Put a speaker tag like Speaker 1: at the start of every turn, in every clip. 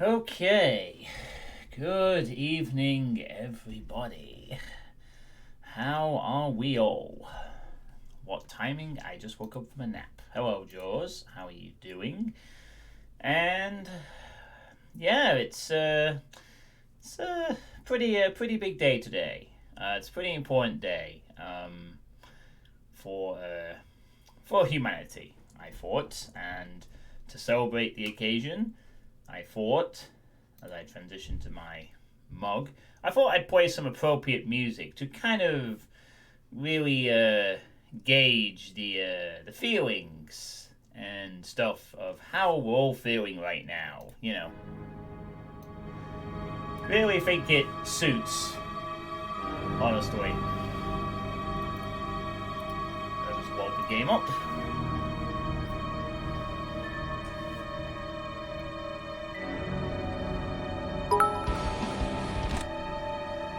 Speaker 1: Okay. Good evening, everybody. How are we all? What timing? I just woke up from a nap. Hello, Jaws. How are you doing? And yeah, it's a pretty big day today. It's a pretty important day for for humanity. I thought, and to celebrate the occasion, I thought, as I transitioned to my mug, I thought I'd play some appropriate music to kind of really gauge the feelings and stuff of how we're all feeling right now. Really think it suits, honestly. I'll just load the game up.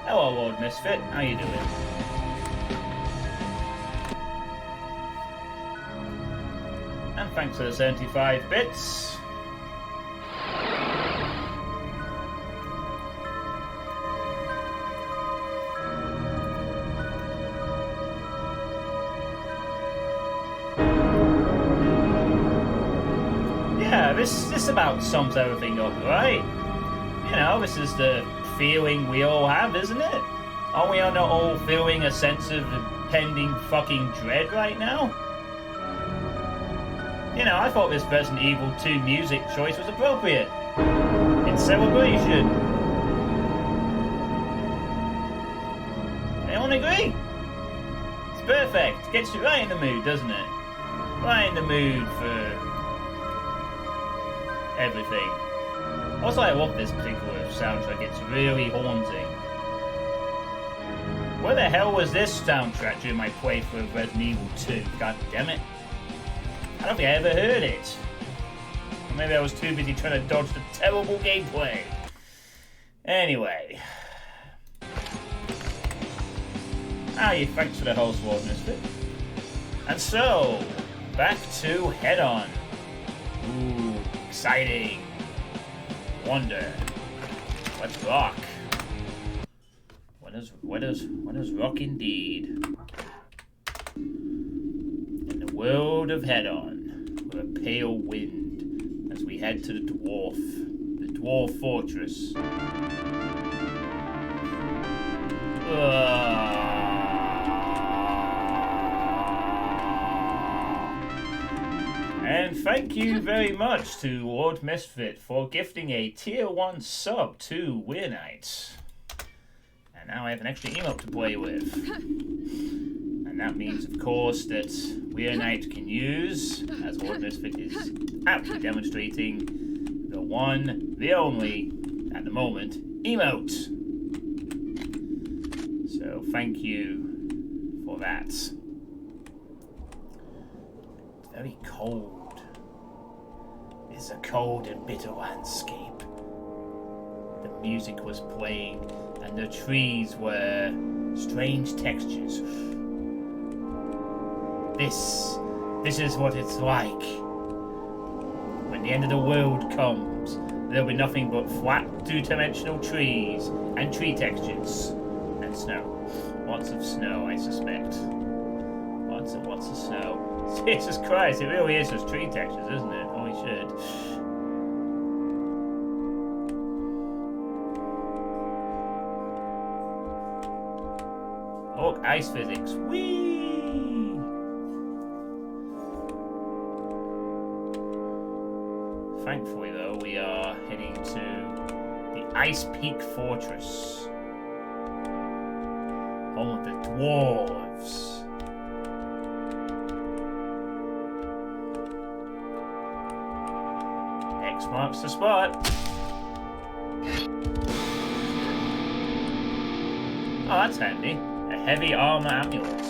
Speaker 1: Hello, Lord Misfit. How you doing? And thanks for the 75 bits. Yeah, this about sums everything up, right? This is the feeling we all have, isn't it? Are we not all feeling a sense of impending fucking dread right now? I thought this Resident Evil 2 music choice was appropriate. In celebration. Anyone agree? It's perfect. Gets you right in the mood, doesn't it? Right in the mood for everything. Also, I love this particular soundtrack. It's really haunting. Where the hell was this soundtrack during my playthrough of Resident Evil 2? God damn it. I don't think I ever heard it. Or maybe I was too busy trying to dodge the terrible gameplay. Anyway. Thanks for the host, Lord Misfit. And so, back to Hedon. Ooh, exciting. Wonder. Let's rock. What is rock indeed? In the world of Hedon, with a pale wind, as we head to the dwarf fortress. And thank you very much to Lord Misfit for gifting a tier 1 sub to Weird Night. And now I have an extra emote to play with. And that means, of course, that Weird Night can use, as Lord Misfit is aptly demonstrating, the one, the only, at the moment, emote. So thank you for that. It's very cold. It's a cold and bitter landscape. The music was playing, and the trees were strange textures. This is what it's like. When the end of the world comes, there'll be nothing but flat, two-dimensional trees and tree textures. And snow. Lots of snow, I suspect. Lots of snow. Jesus Christ, it really is just tree textures, isn't it? Holy shit. Oh, look, ice physics. Whee! Thankfully, though, we are heading to the Ice Peak Fortress. Home of the dwarves. X marks the spot. Oh, that's handy. A heavy armor amulet.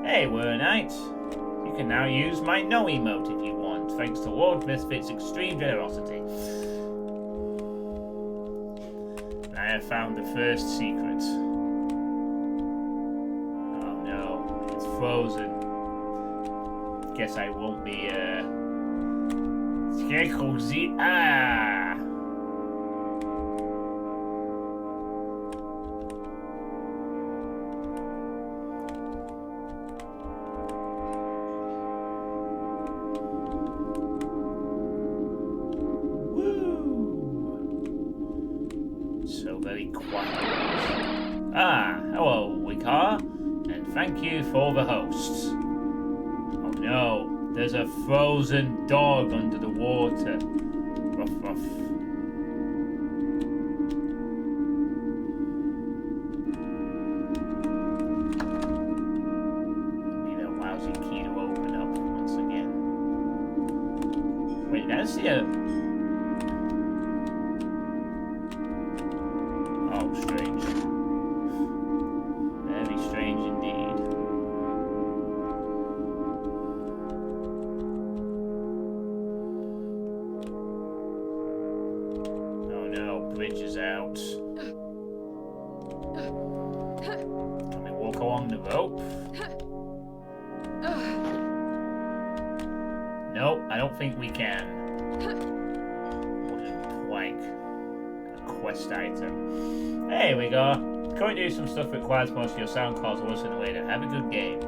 Speaker 1: Hey, Weird Knight. You can now use my no emote if you want, thanks to Lord Misfit's extreme generosity. I have found the first secret. Oh no, it's frozen. Guess I won't be, Thank you for the hosts. Oh no, there's a frozen dog under the water. Ruff, ruff. Need a lousy key to open up once again. Wait, did I see a... Oh, strange. Very strange indeed. Oh no, bridge is out. Can we walk along the rope? Nope, I don't think we can. Wooden plank. A quest item. There we go. Currently do some stuff that requires most of your sound calls or listen later. Have a good game.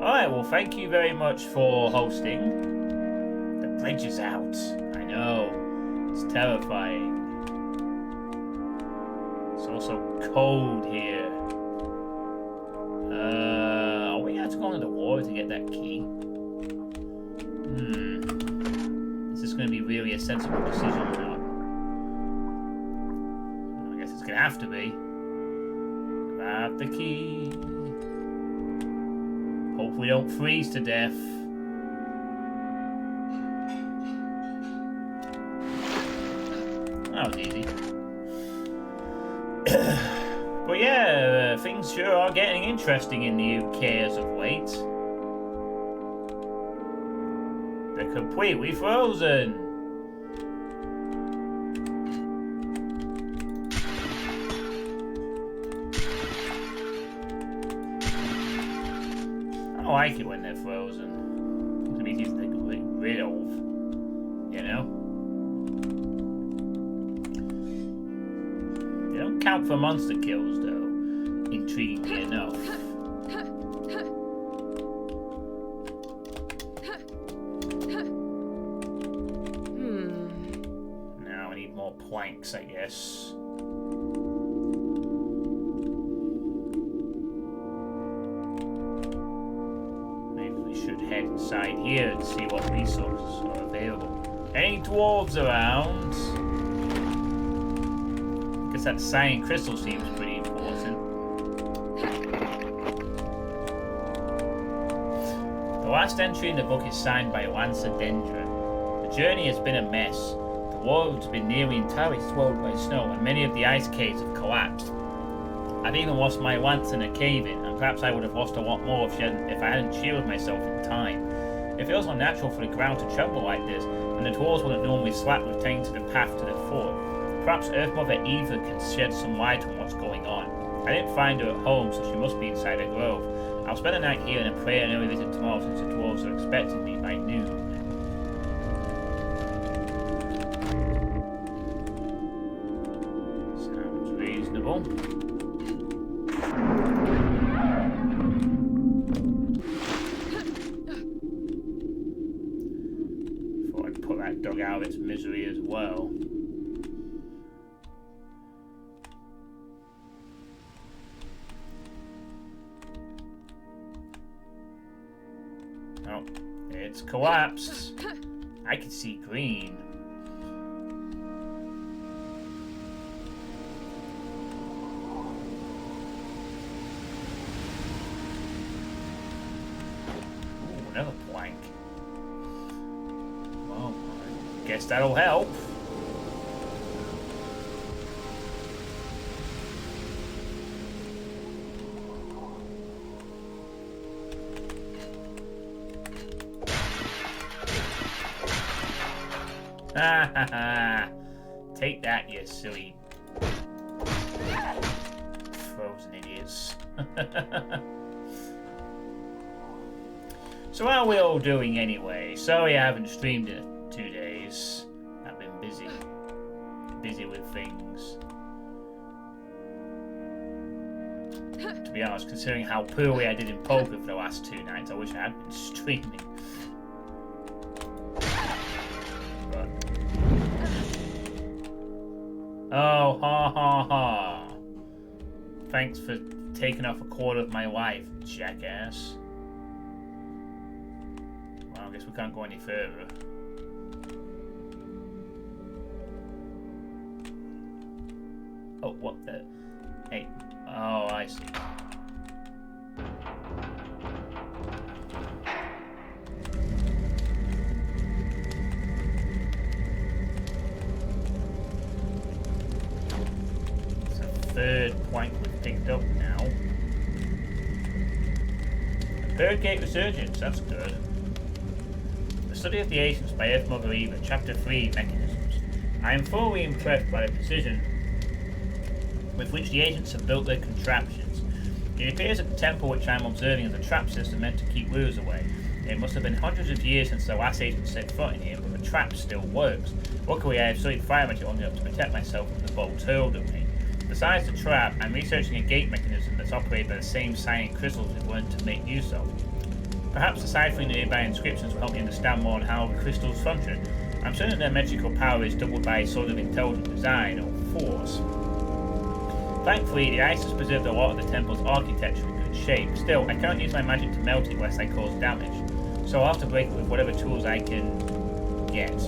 Speaker 1: Alright, well thank you very much for hosting. The bridge is out. I know. It's terrifying. It's also cold here. Are we going to go into the water to get that key? Is this going to be really a sensible decision or not? I guess it's going to have to be. Grab the key. Hope we don't freeze to death. That was easy. But yeah, things sure are getting interesting in the UK as of late. They're completely frozen. I don't like it when they're frozen. It's easy to get rid of, you know? They don't count for monster kills, though, intriguingly enough. Now I need more planks, I guess. Head inside here and see what resources are available. Any dwarves around? I guess that cyan crystal seems pretty important. The last entry in the book is signed by Lancer Dendra. The journey has been a mess. The world's been nearly entirely swallowed by snow, and many of the ice caves have collapsed. I've even lost my lance in a cave-in, and perhaps I would have lost a lot more if I hadn't shielded myself in time. It feels unnatural for the ground to tremble like this, and the dwarves wouldn't normally slack pertaining to the path to the fort. Perhaps Earth Mother Eva can shed some light on what's going on. I didn't find her at home, so she must be inside a grove. I'll spend the night here and pray an early visit tomorrow since the dwarves are expecting me by noon. Sounds reasonable. Dug out of its misery as well. Oh, it's collapsed. I can see green. Ooh, another plank. Well, guess that'll help. Ha ha ha! Take that, you silly frozen idiots. So how are we all doing anyway? Sorry I haven't streamed in 2 days. I've been busy. Busy with things. To be honest, considering how poorly I did in poker for the last 2 nights, I wish I had been streaming. But... oh, ha ha ha. Thanks for taken off a quarter of my life, jackass. Well, I guess we can't go any further. Oh, what the? Hey. Oh, I see. It's a third point we've picked up now. A third gate resurgence, that's good. The Study of the Ancients by Earth Mother Eva, Chapter 3, Mechanisms. I am thoroughly impressed by the precision with which the agents have built their contraptions. It appears that the temple which I am observing is a trap system meant to keep lures away. It must have been hundreds of years since the last agent set foot in here, but the trap still works. Luckily, I have studied fire magic long enough to protect myself from the bolts hurled at me. Besides the trap, I'm researching a gate mechanism that's operated by the same cyanide crystals we've learned to make use of. Perhaps deciphering the nearby inscriptions will help me understand more on how the crystals function. I'm certain their magical power is doubled by a sort of intelligent design or force. Thankfully, the ice has preserved a lot of the temple's architecture in good shape. Still, I can't use my magic to melt it lest I cause damage, so I'll have to break it with whatever tools I can get.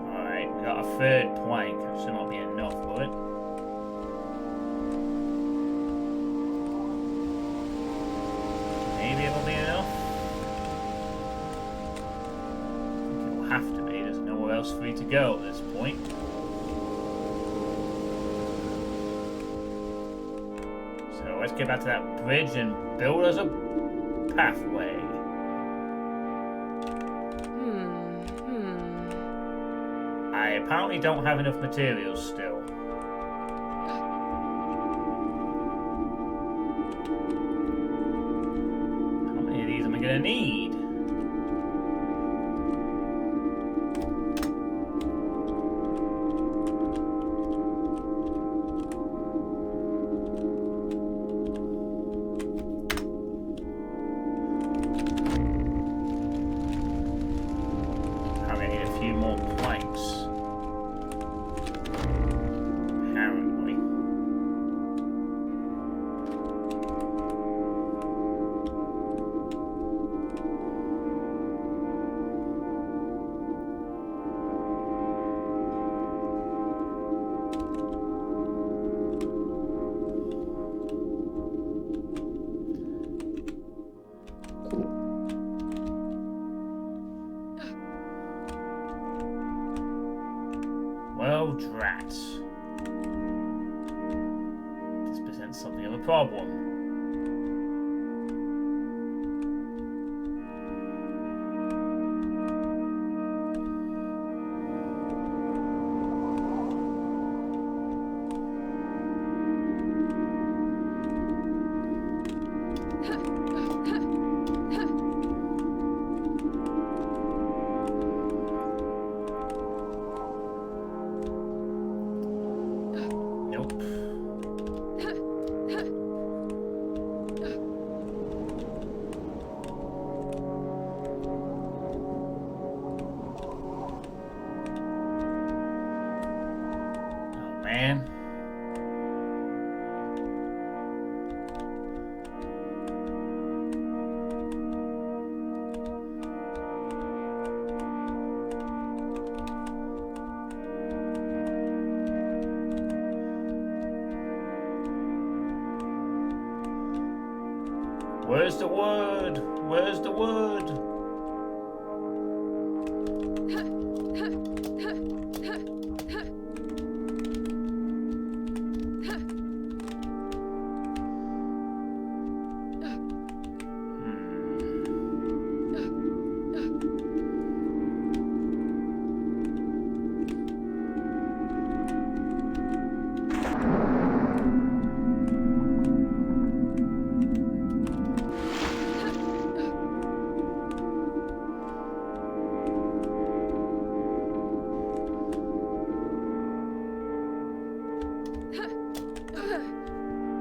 Speaker 1: Alright, we got a third plank. That should not be enough, will it? Maybe it'll be enough? I think it'll have to be. There's nowhere else for me to go at this point. So let's get back to that bridge and build us a pathway. I apparently don't have enough materials still. How many of these am I gonna need? Well, drat. This presents something of a problem. Where's the word? Where's the word?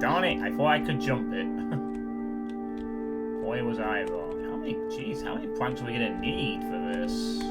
Speaker 1: Darn it, I thought I could jump it. Boy, was I wrong. How many planks are we gonna need for this?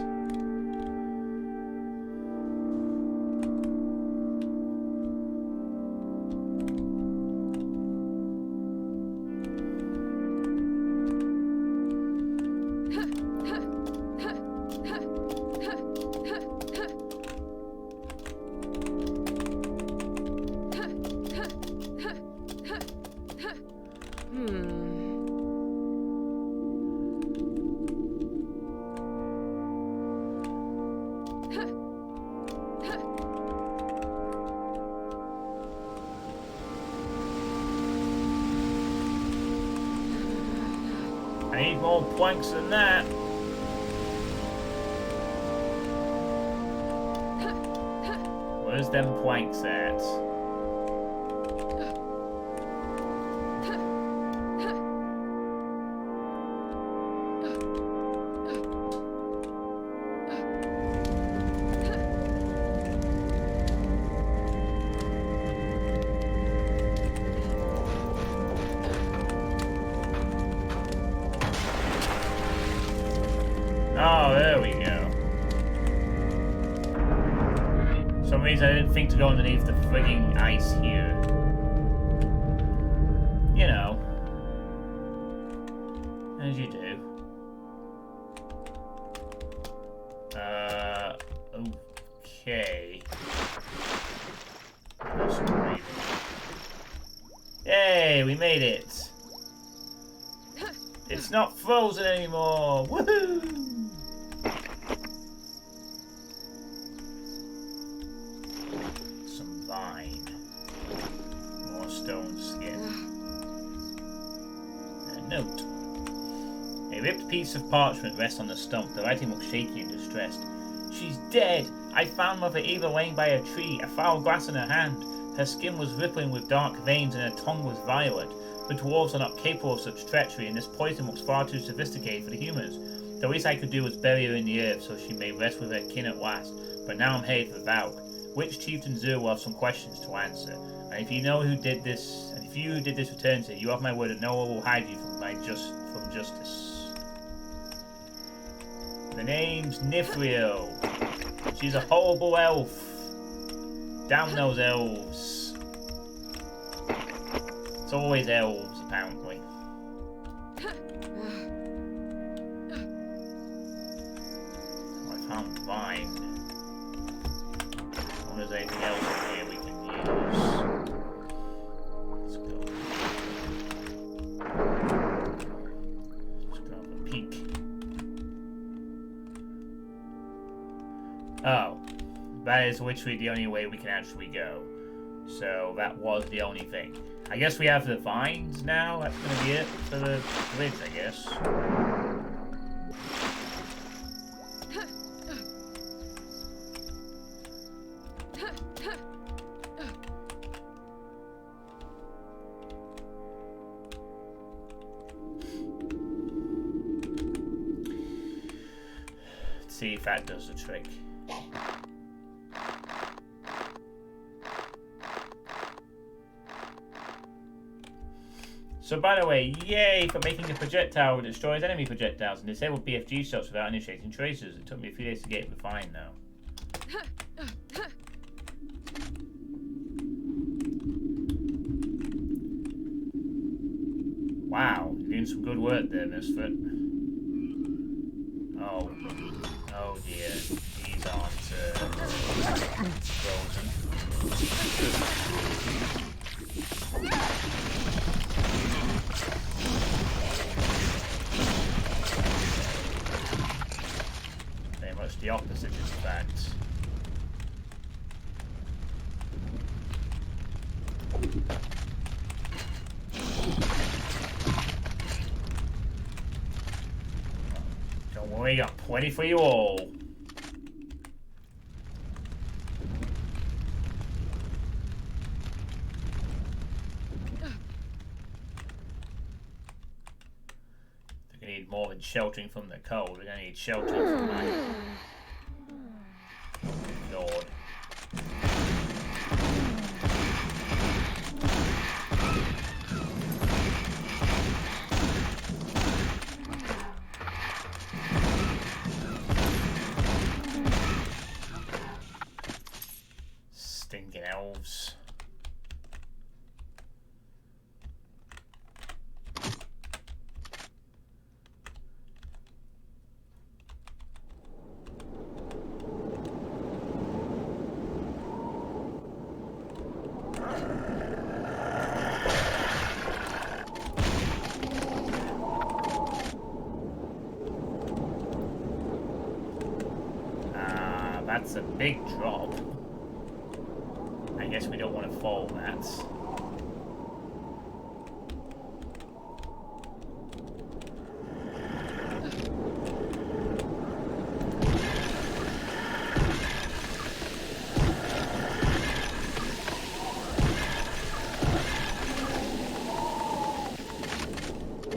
Speaker 1: I need more planks than that. Where's them planks at? Oh, there we go. For some reason I didn't think to go underneath the frigging ice here. You know. As you do. Okay. Yay, we made it. It's not frozen anymore. Woohoo! Some vine. More stone skin. A note. A ripped piece of parchment rests on the stump. The writing looks shaky and distressed. She's dead. I found Mother Eva laying by a tree, a foul glass in her hand. Her skin was rippling with dark veins and her tongue was violet. The dwarves are not capable of such treachery, and this poison looks far too sophisticated for the humans. The least I could do was bury her in the earth so she may rest with her kin at last. But now I'm headed for Valk. Which Chieftain Zur will have some questions to answer. And if you know who did this, and if you who did this return to, you have my word that no one will hide you from justice. The name's Nifriel. She's a horrible elf. Damn those elves. It's always elves, apparently. Oh, I found vine. I wonder if there's anything else in here we can use. Let's go. Let's go have a peek. Oh. That is literally the only way we can actually go. So that was the only thing. I guess we have the vines now. That's going to be it for the bridge, I guess. Let's see if that does the trick. So by the way, yay for making a projectile that destroys enemy projectiles and disabled BFG shots without initiating tracers. It took me a few days to get it refined though. Wow, you're doing some good work there, Misfit. Oh. Oh dear. He's on frozen. Very much the opposite, in fact. Don't worry, got plenty for you all. More than sheltering from the cold, we're gonna need shelter from my lord. Stinking elves. That's a big drop. I guess we don't want to fall that.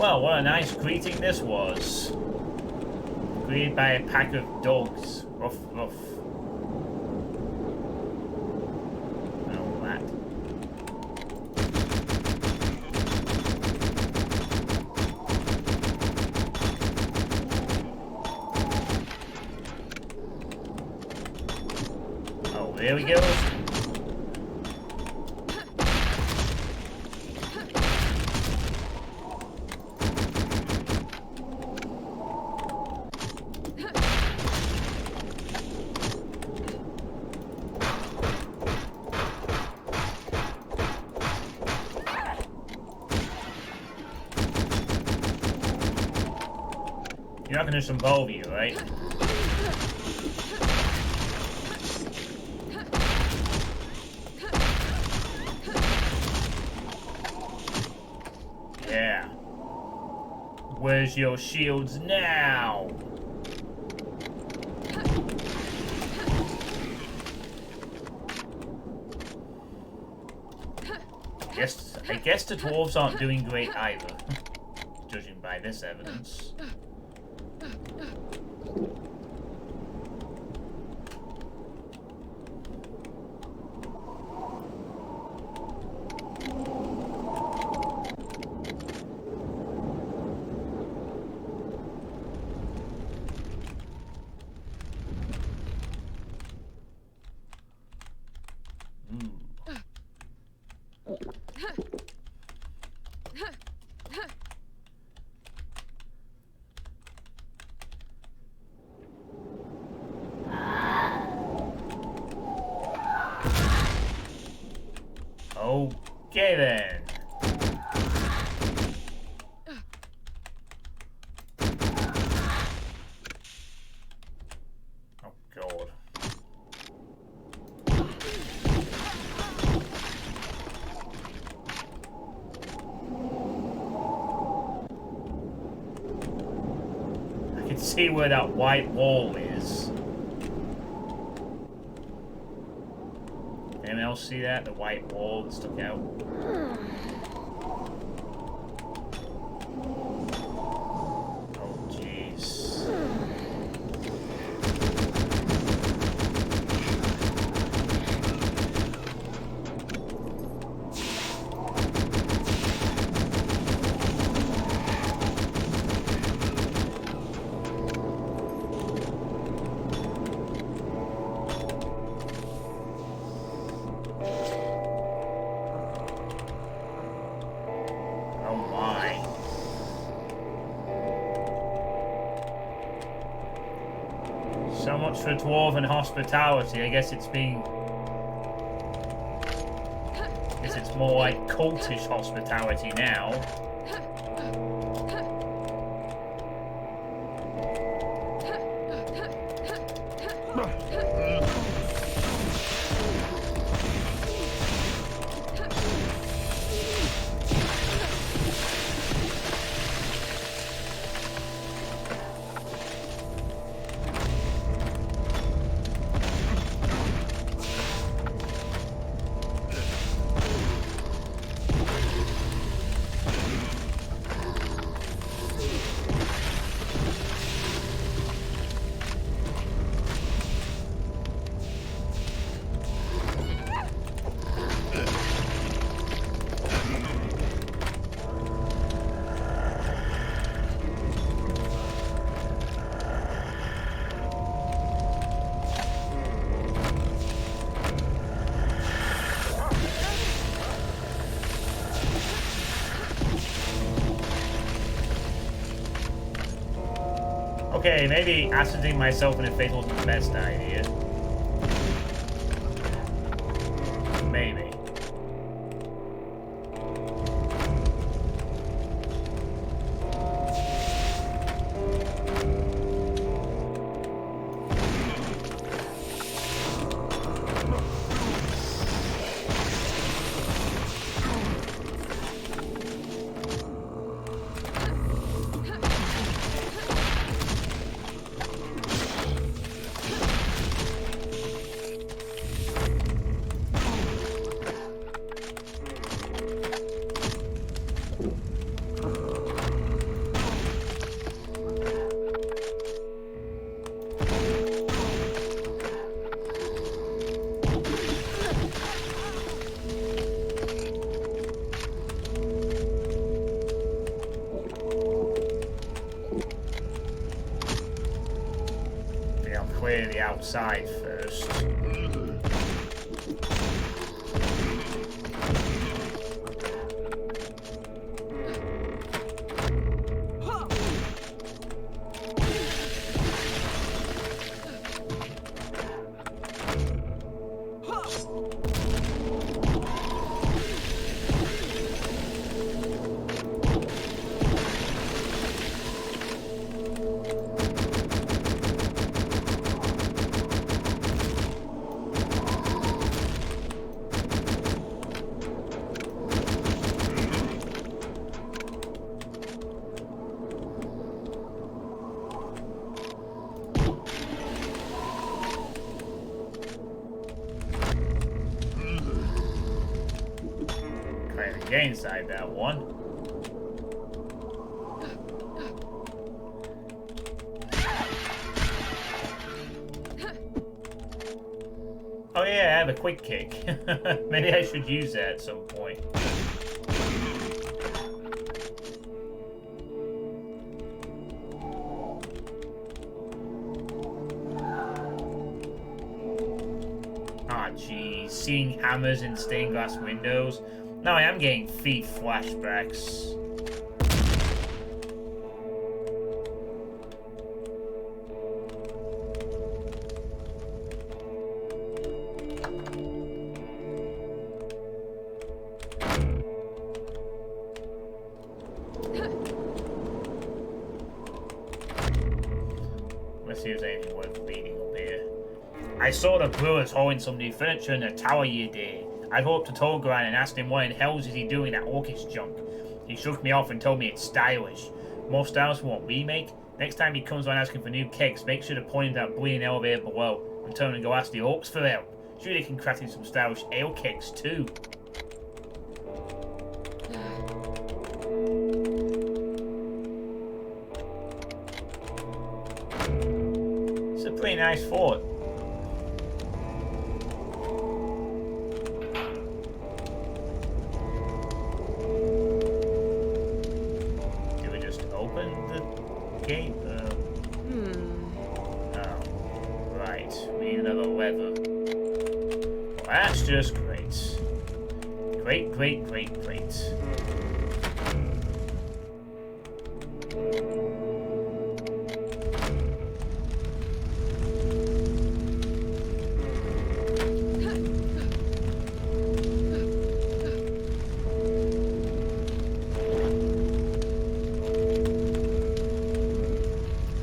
Speaker 1: Well, what a nice greeting this was. Greeted by a pack of dogs. Ruff, ruff. And all that. Oh, there we go. You're not gonna just involve you, right? Yeah. Where's your shields now? I guess the dwarves aren't doing great either, judging by this evidence. Okay then. Oh god. I can see where that white wall is. Anyone else see that? The white wall that stuck out? Oh, jeez. So much for dwarven hospitality. I guess it's more like cultish hospitality now. Okay, maybe aciding myself in the face wasn't the best idea. Maybe. clear the outside first. Get inside that one. Oh yeah, I have a quick kick. Maybe I should use that at some point. Ah, geez. Seeing hammers in stained glass windows. Now I am getting Thief flashbacks. Let's see if there's anything worth reading up here. I saw the brewers hauling some new furniture in the tower you did. I go up to Tolgran and asked him what in hell is he doing that orcish junk. He shook me off and told me it's stylish. More stylish than what we make? Next time he comes on asking for new kegs, make sure to point at that bleeding elevator below and turn and go ask the orcs for help. Sure they can craft in some stylish ale kegs too. It's a pretty nice fort. That's just great. Great, great, great, great.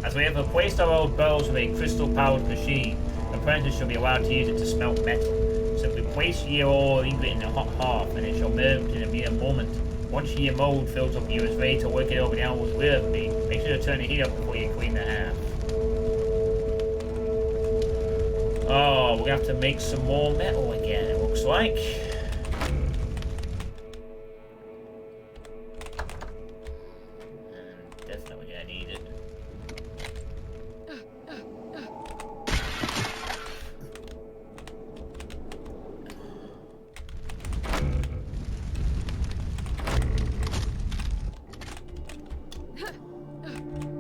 Speaker 1: As we have replaced our old barrels with a crystal-powered machine, apprentices shall be allowed to use it to smelt metal. Simply place your ore ingot in the hot hearth, and it shall melt in a mere moment. Once your mold fills up, you is ready to work it over the animals with me. Make sure to turn the heat up before you clean the hearth. Oh, we're gonna have to make some more metal again, it looks like. Definitely gonna need it.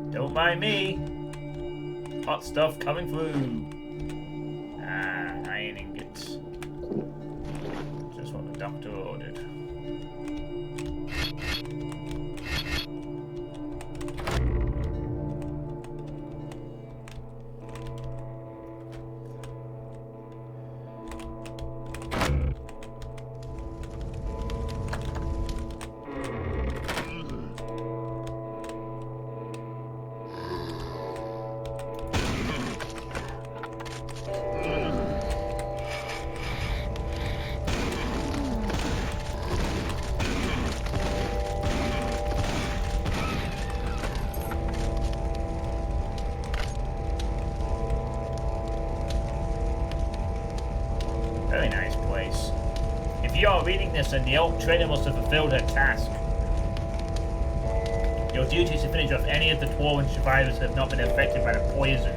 Speaker 1: Don't mind me. Hot stuff coming through. Ah, iron ingots. Just what the doctor ordered. Very nice place. If you are reading this, then the elk trainer must have fulfilled her task. Your duty is to finish off any of the dwarven survivors that have not been affected by the poison.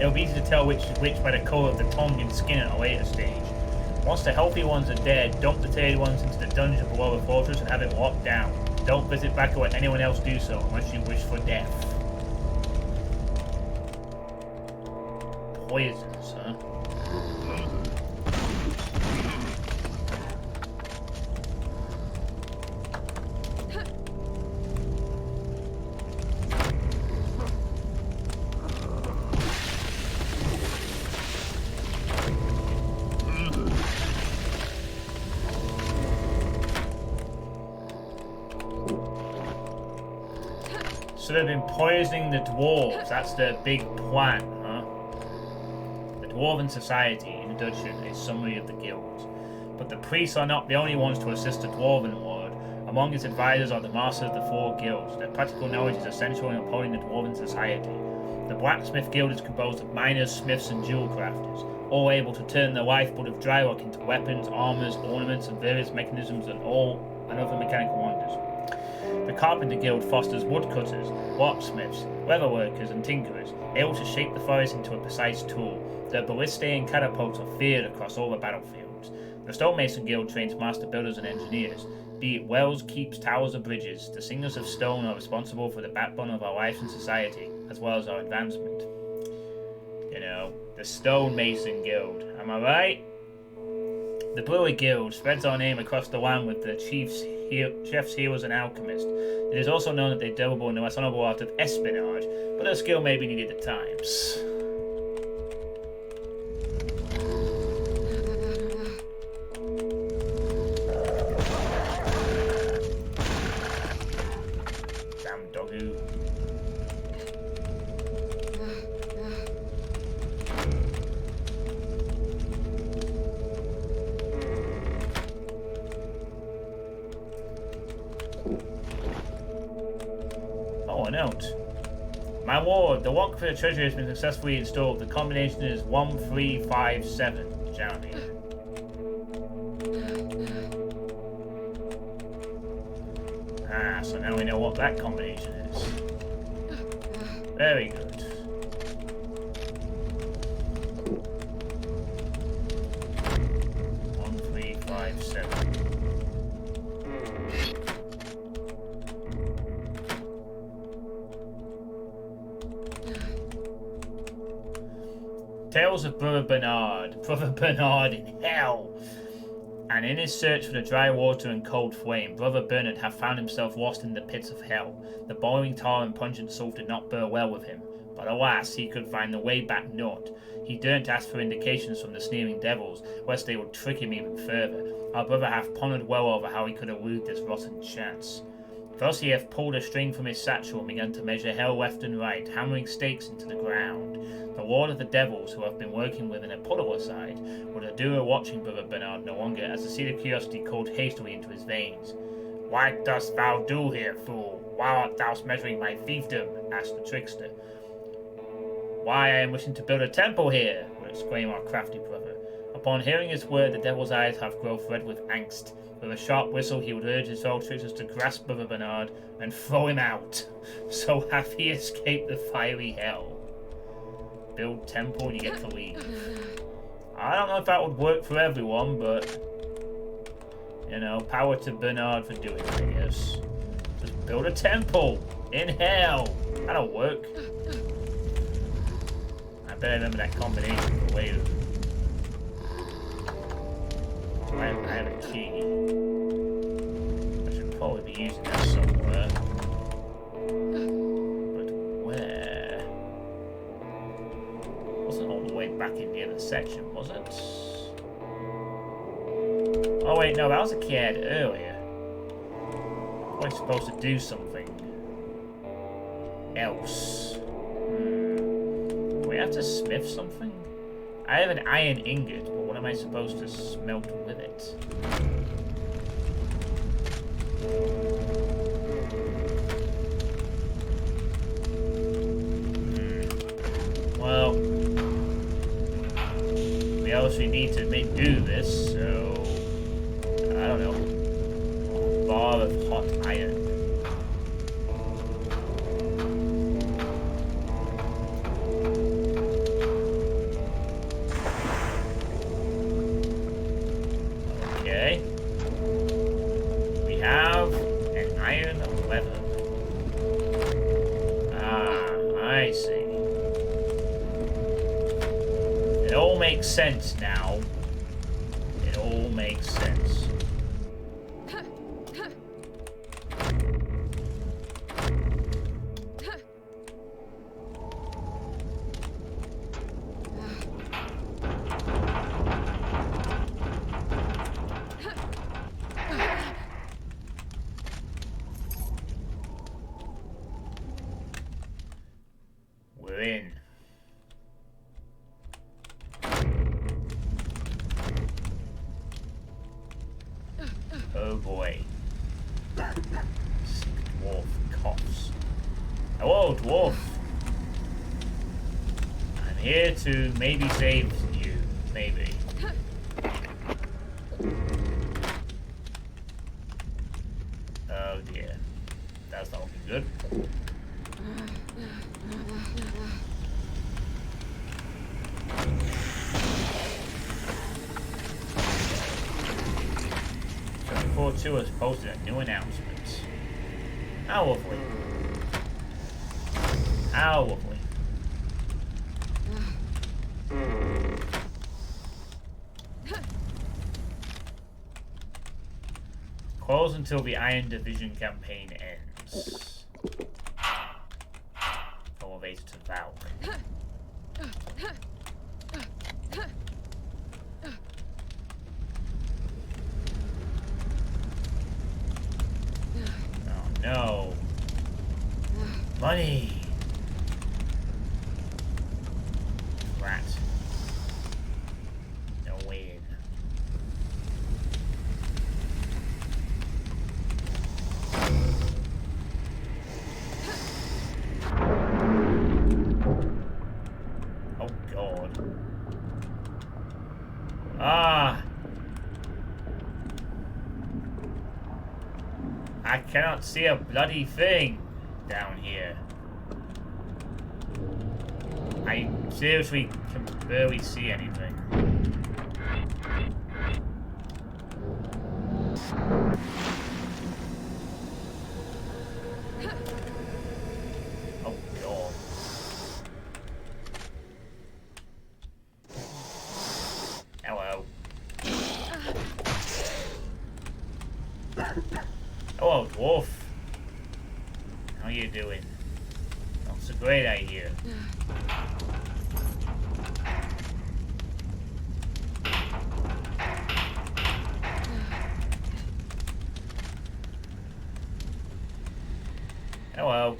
Speaker 1: It will be easy to tell which is which by the colour of the tongue and skin at a later stage. Once the healthy ones are dead, dump the tainted ones into the dungeon below the fortress and have it locked down. Don't visit back or let anyone else do so, unless you wish for death. poisons, huh? So they've been poisoning the dwarves. That's their big plan, huh? The Dwarven Society, introduction, a summary of the guilds. But the priests are not the only ones to assist the Dwarven Lord. Among its advisors are the Masters of the Four Guilds. Their practical knowledge is essential in upholding the Dwarven Society. The Blacksmith Guild is composed of miners, smiths, and jewel crafters, all able to turn the lifeblood of Drylock into weapons, armors, ornaments, and various mechanisms and other mechanical wonders. The Carpenter Guild fosters woodcutters, locksmiths, leatherworkers, and tinkerers, able to shape the forest into a precise tool. Their ballistae and catapults are feared across all the battlefields. The Stonemason Guild trains master builders and engineers. Be it wells, keeps, towers, or bridges, the Singers of Stone are responsible for the backbone of our life and society, as well as our advancement. You know, the Stonemason Guild, am I right? The Brewer Guild spreads our name across the land with the chefs, healers, and alchemists. It is also known that they dabble in the less honourable art of espionage, but their skill may be needed at times. Damn doggo. Oh, a note. My lord, the lock for the treasure has been successfully installed. The combination is 1357. Jeremy. Ah, so now we know what that combination is. Very good. One, 3, 5, 7. Tales of Brother Bernard in hell. And in his search for the dry water and cold flame, Brother Bernard hath found himself lost in the pits of hell. The boiling tar and pungent salt did not bear well with him, but alas, he could find the way back not. He daren't ask for indications from the sneering devils, lest they would trick him even further. Our brother hath pondered well over how he could elude this rotten chance. Thus he hath pulled a string from his satchel and begun to measure hell left and right, hammering stakes into the ground. The Lord of the Devils, who have been working with an puddle aside, would endure watching Brother Bernard no longer, as the seed of curiosity cooled hastily into his veins. "What dost thou do here, fool? Why art thou measuring my fiefdom?" asked the trickster. "Why, I am wishing to build a temple here," would exclaim our crafty brother. Upon hearing his word, the devil's eyes have grown red with angst. With a sharp whistle, he would urge his fellow tricksters to grasp Brother Bernard and throw him out. So hath he escaped the fiery hell. Build temple and you get to leave. I don't know if that would work for everyone, but you know, power to Bernard for doing it, I guess. Just build a temple in hell. That'll work. I better remember that combination for later. I have a key. I should probably be using that somewhere. But where? Wasn't all the way back in the other section, was it? Oh wait, no, that was a key I had earlier. I was supposed to do something else. Do we have to smith something? I have an iron ingot, but what am I supposed to smelt with it? Well, we obviously need to do this, so I don't know. A bar of hot iron. Okay. We have an iron 11. Ah, I see. makes sense now. It all makes sense. We're in. Oh boy. Sick dwarf coughs. Hello, dwarf. I'm here to maybe save you. Maybe. Oh dear. That's not looking good. Before 2 has posted a new announcement. How lovely. How lovely. Close until the Iron Division campaign ends. Elevator to Valk. Oh no. Money. Rat. No win. Oh god. Ah. I cannot see a bloody thing down here. I seriously can barely see anything. Oh god. Hello. Hello, dwarf. How you doing? That's a great idea. Hello.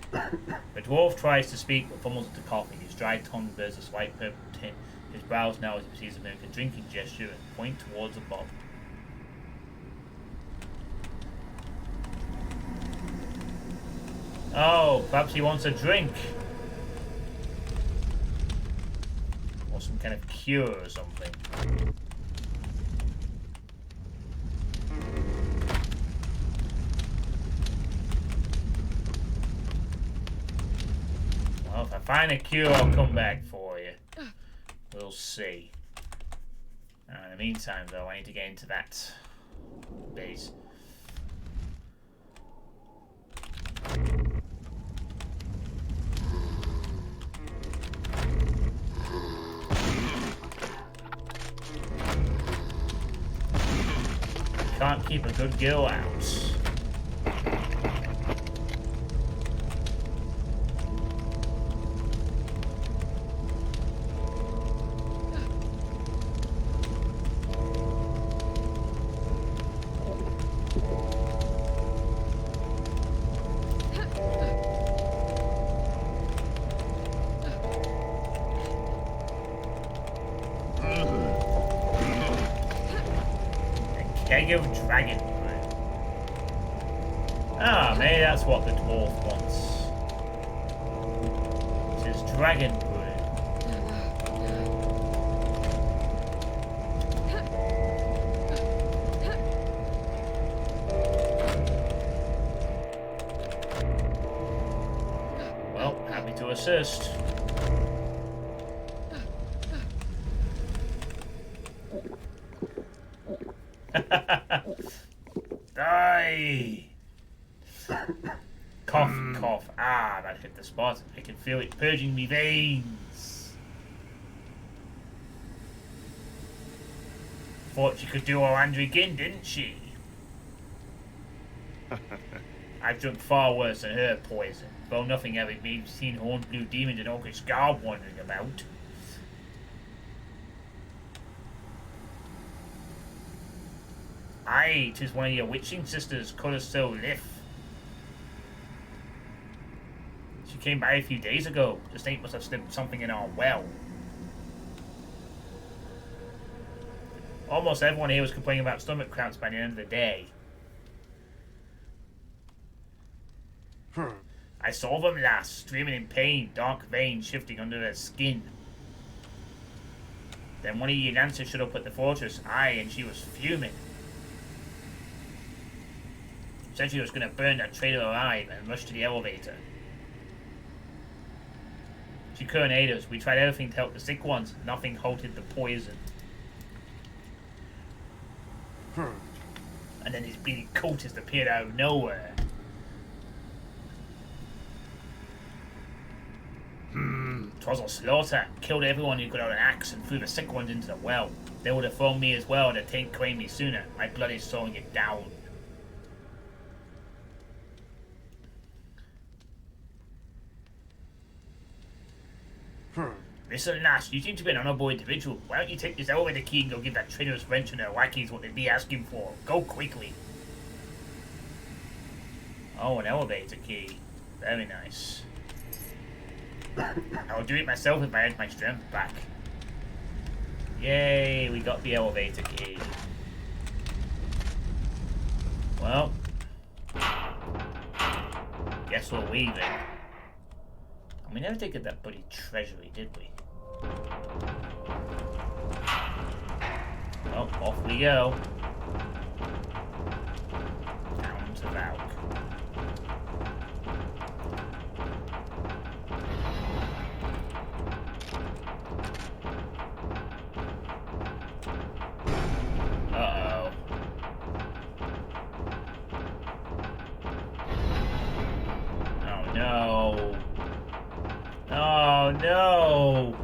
Speaker 1: The dwarf tries to speak but fumbles into coughing. His dry tongue bears a slight purple tint. His brows narrow as he proceeds to make a drinking gesture and point towards above. Oh, perhaps he wants a drink. Or some kind of cure or something. Well, if I find a cure, I'll come back for you. We'll see. In the meantime, though, I need to get into that base. Can't keep a good girl out. Keg of dragon brew. Ah, maybe that's what the dwarf wants. It says dragon brew. Well, happy to assist. Die! Cough, cough. Ah, that hit the spot. I can feel it purging me veins. thought she could do her hand again, didn't she? I've drunk far worse than her poison, though nothing having been seen horned blue demons and orcish garb wandering about. Aye, 'tis one of your witching sisters, Colosso Lif. She came by a few days ago. The snake must have slipped something in our well. Almost everyone here was complaining about stomach cramps by the end of the day. I saw them last, screaming in pain, dark veins shifting under their skin. Then one of your dancers showed up at the fortress, aye, and she was fuming. Said she was going to burn that traitor alive and rush to the elevator. She couldn't aid us. We tried everything to help the sick ones. Nothing halted the poison. And then these bleeding cultists appeared out of nowhere. Twas a slaughter. Killed everyone who got out an axe and threw the sick ones into the well. They would have thrown me as well, and they ain't claimed me sooner. My blood is slowing it down. Listen, lass, you seem to be an honourable individual. Why don't you take this elevator key and go give that traitorous wench and her lackeys what they'd be asking for? Go quickly. Oh, an elevator key. Very nice. I'll do it myself if I had my strength back. Yay, we got the elevator key. Well, guess we're leaving. And we never did get that bloody treasury, did we? Well, off we go. Down to Valk. Uh-oh. Oh no. Oh no!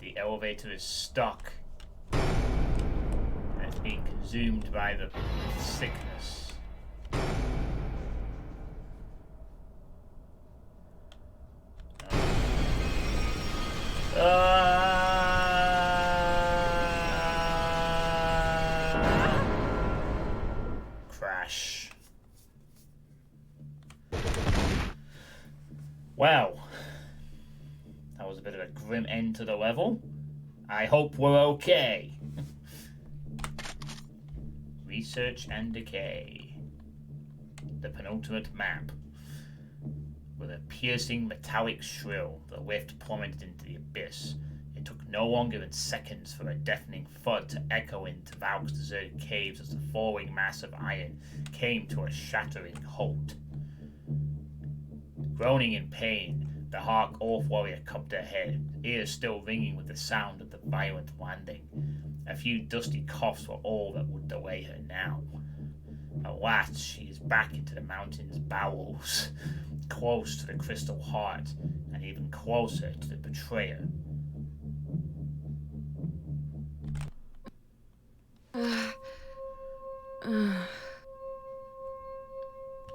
Speaker 1: The elevator is stuck. And it's being consumed by the sickness. Crash. Wow. That was a bit of a grim end to the level. I hope we're okay. Research and decay. The penultimate map. With a piercing metallic shrill, the lift plummeted into the abyss. It took no longer than seconds for a deafening thud to echo into Valk's deserted caves as the falling mass of iron came to a shattering halt. Groaning in pain, the Hark Orth warrior cupped her head, ears still ringing with the sound of the violent landing. A few dusty coughs were all that would delay her now. At last, she is back into the mountain's bowels, close to the crystal heart, and even closer to the betrayer.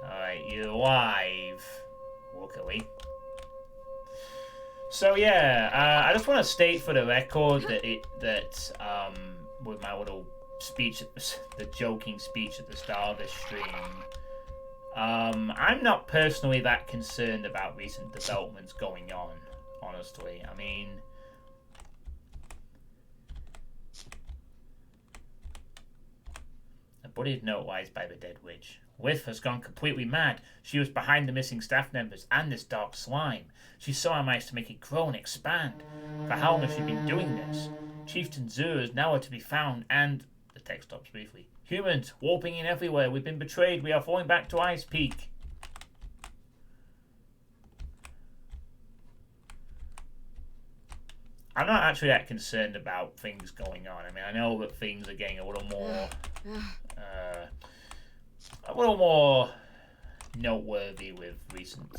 Speaker 1: Alright, you're alive. Luckily. So yeah, I just want to state for the record that with my little speech, the joking speech at the start of this stream, I'm not personally that concerned about recent developments going on, honestly. I mean, a buddy's note lies by the dead witch. Lith has gone completely mad. She was behind the missing staff members and this dark slime. She somehow managed to make it grow and expand. For how long has she been doing this? Chieftain Zur is nowhere to be found, and... The text stops briefly. Humans, warping in everywhere. We've been betrayed. We are falling back to Ice Peak. I'm not actually that concerned about things going on. I mean, I know that things are getting a little more noteworthy with recent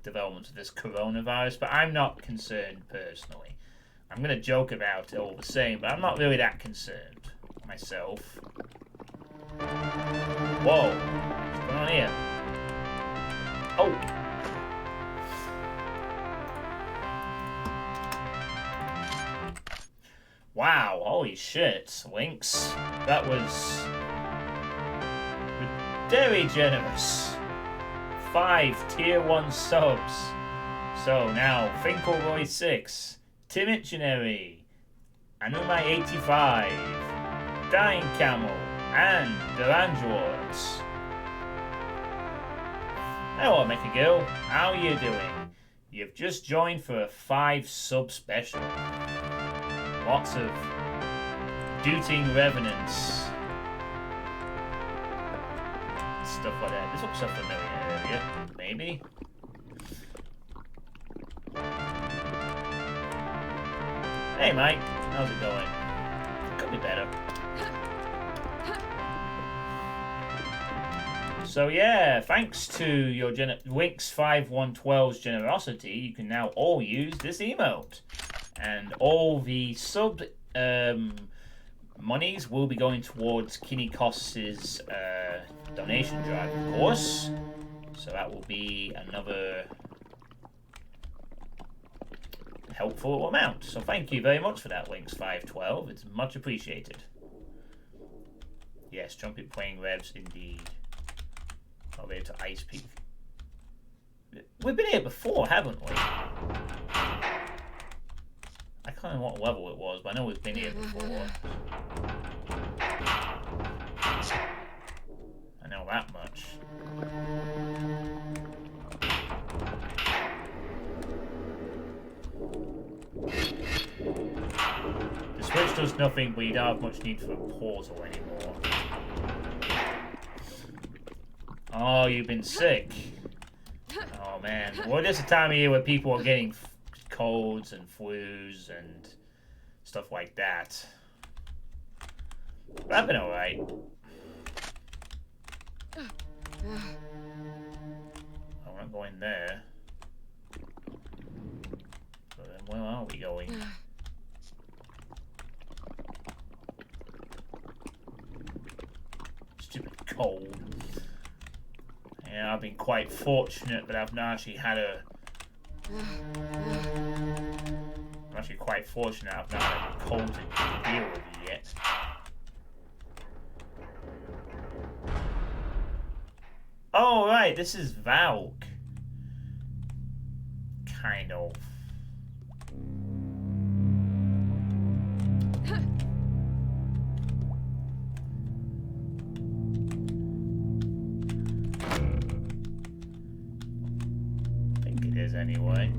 Speaker 1: developments of this coronavirus, but I'm not concerned personally. I'm gonna joke about it all the same, but I'm not really that concerned myself. Whoa, what's going on here? Oh! Wow, holy shit, Lynx. That was very generous. 5 tier 1 subs. So now, Finkelroy 6, Timidgenary, Anumai 85, Dying Camel, and Durandroids. Hello, Mecha Girl. How are you doing? You've just joined for a 5 sub special. Lots of Dooting Revenants. Stuff like that. This looks a familiar area. Maybe? Hey, Mike. How's it going? Could be better. So yeah, thanks to your Winx5112's generosity, you can now all use this emote. And all the sub monies will be going towards Kinikos's donation drive, of course. So that will be another helpful amount. So thank you very much for that, Winx512. It's much appreciated. Yes, trumpet playing revs indeed. Oh, there to Ice Peak. We've been here before, haven't we? I can't remember what level it was, but I know we've been here before. I know that much. The switch does nothing, but you don't have much need for a portal anymore. Oh, you've been sick. Oh man. Well, this is a time of year where people are getting colds and flus and stuff like that. But I've been alright. I'm not going there. So then where are we going? Stupid cold. Yeah, I've been quite fortunate that I've not actually had a... I'm actually quite fortunate I've not had a cold to deal with yet. Oh, right, this is Valk. Kind of. I think it is anyway.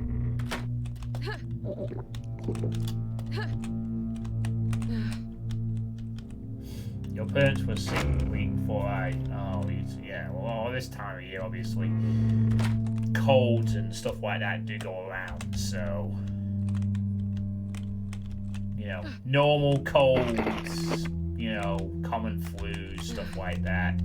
Speaker 1: Your parents were sick the week before yeah, well, this time of year, obviously, colds and stuff like that do go around, so, you know, normal colds, you know, common flus, stuff like that.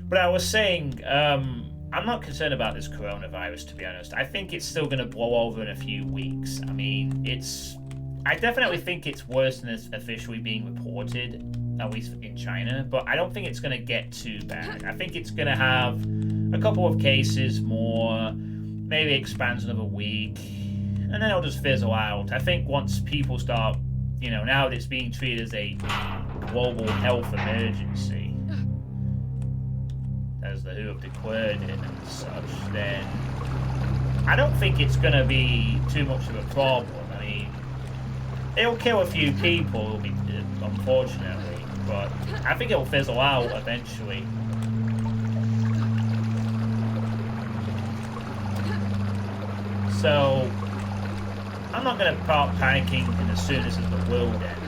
Speaker 1: But I was saying, I'm not concerned about this coronavirus, to be honest. I think it's still going to blow over in a few weeks. I mean, I definitely think it's worse than it's officially being reported, at least in China, but I don't think it's going to get too bad. I think it's going to have a couple of cases more, maybe expands another week, and then it'll just fizzle out. I think once people start, you know, now that it's being treated as a global health emergency, as the WHO have declared it and such, then I don't think it's going to be too much of a problem. I mean, it'll kill a few people, unfortunately, but I think it'll fizzle out eventually. So, I'm not going to start panicking as soon as the world ends.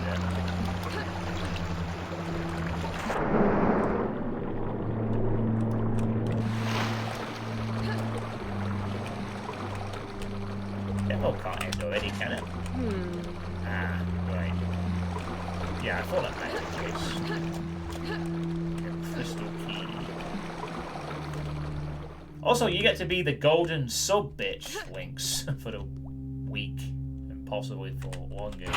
Speaker 1: Demo can't end already, can it? Ah, right. Yeah, I thought that might be the case. Crystal key. Also, you get to be the golden sub bitch, Lynx, for the week. possibly for longer.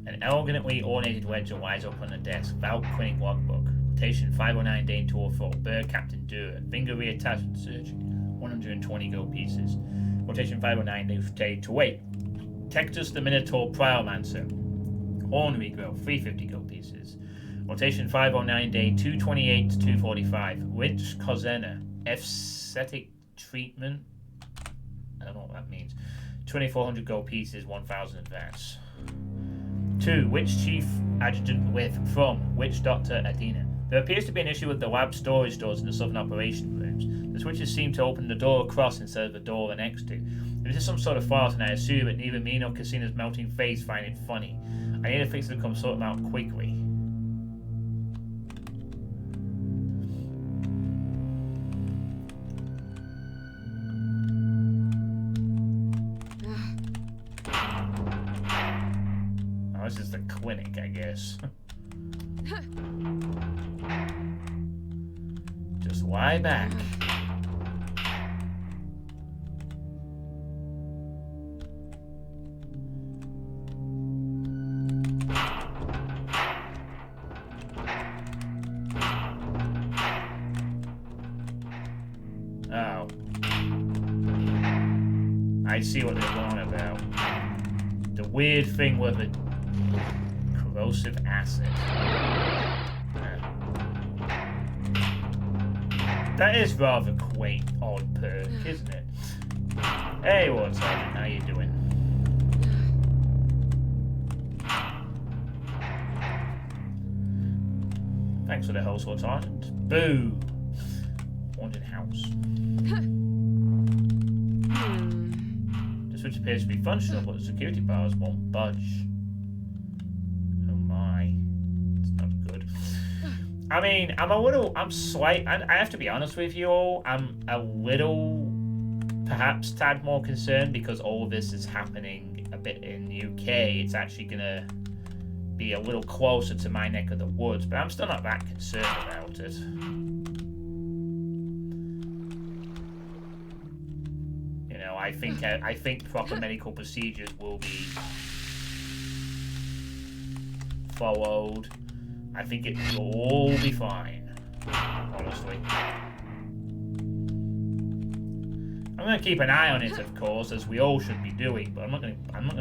Speaker 1: An elegantly ornated ledger lies up on the desk. Val Clinic logbook. Rotation 509 Dane 204. Bird Captain Dura. Finger reattached and surgery. 120 gold pieces. Rotation 509 Dane 28. Textus the Minotaur Pyromancer. Ornery Grove. 350 gold pieces. Rotation 509 Day 228 to 245. Lynch Cozena. Aesthetic treatment. I don't know what that means. 2400 gold pieces. 1000 advance. 2. Witch Chief Adjutant with from Witch Dr. Adina. There appears to be an issue with the lab storage doors in the southern operation rooms. The switches seem to open the door across instead of the door next to. This is some sort of fault, and I assume that neither me nor Casino's melting face find it funny. I need a fix to come sort them out quickly. Oh, this is the clinic, I guess. Just lie back. Oh. I see what they're on about. The weird thing with the corrosive acid. That is rather quaint, odd perk, isn't it? Hey, what's up? How you doing? Thanks for the household sergeant. Boo! Haunted house. The switch appears to be functional, but the security bars won't budge. Oh my. It's not good. I mean, I have to be honest with you all, I'm a little, perhaps tad more concerned because all of this is happening a bit in the UK. It's actually going to be a little closer to my neck of the woods, but I'm still not that concerned about it. You know, I think proper medical procedures will be followed. I think it will all be fine, honestly. I'm gonna keep an eye on it, of course, as we all should be doing. But I'm not gonna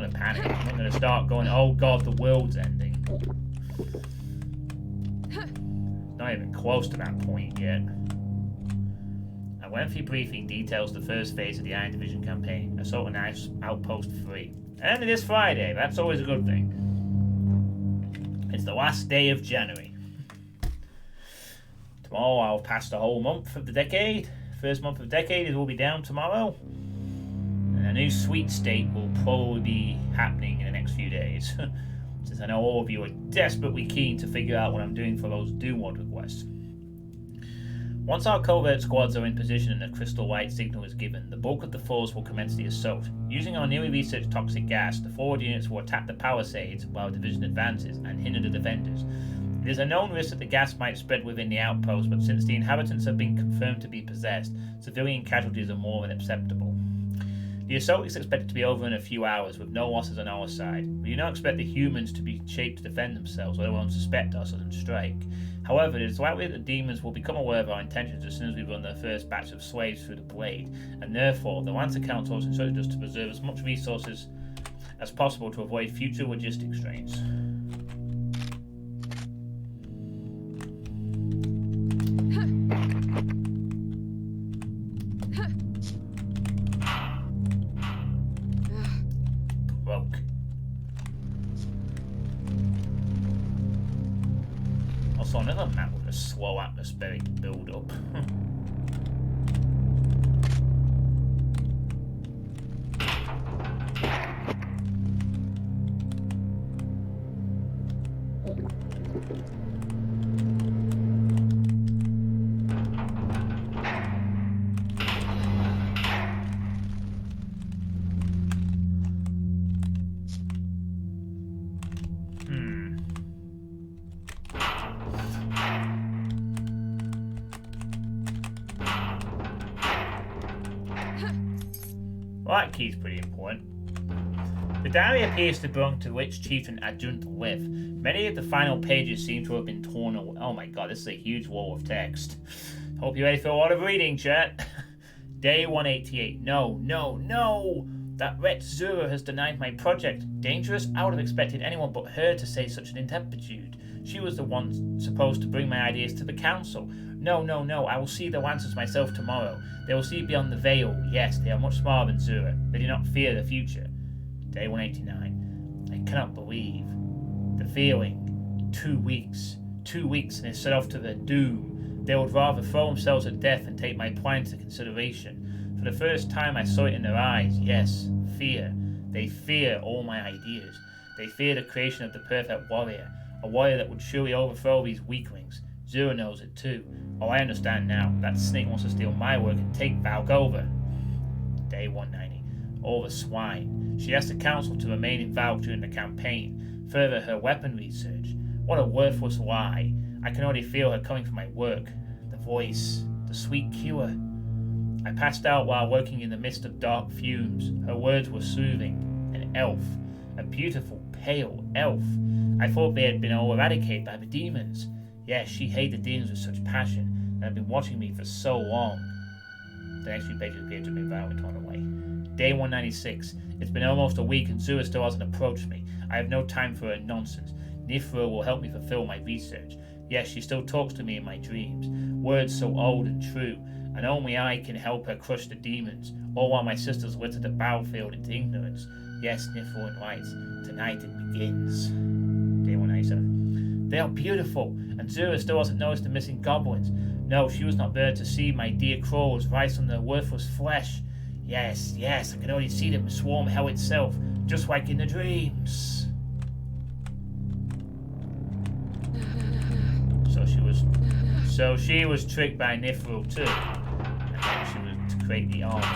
Speaker 1: panic. I'm not gonna start going, "Oh God, the world's ending." Not even close to that point yet. A lengthy briefing details the first phase of the Iron Division campaign, Assault on Outpost 3. And it is Friday. That's always a good thing. It's the last day of January. Tomorrow I'll pass the whole month of the decade. First month of the decade will be down tomorrow. And a new sweet state will probably be happening in the next few days. Since I know all of you are desperately keen to figure out what I'm doing for those Doomward requests. Once our covert squads are in position and the crystal light signal is given, the bulk of the force will commence the assault. Using our newly researched toxic gas, the forward units will attack the palisades while the division advances and hinder the defenders. It is a known risk that the gas might spread within the outpost, but since the inhabitants have been confirmed to be possessed, civilian casualties are more than acceptable. The assault is expected to be over in a few hours, with no losses on our side. We do not expect the humans to be shaped to defend themselves, let alone suspect us and strike. However, it is likely that the demons will become aware of our intentions as soon as we run their first batch of slaves through the blade, and therefore the Lancer Council has instructed us to preserve as much resources as possible to avoid future logistic strains. Broke. Also, another map with a slow atmospheric build-up. Well, that key's pretty important. The diary appears to belong to which chieftain adjunct live. Many of the final pages seem to have been torn away. Oh my god, this is a huge wall of text. Hope you're ready for a lot of reading, chat. Day 188. No, no, no! That wretch Zura has denied my project. Dangerous? I would have expected anyone but her to say such an ineptitude. She was the one supposed to bring my ideas to the council. No, no, no, I will see the answers myself tomorrow. They will see beyond the veil. Yes, they are much smarter than Zura. They do not fear the future. Day 189. I cannot believe. The feeling. 2 weeks. 2 weeks and they set off to their doom. They would rather throw themselves at death and take my plan into consideration. For the first time I saw it in their eyes. Yes, fear. They fear all my ideas. They fear the creation of the perfect warrior. A warrior that would surely overthrow these weaklings. Zura knows it too. Oh, I understand now. That snake wants to steal my work and take Valk over. Day 190. All the swine. She asked the council to remain in Valk during the campaign. Further her weapon research. What a worthless lie. I can already feel her coming from my work. The voice. The sweet cure. I passed out while working in the midst of dark fumes. Her words were soothing. An elf. A beautiful, pale elf. I thought they had been all eradicated by the demons. Yes, she hated the demons with such passion, and had been watching me for so long. The next few pages appear to have been violently torn away. Day 196. It's been almost a week and Zura still hasn't approached me. I have no time for her nonsense. Nifra will help me fulfill my research. Yes, she still talks to me in my dreams. Words so old and true, and only I can help her crush the demons, all while my sisters litter the battlefield into ignorance. Yes, Nifra and Lights, tonight it begins. Day 197. They are beautiful, and Zura still hasn't noticed the missing goblins. No, she was not there to see my dear crawlers rise from their worthless flesh. Yes, yes, I can already see them swarm hell itself, just like in the dreams. So she was tricked by Nifril too, and then she was to create the army.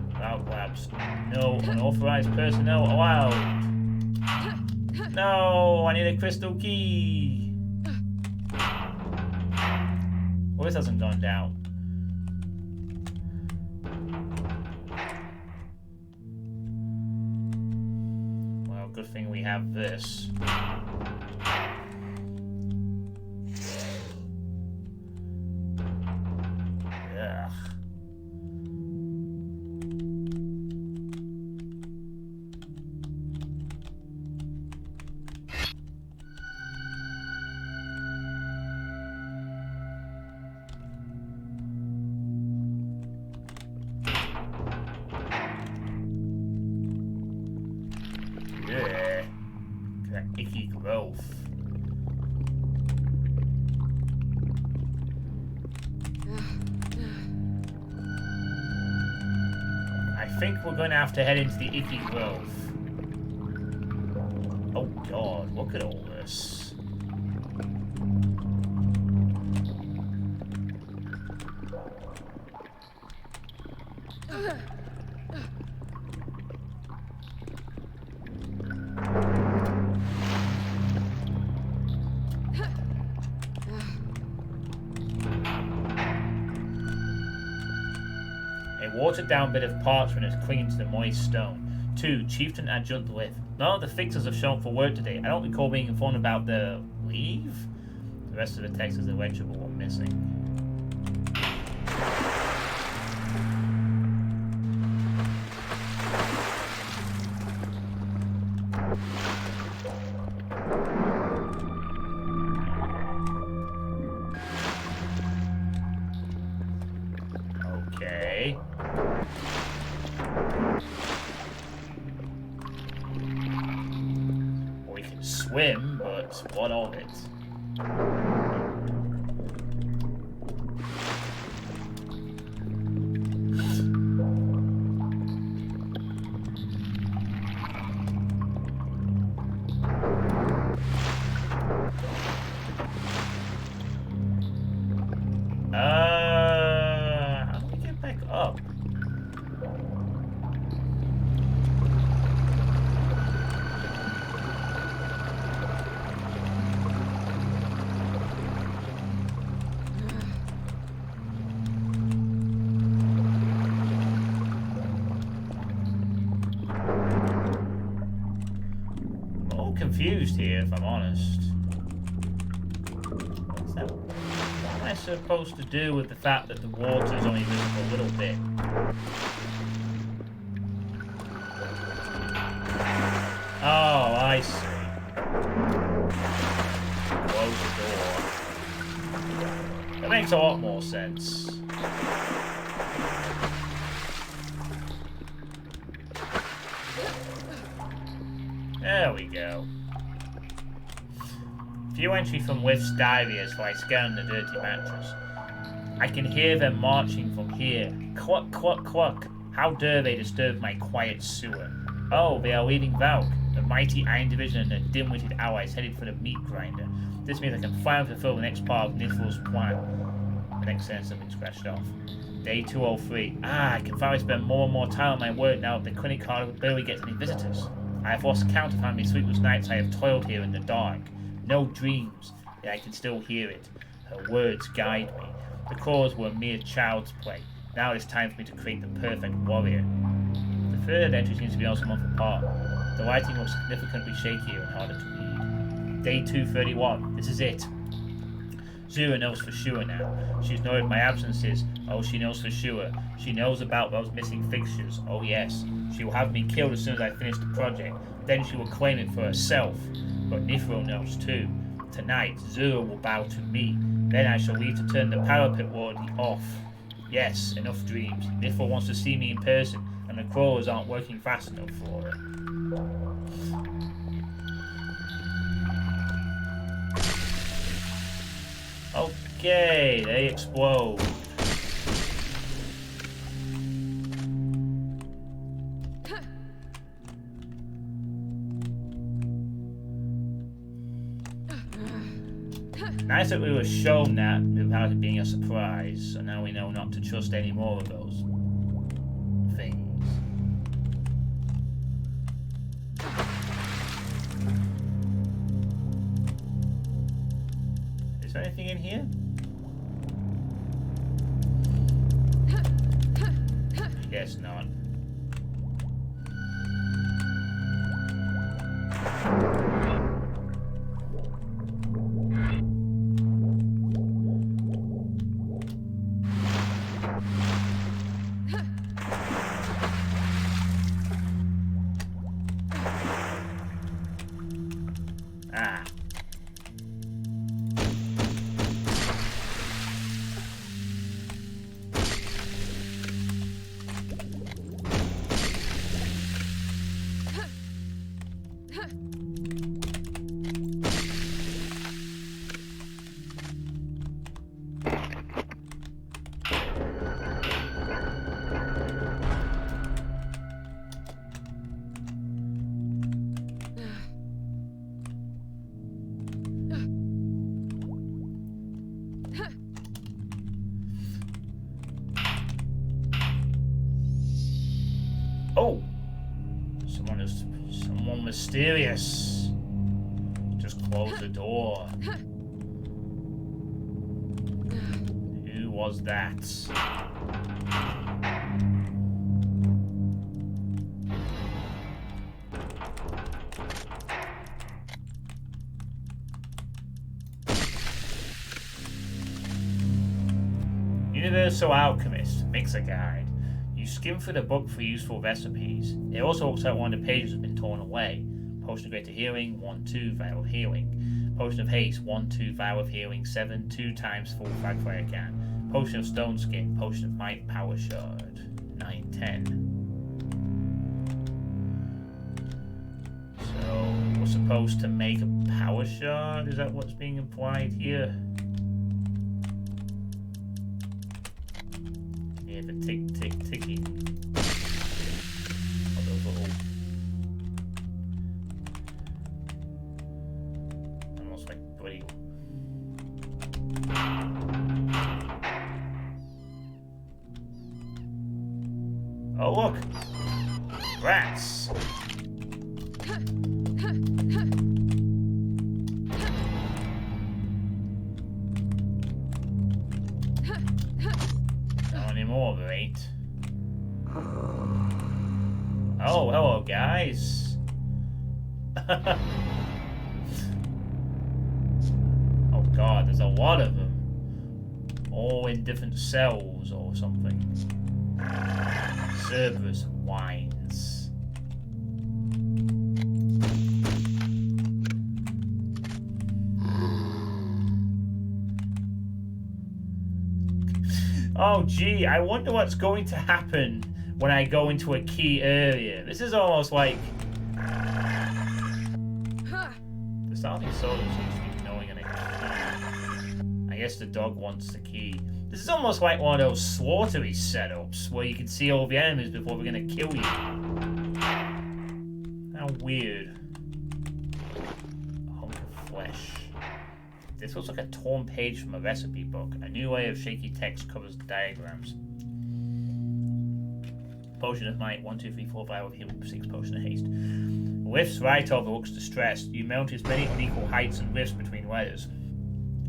Speaker 1: Without labs, no unauthorized personnel allowed. No, I need a crystal key. Well, this hasn't gone down. Well, good thing we have this. Ugh. Yeah, that icky growth. I think we're going to have to head into the icky grove. Oh god, look at all this. A watered down bit of parchment is clinging to the moist stone. 2. Chieftain adjunct live. None of the fixers have shown up for work today. I don't recall being informed about the leave. The rest of the text is illegible or missing. Okay. We can swim, but what of it? How do we get back up? confused here, if I'm honest. What's that? What am I supposed to do with the fact that the water is only visible a little bit? Oh, I see. Close the door. That makes a lot more sense. There we go. View entry from Whiff's diary as I scan the dirty mattress. I can hear them marching from here. Cluck, cluck, cluck. How dare they disturb my quiet sewer? Oh, they are leaving Valk. The mighty Iron Division and their dim-witted allies headed for the meat grinder. This means I can finally fulfill the next part of Nithral's plan. The next sentence has been scratched off. Day 203. I can finally spend more and more time on my work now that the clinic hardly barely gets any visitors. I have lost count of how many sleepless nights I have toiled here in the dark. No dreams, yet I can still hear it. Her words guide me. The cause were mere child's play. Now it is time for me to create the perfect warrior. The third entry seems to be also a month apart. The writing looks significantly shakier and harder to read. Day 231. This is it. Zura knows for sure now. She's noted my absences. Oh, she knows for sure. She knows about those missing fixtures. Oh, yes. She will have me killed as soon as I finish the project. Then she will claim it for herself. But Nithro knows too. Tonight, Zura will bow to me. Then I shall leave to turn the parapet ward off. Yes, enough dreams. Nithro wants to see me in person, and the crawlers aren't working fast enough for her. Okay, they explode. Nice that we were shown that without it being a surprise, so now we know not to trust any more of those things. Is there anything in here? Guess not. Oh! Someone mysterious. Just close the door. Who was that? Universal Alchemist, Mixer Guide. You skim through the book for useful recipes. It also looks like one of the pages has been torn away. Potion of Greater Healing, 1-2, Vial of Healing. Potion of Haste, 1-2, Vial of Healing, 7, 2 times full Fragfire Can. Potion of Stone Skin, Potion of Might, Power Shard, 9-10. So, we're supposed to make a Power Shard? Is that what's being implied here? Yeah, the ticking. What those little... almost like bloody... Oh, look! Rats! Not anymore, right? Oh, hello, guys. Oh god, there's a lot of them. All in different cells or something. Cerberus whines. Oh gee, I wonder what's going to happen when I go into a key area. This is almost like... The starting soldier seems to be knowing an key. I guess the dog wants the key. This is almost like one of those slaughtery setups where you can see all the enemies before they're going to kill you. How weird. A hunk of flesh. This looks like a torn page from a recipe book. A new way of shaky text covers the diagrams. Potion of might, 1, 2, 3, 4, 5 of healing, 6 potion of haste. Lifts right over looks distressed. You mount as many unequal heights and rifts between weathers.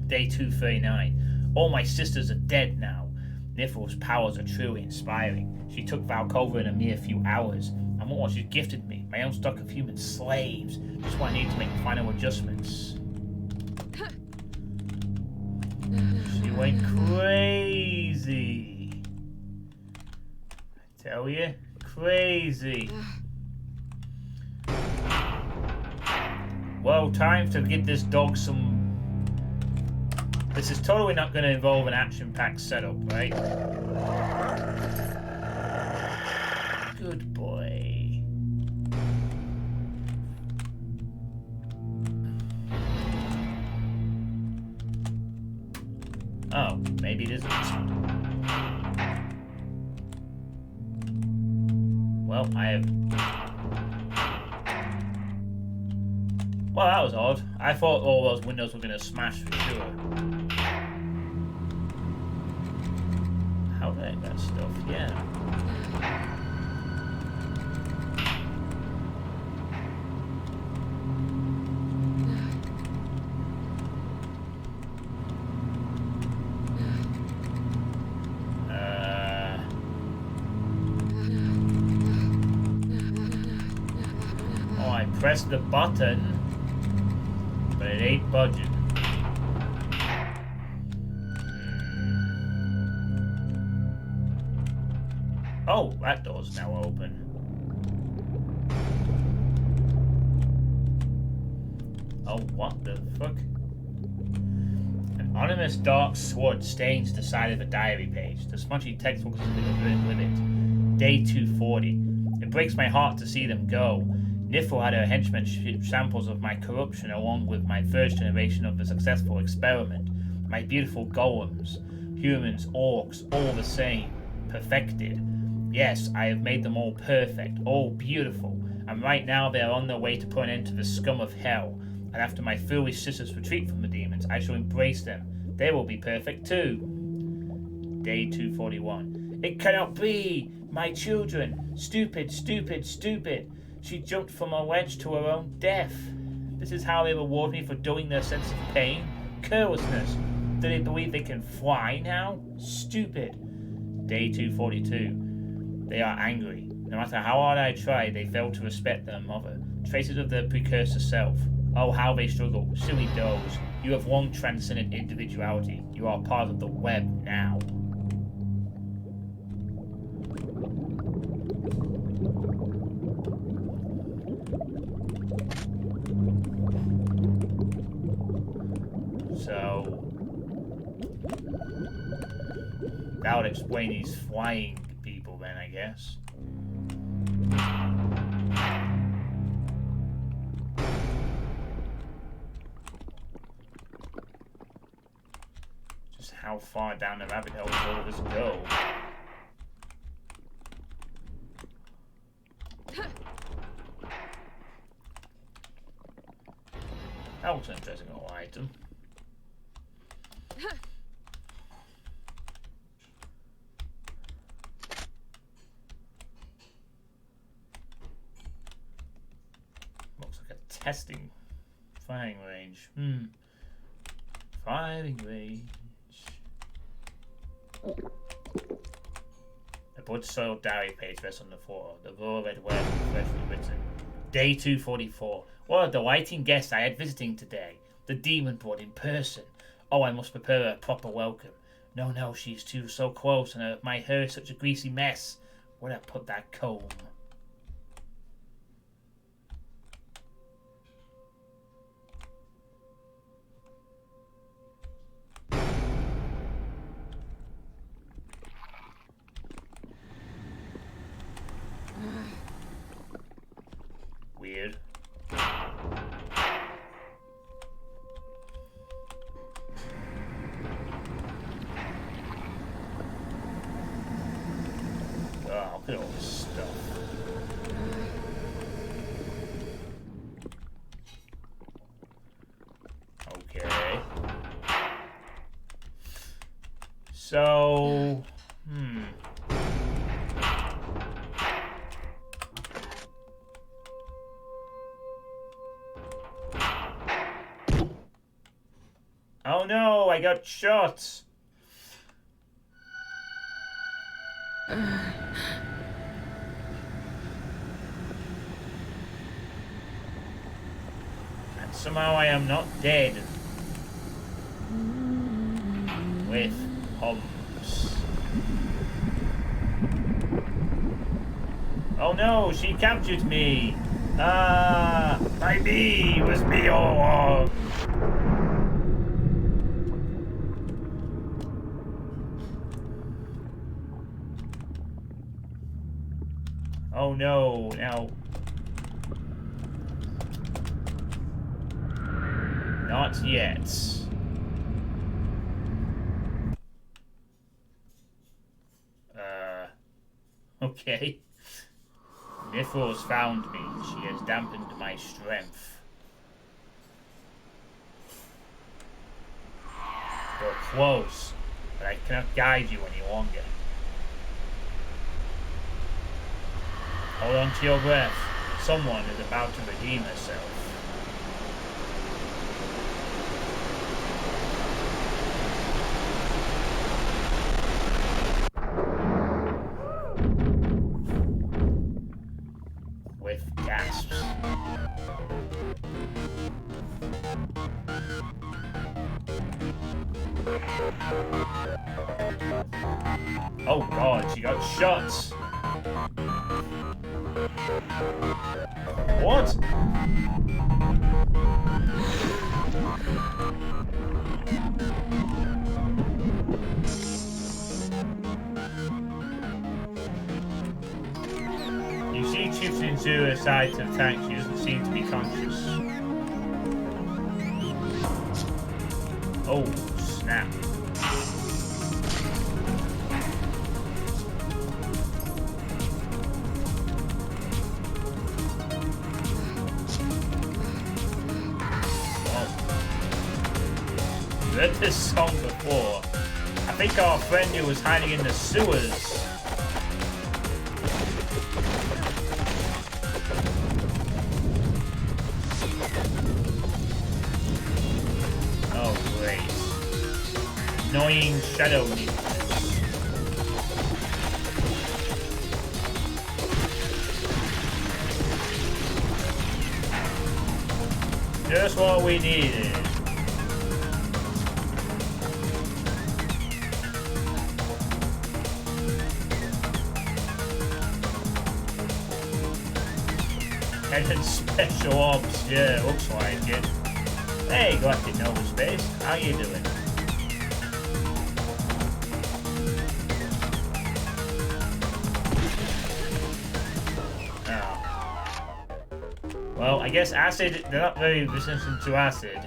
Speaker 1: Day 239. All my sisters are dead now. Nifl's powers are truly inspiring. She took Valkova in a mere few hours. And what she's gifted me, my own stock of human slaves. Just what I need to make final adjustments. She went crazy. I tell you, crazy. Well, time to give this dog some... This is totally not going to involve an action-packed setup, right? Good boy. Oh, maybe it isn't. Well, I have... Well, that was odd. I thought all those windows were going to smash for sure. How did I get that stuff? Yeah. Oh, I pressed the button, but it ain't budging. Oh, that door's now open. Oh, what the fuck? An ominous dark sword stains the side of the diary page. The smudgy text looks written with it. Day 240. It breaks my heart to see them go. Nifl had her henchmen ship samples of my corruption along with my first generation of the successful experiment. My beautiful golems. Humans, orcs, all the same. Perfected. Yes, I have made them all perfect, all beautiful, and right now they are on their way to put an end to the scum of hell, and after my foolish sisters retreat from the demons, I shall embrace them. They will be perfect too. Day 241. It cannot be! My children! Stupid, stupid, stupid! She jumped from a ledge to her own death. This is how they reward me for dulling their sense of pain? Carelessness! Do they believe they can fly now? Stupid. Day 242. They are angry. No matter how hard I try, they fail to respect their mother. Traces of their precursor self. Oh, how they struggle. Silly does. You have long transcended individuality. You are part of the web now. So... that would explain these flying people then, I guess. Just how far down the rabbit hole does all of this go? That looks an interesting little item. Testing. Firing range. Firing range. A blood-soiled diary page rests on the floor. The raw red words freshly written. Day 244. What a delighting guest I had visiting today. The demon board in person. Oh, I must prepare her a proper welcome. No, no, she's too so close, and my hair is such a greasy mess. Where'd I put that comb? Weird. Oh, look at all this stuff. Okay. So, Oh no, I got shot. And somehow I am not dead. With humps. Oh no, she captured me. Ah, my bee was me all along. Oh no, now. Not yet. Okay. Nifl's found me. She has dampened my strength. You're close, but I cannot guide you any longer. Hold on to your breath. Someone is about to redeem herself. With gasps. Oh god, she got shot. What? You see chips into her side to the tank. She doesn't seem to be conscious. Oh, snap. Heard this song before. I think our friend who was hiding in the sewers. Oh great. Annoying shadow needles. Just what we needed. Hedon special ops, yeah, looks like it. Hey, Galactic Nova Space, how you doing? Oh. Well, I guess acid, they're not very resistant to acid.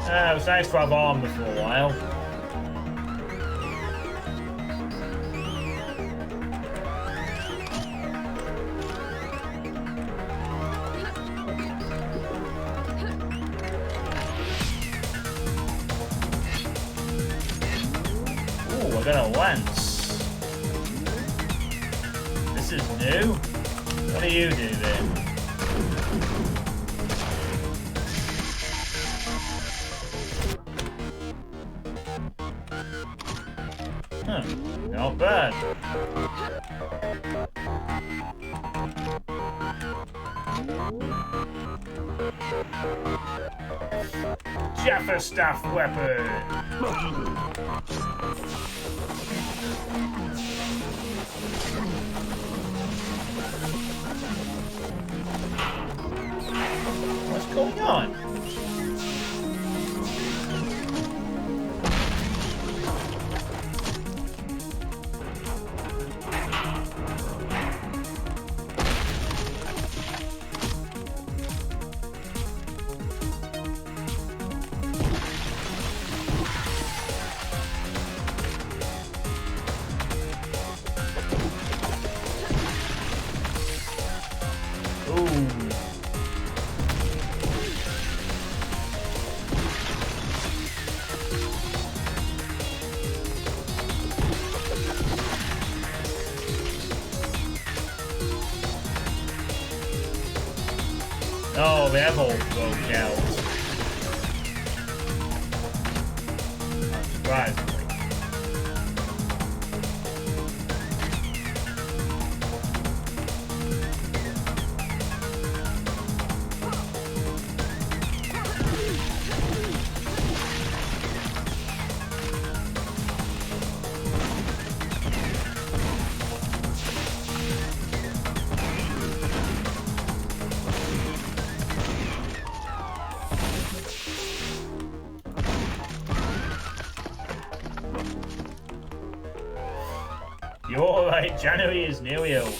Speaker 1: It was nice to have armor for a while. got a lance. This is new? What do you do then? Huh, not bad. Jaffa staff weapon. What's going on? Oh, they have all broke out. Unsurprisingly. You're alright, January is nearly over.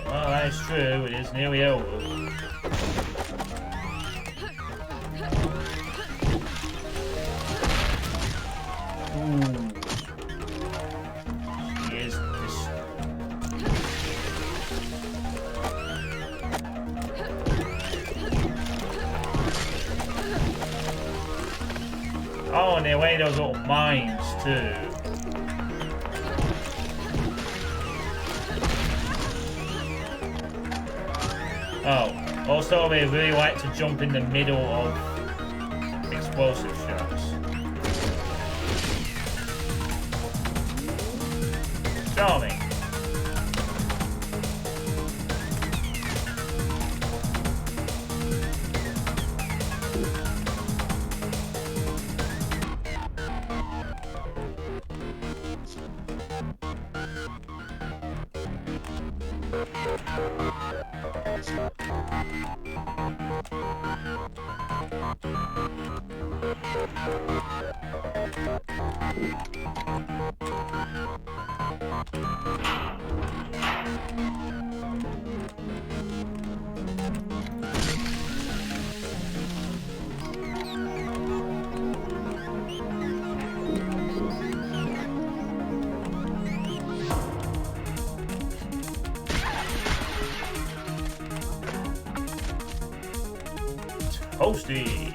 Speaker 1: Well, that's true, it is nearly over. Ooh. She is this. Oh, and they away those little mines too. Oh, also they really like to jump in the middle of explosive shots. Charming. Toasty.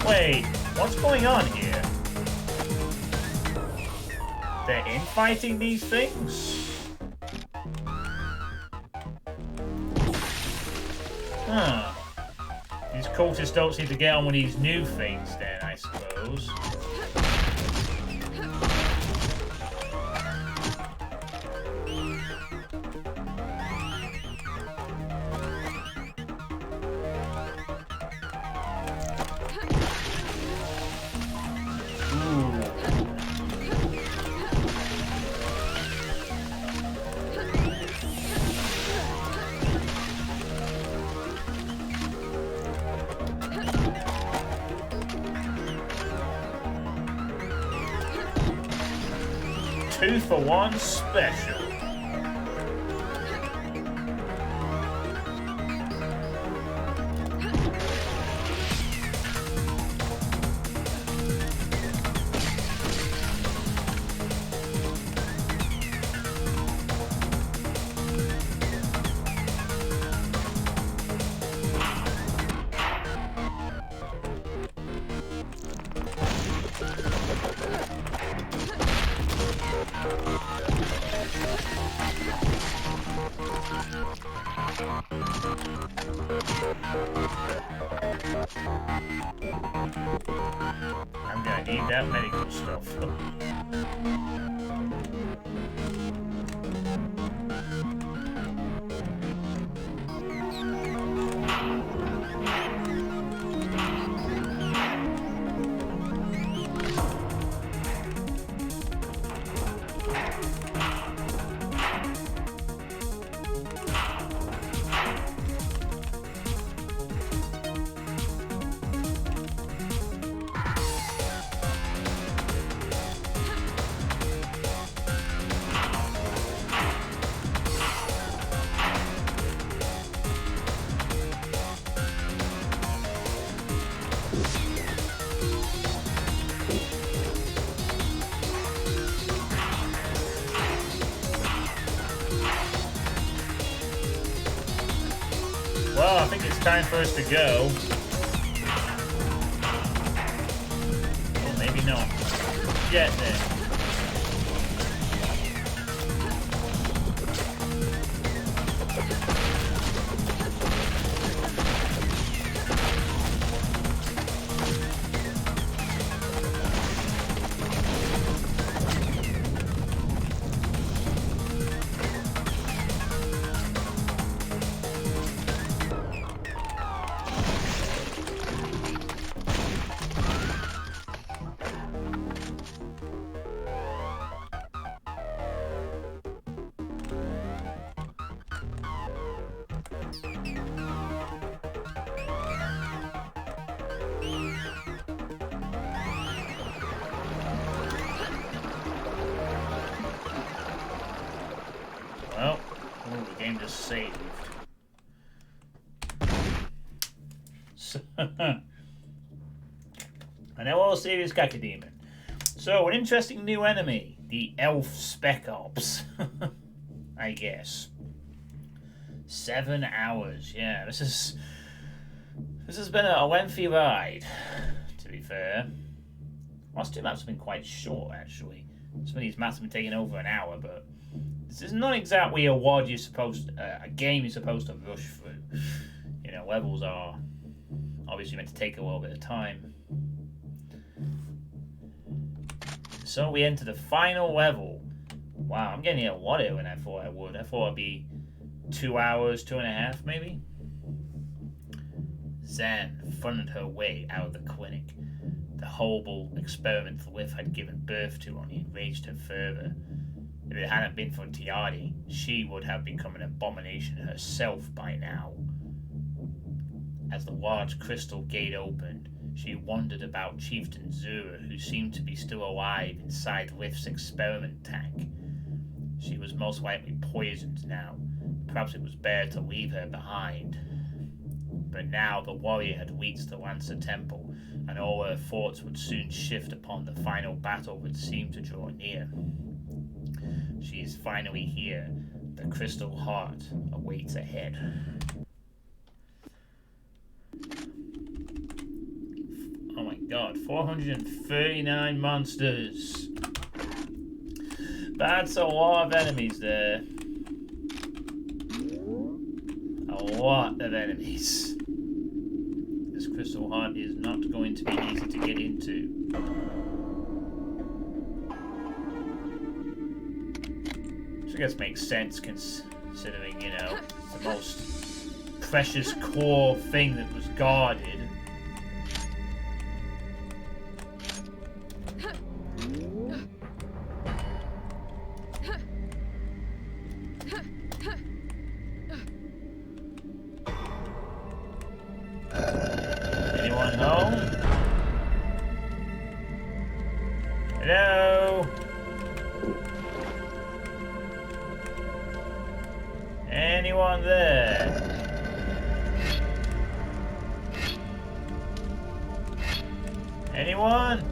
Speaker 1: Wait, what's going on here? They're infighting these things? Huh. These cultists don't seem to get on with these new things then, I suppose. 2-for-1 special. I'm gonna need that medical stuff. Well, I think it's time for us to go. Well, maybe not. Get there. Well, the game just saved. So, I know all serious cacodemon. So, an interesting new enemy, the Elf Spec Ops. I guess. 7 hours, yeah. This has been a lengthy ride, to be fair. Last two maps have been quite short, actually. Some of these maps have been taking over an hour, but this is not exactly a WOD you're supposed to, a game you're supposed to rush through. You know, levels are obviously meant to take a little bit of time. So we enter the final level. Wow, I'm getting here a lot earlier than I thought I would. I thought it'd be 2 hours, 2.5 maybe. Zan funded her way out of the clinic. The horrible experiment the Lift had given birth to only enraged her further. If it hadn't been for Tiardi, she would have become an abomination herself by now. As the large crystal gate opened, she wondered about Chieftain Zura, who seemed to be still alive inside Lift's experiment tank. She was most likely poisoned now. Perhaps it was better to leave her behind. But now the warrior had reached the Lancer Temple, and all her thoughts would soon shift upon the final battle that seemed to draw near. She is finally here. The Crystal Heart awaits ahead. Oh my god, 439 monsters. That's a lot of enemies there. A lot of enemies. This Crystal Heart is not going to be easy to get into. Which I guess makes sense considering, you know, the most precious core thing that was guarded. Anyone home? Hello? Anyone there? Anyone?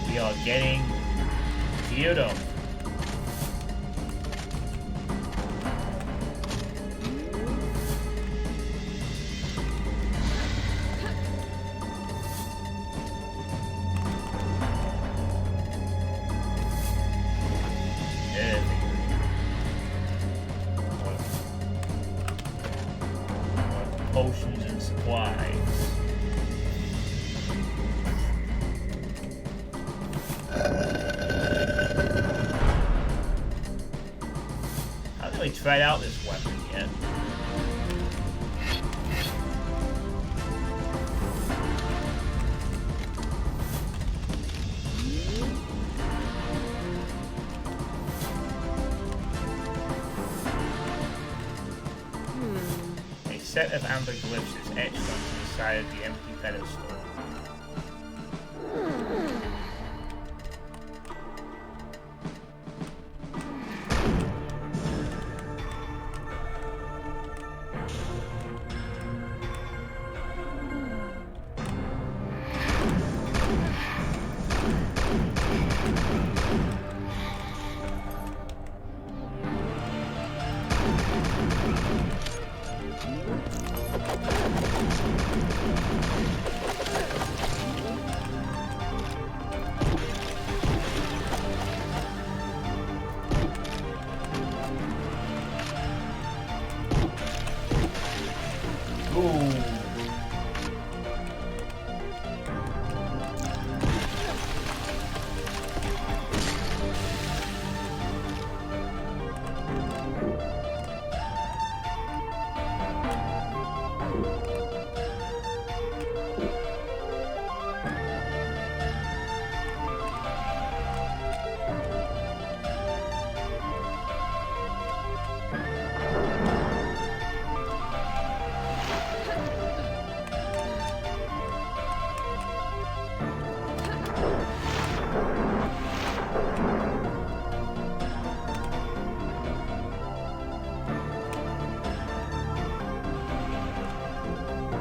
Speaker 1: We are getting Hedon. Potions and supplies. Tried out this weapon yet. A set of amber glyphs is etched onto the side of the empty pedestal.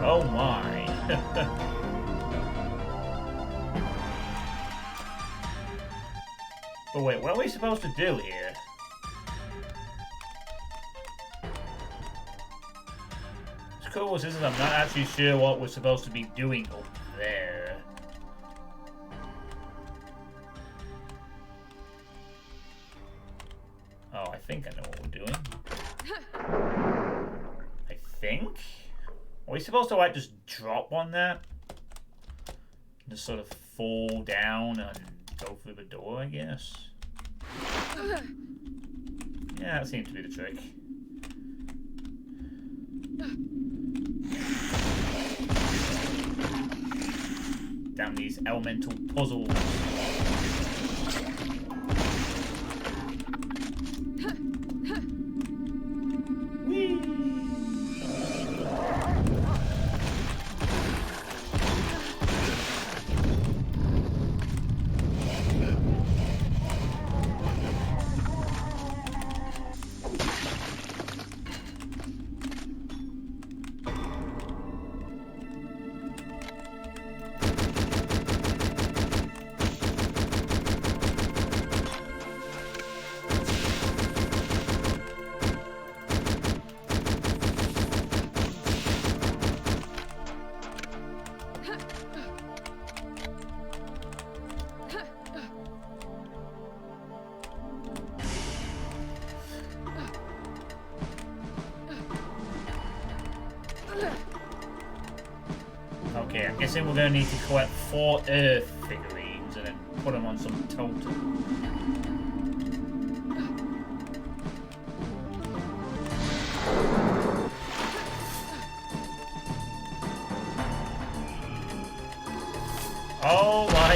Speaker 1: Oh my. But wait, what are we supposed to do here? As cool as this is, I'm not actually sure what we're supposed to be doing up there. Oh, I think I know what we're doing. I think? Are we supposed to, like, just drop on that? Just sort of fall down and go through the door, I guess? Yeah, that seems to be the trick. Damn these elemental puzzles. Okay, I'm guessing we're going to need to collect 4 Earth figurines and then put them on some totem.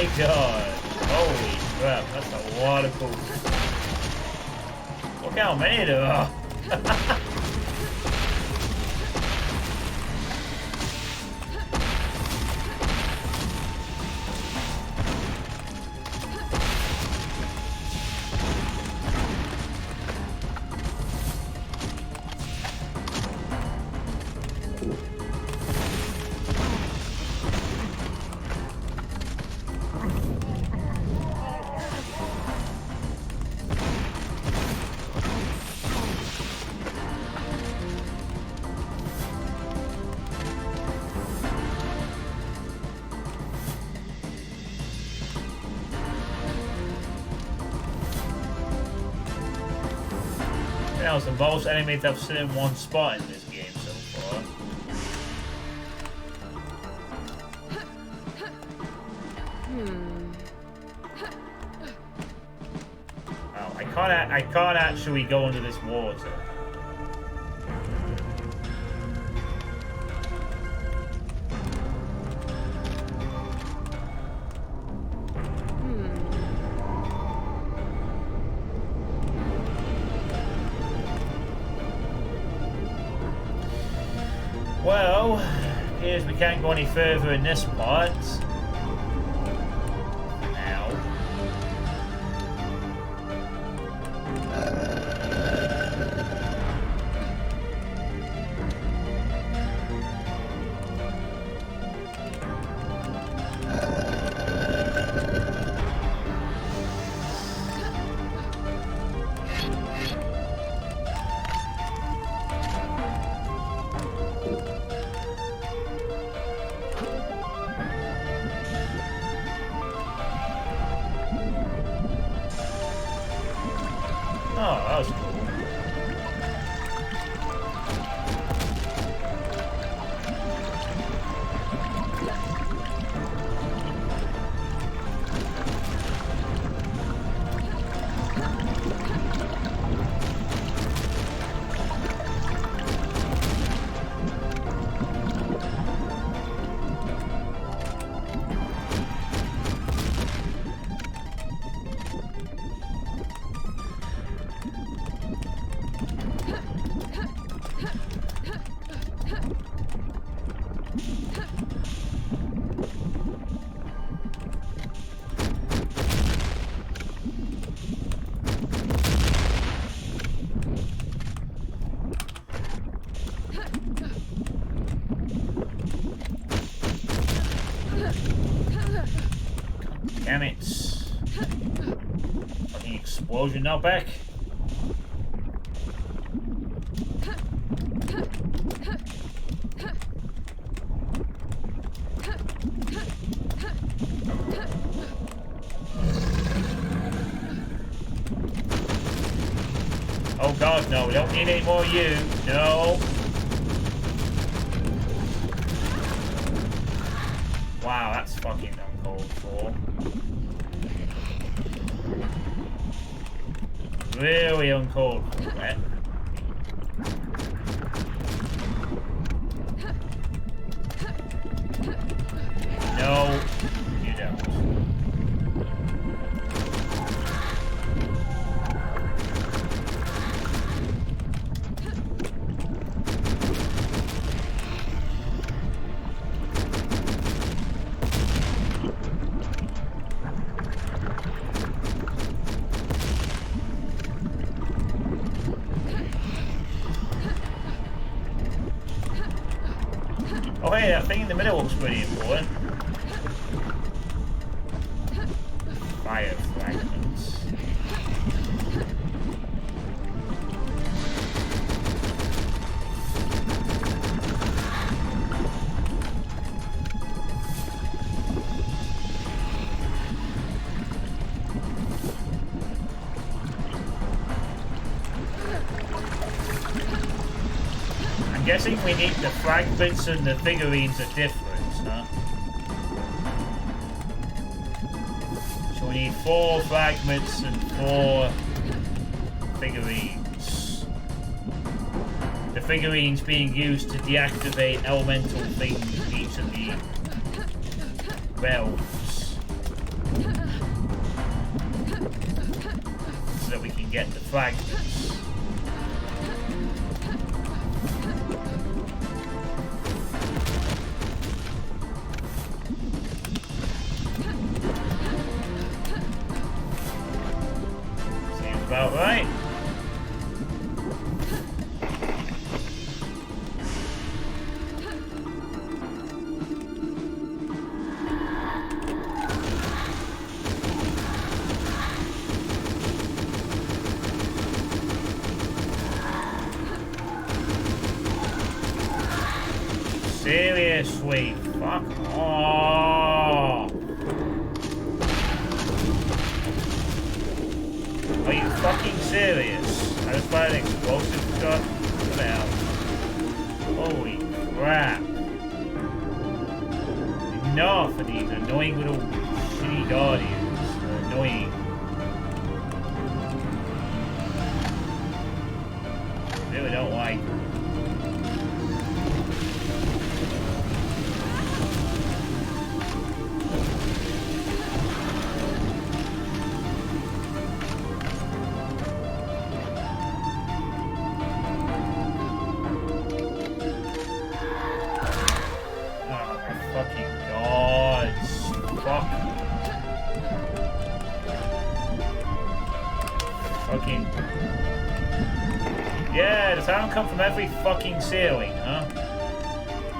Speaker 1: my god. Holy crap, that's a lot of cool. Look how many there are. That was the most enemies I've seen in one spot in this game so far. Oh, I can't actually go under this water. Well, appears we can't go any further in this part. Now. Oh, that was cool. Damn it. Fucking explosion now back. Oh god, no, we don't need any more of you. No. Wow, that's fucking uncalled for. Really uncalled for that. No, you don't. Oh hey, that thing in the middle looks pretty important. Fire fragments. I'm guessing we need the fragments and the figurines are different, huh? So we need 4 fragments and 4 figurines. The figurines being used to deactivate elemental things in each of the realms. so that we can get the fragments. Seems about right. Seriously, fuck off. Are you fucking serious? I just fired an explosive shot? What the hell? Holy crap. Enough of these annoying little shitty guardians. They're annoying. I really don't like them. Yeah, does that come from every fucking ceiling, huh?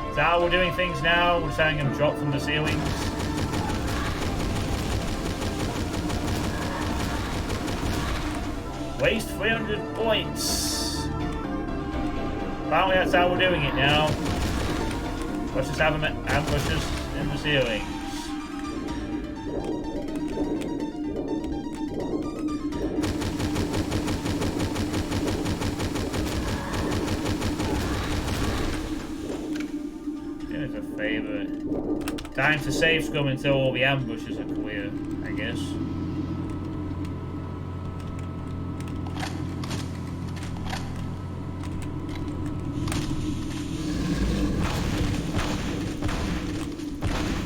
Speaker 1: Is that how we're doing things now? We're just having them drop from the ceilings? Waste 300 points! Apparently that's how we're doing it now. Let's just have them ambushes in the ceilings. Time to save scum until all the ambushes are clear, I guess.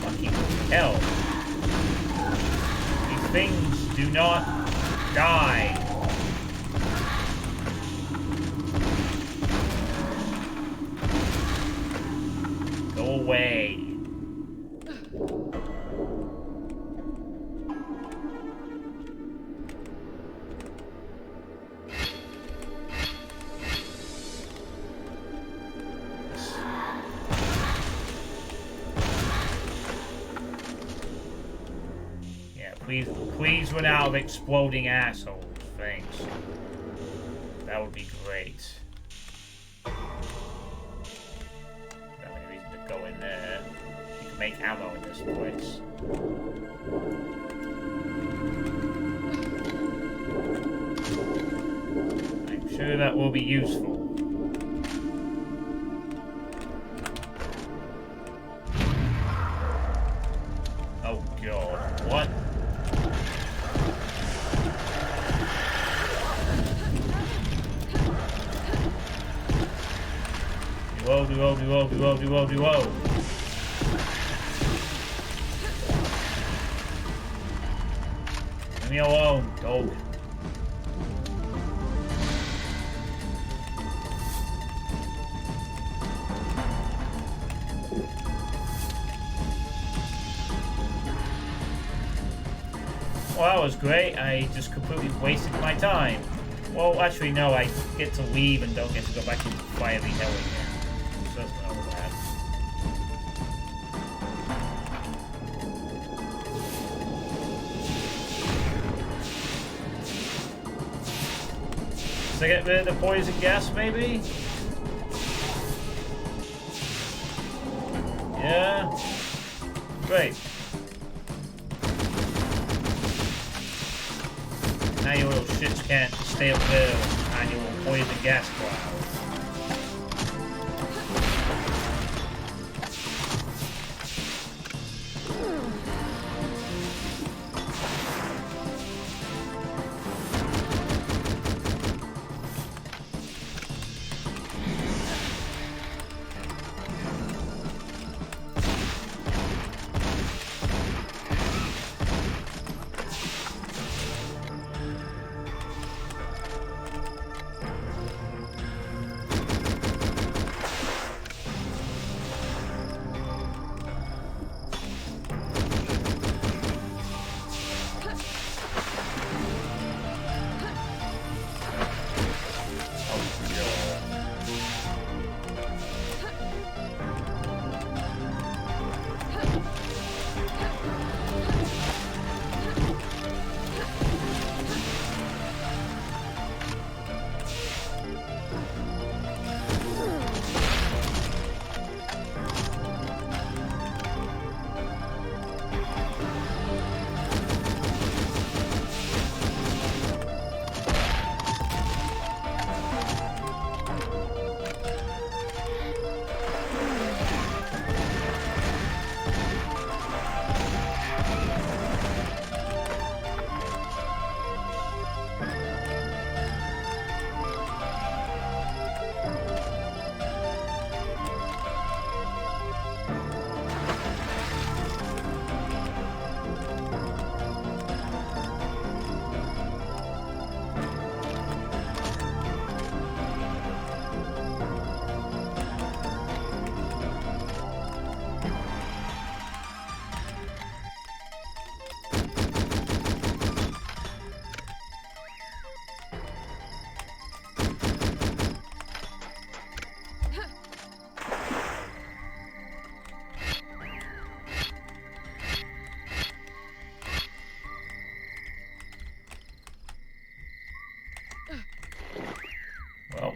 Speaker 1: Fucking hell. These things do not die. Go away. Please run out of exploding assholes. Thanks. That would be great. Don't have any reason to go in there. You can make ammo in this place. I'm sure that will be useful. Oh god, what? Whoa. Leave me alone, dog. Well, that was great. I just completely wasted my time. Well, actually, no, I get to leave and don't get to go back and fire the hell again. So that's not all bad. So I get rid of the poison gas, maybe? Yeah? Great. Now you little shits can't stay up there on your little poison gas cloud.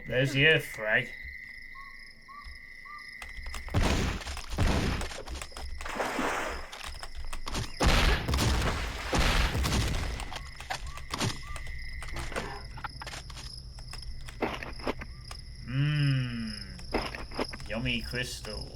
Speaker 1: There's the Earth flag. Yummy crystal.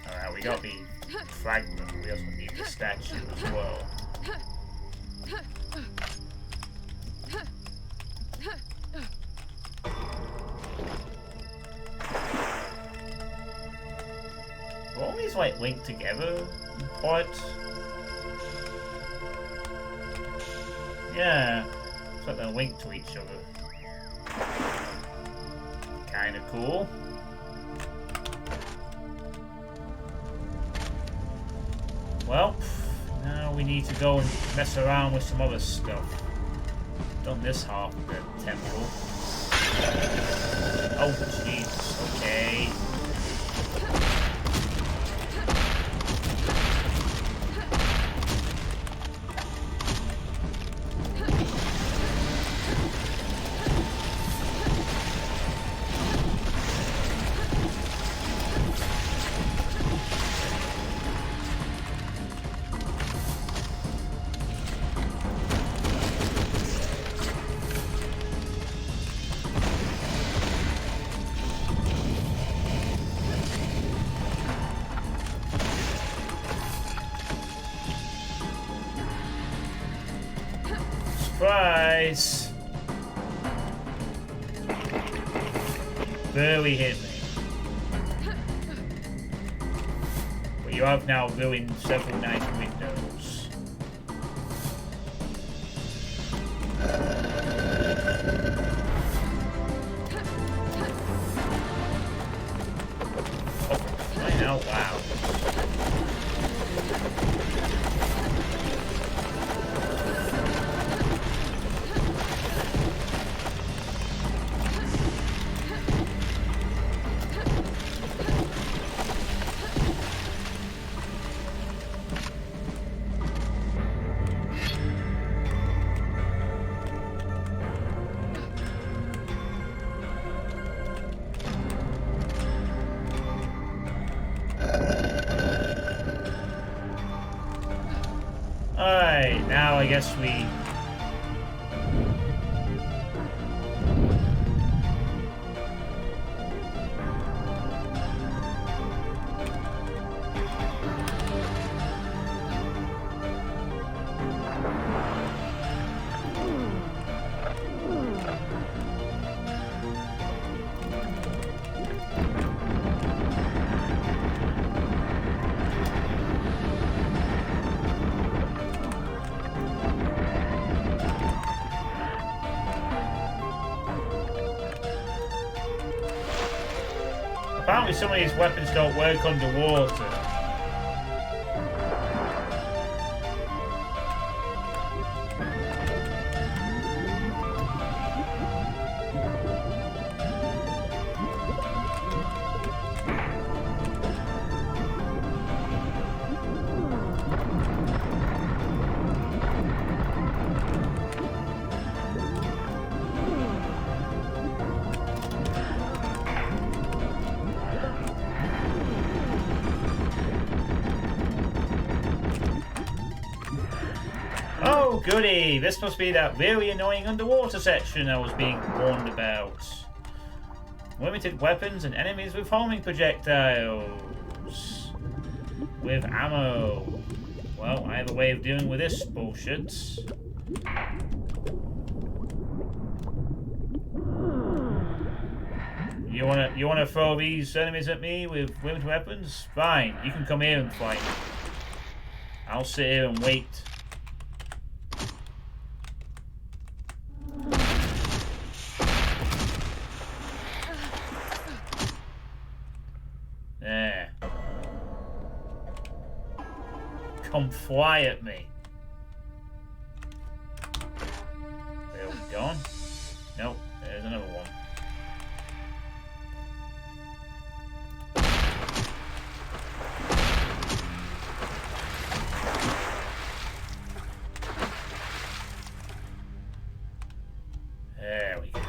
Speaker 1: Alright, we got the fragment, we also need the statue as well. Are all these like linked together in part? Yeah, it's like they're linked to each other. Kinda cool. Well, now we need to go and mess around with some other stuff. Done this half of the temple. Oh, jeez. Okay. Surprise! Barely hit me. But you have now ruined several nice windows. Oh, flying out loud. Alright, now I guess we... Apparently some of these weapons don't work underwater. Oh, goody! This must be that really annoying underwater section I was being warned about. Limited weapons and enemies with homing projectiles. With ammo. Well, I have a way of dealing with this bullshit. You wanna throw these enemies at me with limited weapons? Fine, you can come here and fight me. I'll sit here and wait. There. Come fly at me. There we go. Nope, there's another one. There we go.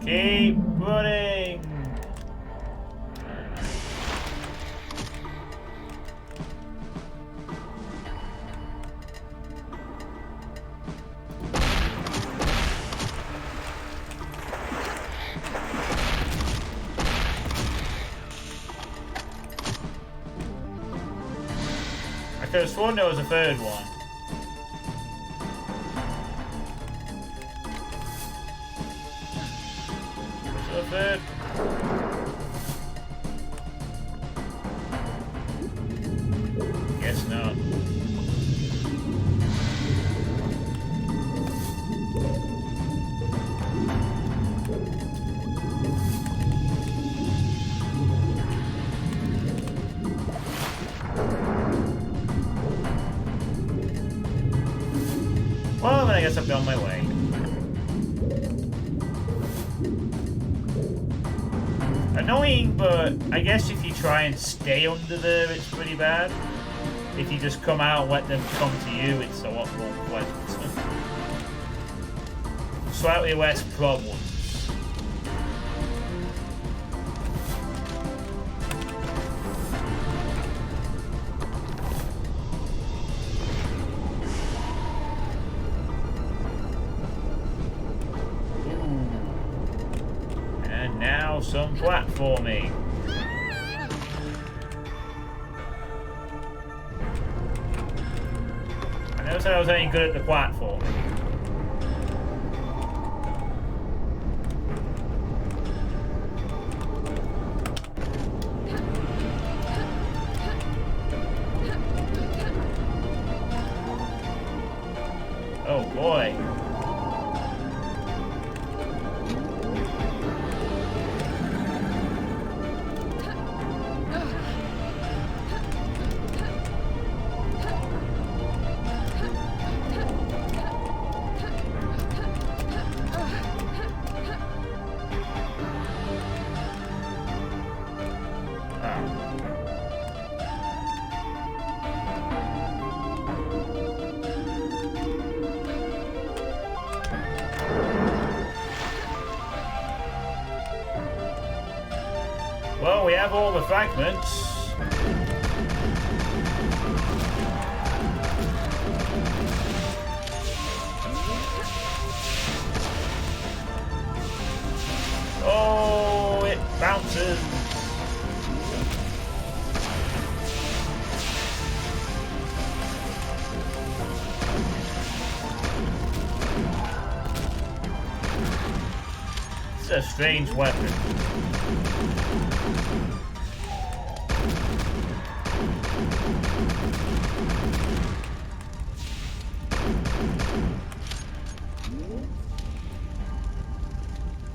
Speaker 1: Keep running! I could have sworn there was a third one. Was there a third? Guess not. Well, then I guess I'll be on my way. Annoying, but I guess if you try and stay under there, it's pretty bad. If you just come out and let them come to you, it's a lot more pleasant. Slightly less problems. Now some platforming. I never said I was any good at the platforming. Oh boy. Well, we have all the fragments. Oh, it bounces. It's a strange weapon.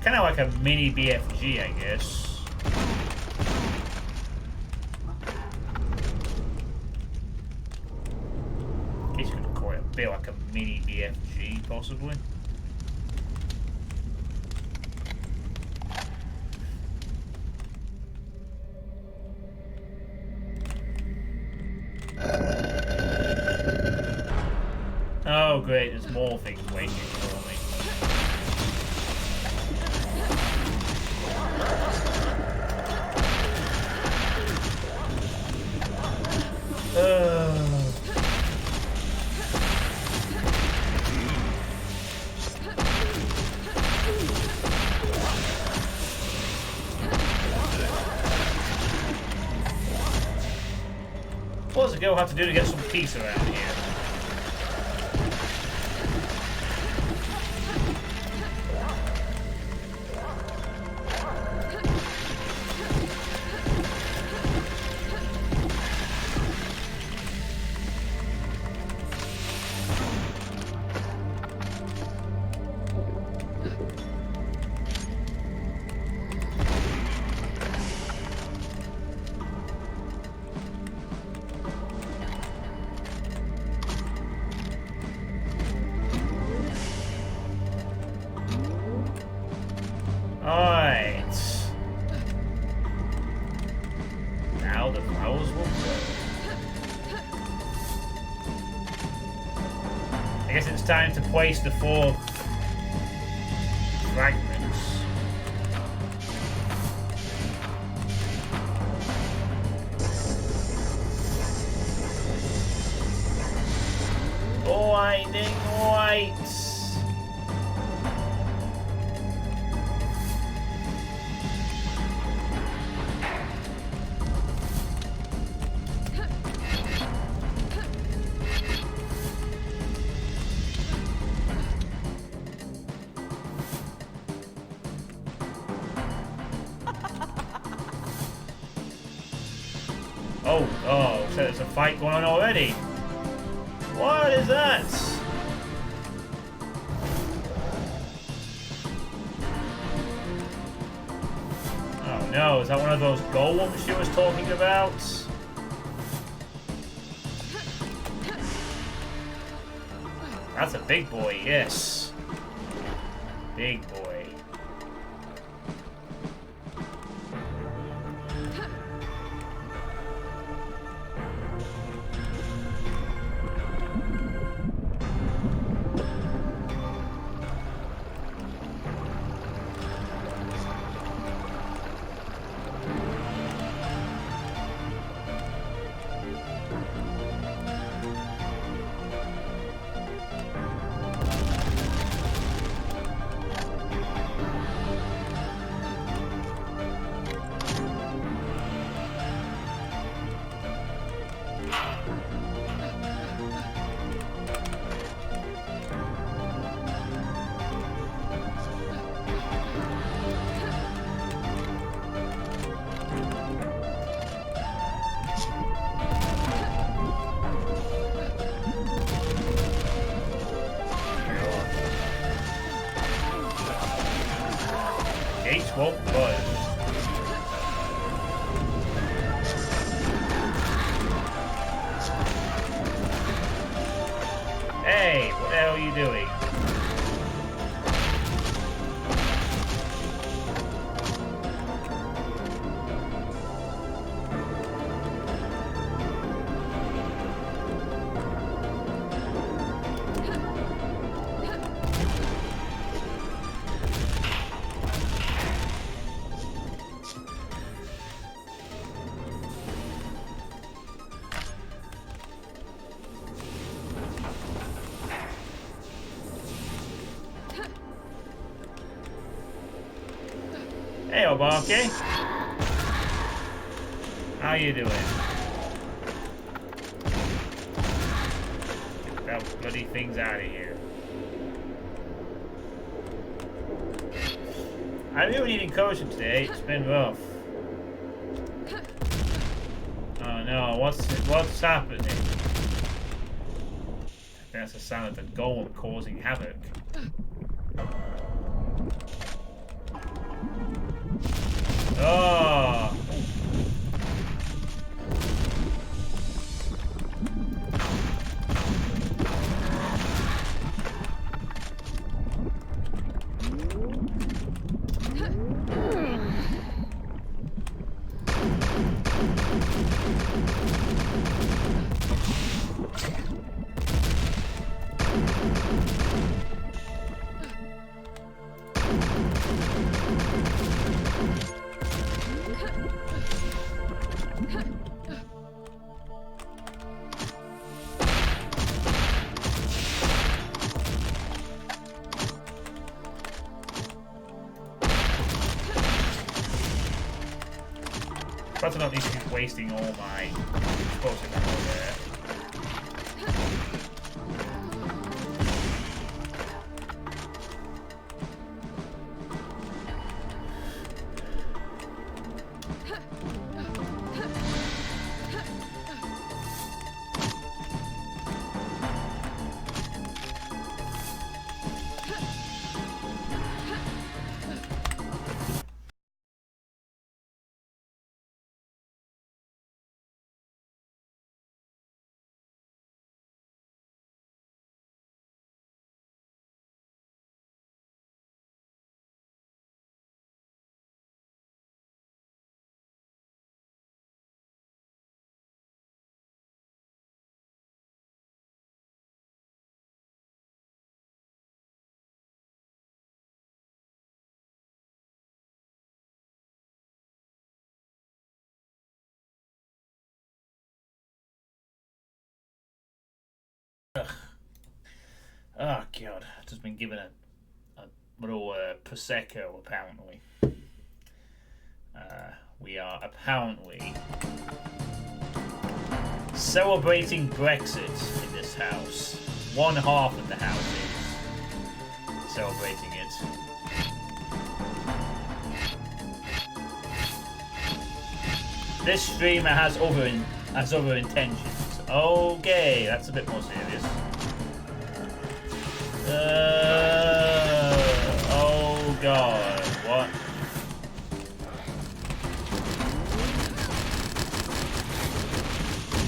Speaker 1: Kind of like a mini BFG, I guess. I guess you could call it a bit like a mini BFG, possibly. Oh great, there's more things waiting for me. What does the girl have to do to get some peace around here? I guess it's time to place the 4 fragments. Blinding lights. Oh, so there's a fight going on already. What is that? Oh no, is that one of those golems she was talking about? That's a big boy, yes. Big boy. Gates won't budge. Hey, what the hell are you doing? Hey, Obarky. How you doing? Get those bloody things out of here. I really need encouragement today. It's been rough. Oh no, what's happening? That's the sound of the golem causing havoc. Oh! Perhaps I don't need to keep wasting all my explosive ammo there. Ugh. Oh god, I've just been given a little prosecco apparently. We are apparently celebrating Brexit in this house. One half of the house is celebrating it. This streamer has other intentions. Okay, that's a bit more serious. Oh god, what?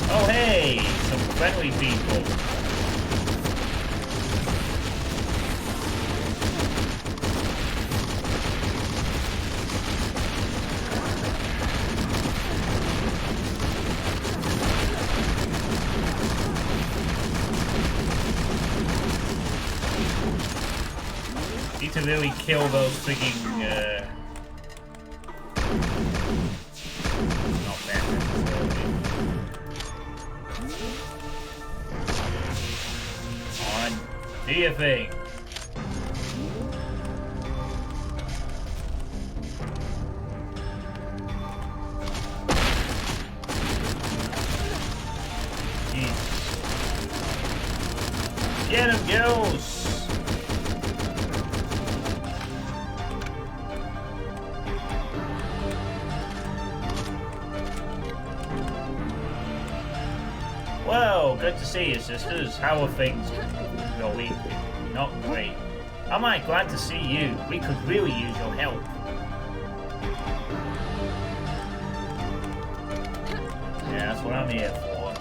Speaker 1: Oh hey, some friendly people. Need to really kill those freaking not bad necessarily. On, do your thing. Jesus. Get him, girls! Well, good to see you, sisters. How are things going? Not great. Am I glad to see you? We could really use your help. Yeah, that's what I'm here for.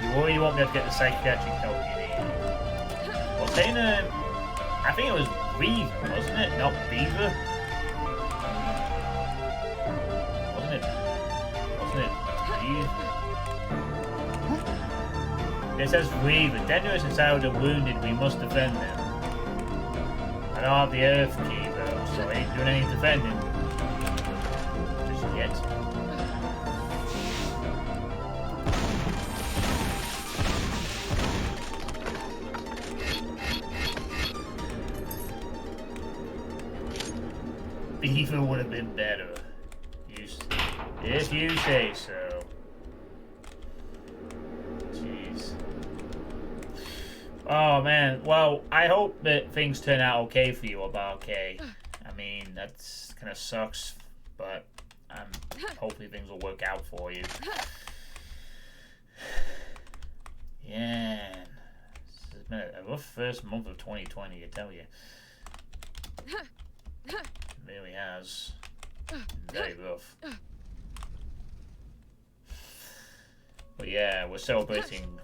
Speaker 1: You worry you won't be able to get the psychiatric help you need. Well, saying, I think it was Beaver, wasn't it? Not Beaver? Wasn't it? Wasn't it Beaver? It says Reaver. Dangerous inside the wounded, we must defend them. I don't have the Earth key though, so I ain't doing any defending. Just yet. Beaver would have been better. If you say so. Jeez. Oh man, well, I hope that things turn out okay for you, okay. I mean, that's kind of sucks, but hopefully things will work out for you. Yeah. This has been a rough first month of 2020, I tell you. It really has. Very rough. But yeah, we're celebrating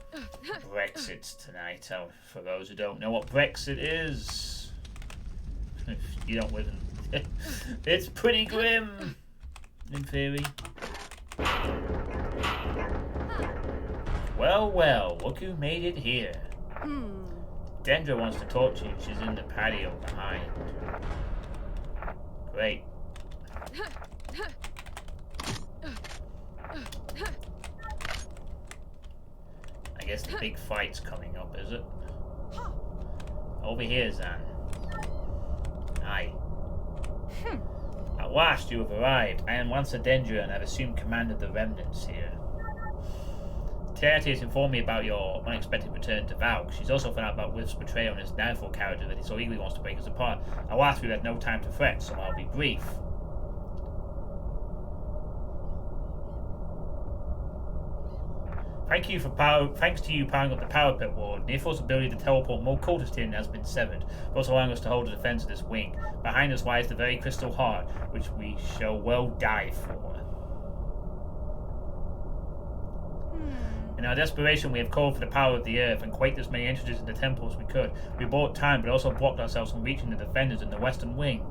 Speaker 1: Brexit tonight. For those who don't know what Brexit is, if you don't live in... it's pretty grim, in theory. Well, well, look who made it here. Dendra wants to talk to you. She's in the patio behind. Great. I guess the big fight's coming up, is it? Over here, Zan. Hi. At last you have arrived. I am Lancer Dendra and I've assumed command of the remnants here. Teati has informed me about your unexpected return to Valk. She's also found out about With's betrayal and his downfall character that he so eagerly wants to break us apart. Alas, we've had no time to fret, so I'll be brief. Thanks to you powering up the power pit ward, Nearfor's ability to teleport more cultists in has been severed, also allowing us to hold the defense of this wing. Behind us lies the very crystal heart, which we shall well die for. In our desperation, we have called for the power of the earth and quaked as many entrances into the temple as we could. We bought time, but also blocked ourselves from reaching the defenders in the western wing.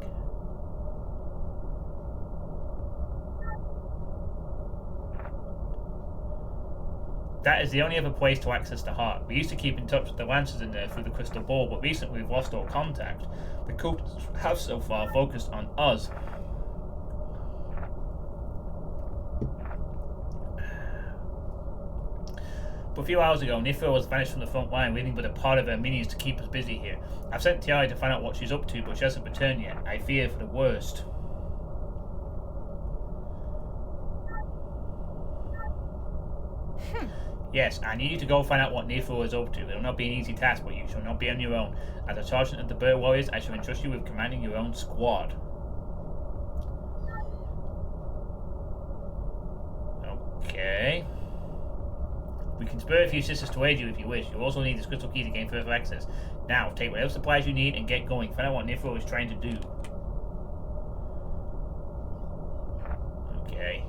Speaker 1: That is the only other place to access the heart. We used to keep in touch with the Lancers in there through the crystal ball, but recently we've lost all contact. The cultists have so far focused on us. But a few hours ago, Nifro was vanished from the front line, leaving but a part of her minions to keep us busy here. I've sent Tiari to find out what she's up to, but she hasn't returned yet. I fear for the worst. Yes, I need you to go find out what Nifro is up to. It will not be an easy task, but you shall not be on your own. As a sergeant of the Bird Warriors, I shall entrust you with commanding your own squad. Okay. We can spare a few sisters to aid you if you wish. You'll also need this crystal key to gain further access. Now, take whatever supplies you need and get going. Find out what Nifro is trying to do. Okay.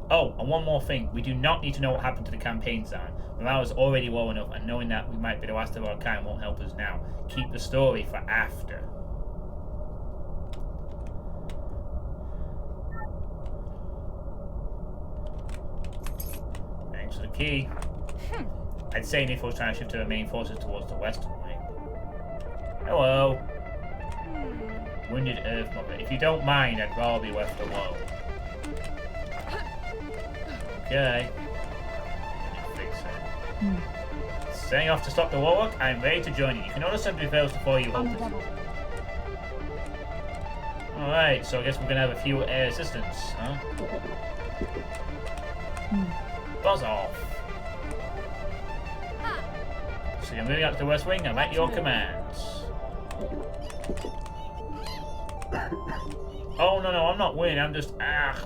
Speaker 1: Oh, and one more thing. We do not need to know what happened to the campaign zone. Morale is already low enough, and knowing that we might be the last of our kind won't help us now. Keep the story for after. Thanks for the key. I'd say Nifro's trying to shift her main forces towards the western wing. Hello. Wounded Earth Mother. If you don't mind, I'd rather be left alone. Okay. Fix it. Setting off to stop the warlock, I'm ready to join you. You can order some fails to follow you home. Alright, so I guess we're gonna have a few air assistants, huh? Buzz off. So you're moving up to the West Wing, I'm at your commands. Oh no, I'm not winning, I'm just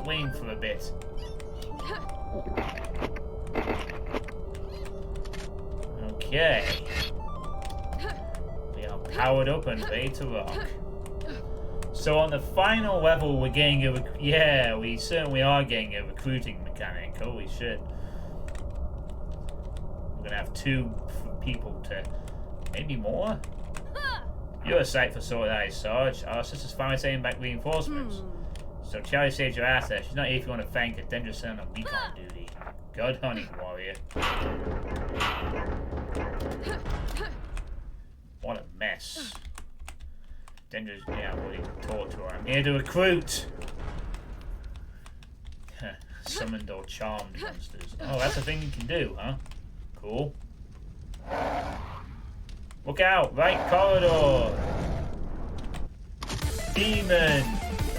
Speaker 1: waiting for a bit. Okay. We are powered up and ready to rock. So on the final level, we're getting a we certainly are getting a recruiting mechanic. Holy shit! We're gonna have 2 people to, maybe more. You're a sight for sore eyes, Sarge. Our sister's finally sending back reinforcements. So Charlie saved your ass there. She's not here if you want to thank her. Dendra's sent on recon duty. Good hunting, warrior. What a mess. Dendra's, yeah, what you talk to her. I'm here to recruit. Summoned or charmed monsters. Oh, that's a thing you can do, huh? Cool. Look out! Right corridor! Demon!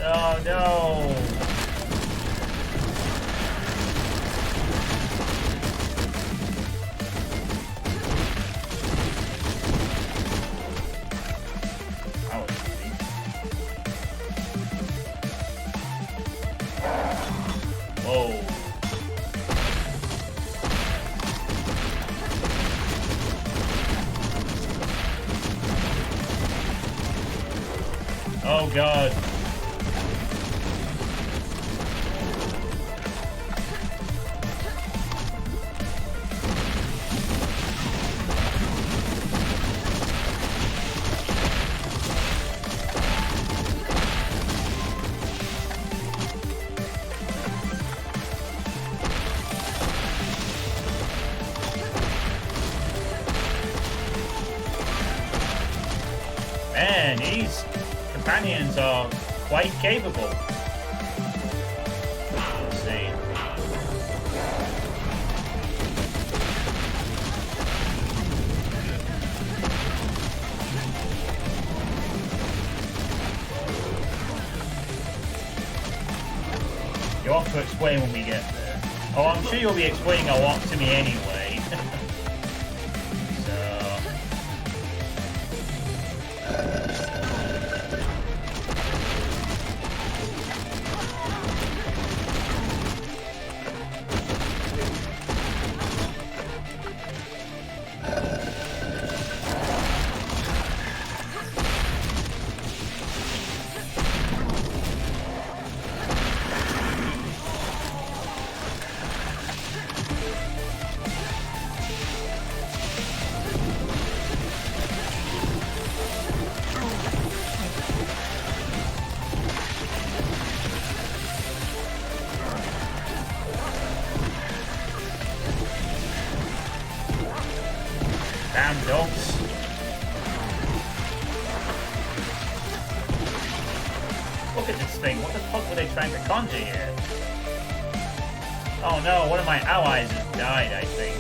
Speaker 1: Oh no! That was easy. Whoa. Oh god. Man, these companions are quite capable. Let's see. You'll have to explain when we get there. Oh, I'm sure you'll be explaining a lot to me anyway. Damn dogs. Look at this thing. What the fuck were they trying to conjure here? Oh no, one of my allies has died, I think.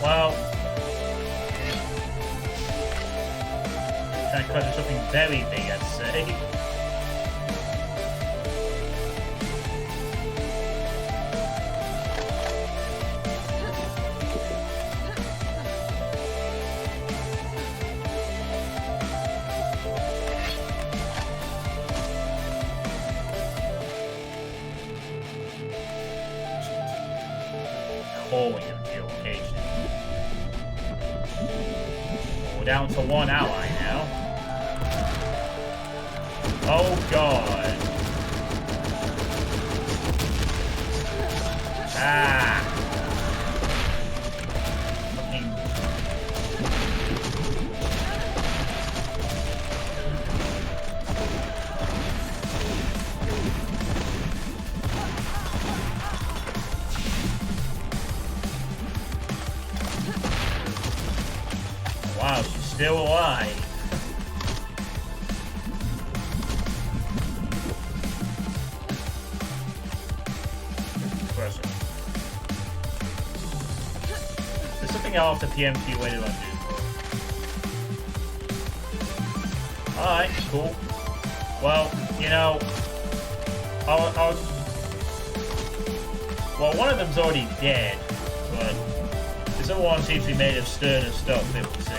Speaker 1: Well, trying to cut something very big, I'd say. Calling him to your location. We're down to one ally now. Oh god. Ah. Wow, she's still alive. Impressive. There's something I'll have to PM to you later on, dude. Alright, cool. Well, you know, well, one of them's already dead, but this other one seems to be made of sterner stuff, it would seem.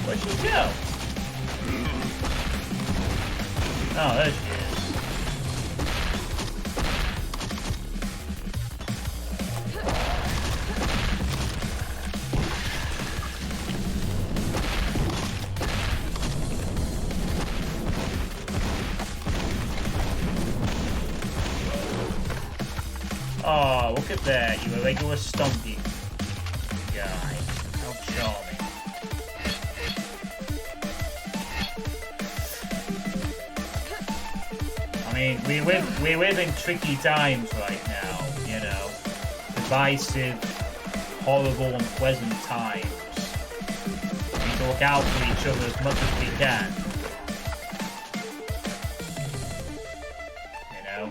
Speaker 1: Where'd she go? Oh, there she is. Oh, look at that. You a regular stumpy guy. How charming. I mean, we live in tricky times right now, you know. Divisive, horrible, unpleasant times. We need to look out for each other as much as we can. You know?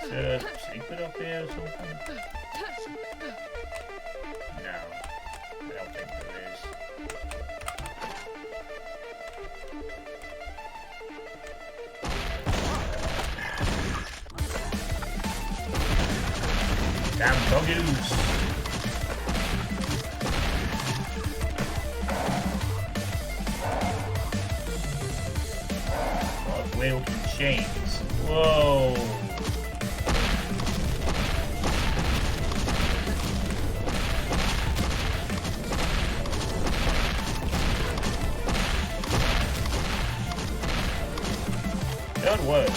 Speaker 1: Is there a secret up here or something? No. I don't think there is. Damn doggies! What a wielding chains. Whoa! Good work.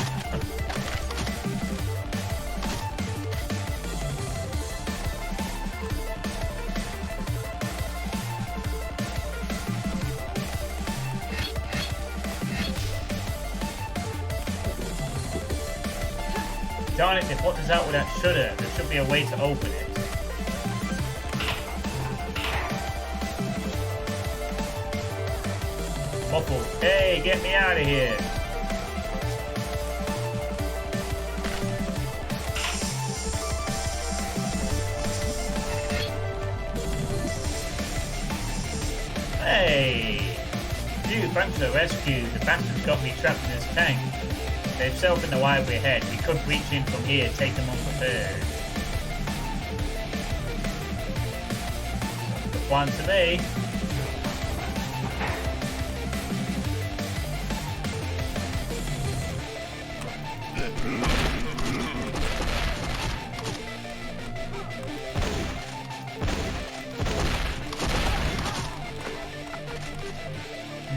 Speaker 1: Darn it, if what is out with that shutter, there should be a way to open it. Muffled. Hey, get me out of here. Hey! Dude, thanks for the rescue. The bastard's got me trapped in his tank. They've sailed in the wide way ahead. We could reach in from here, take them unprepared. The plan to me.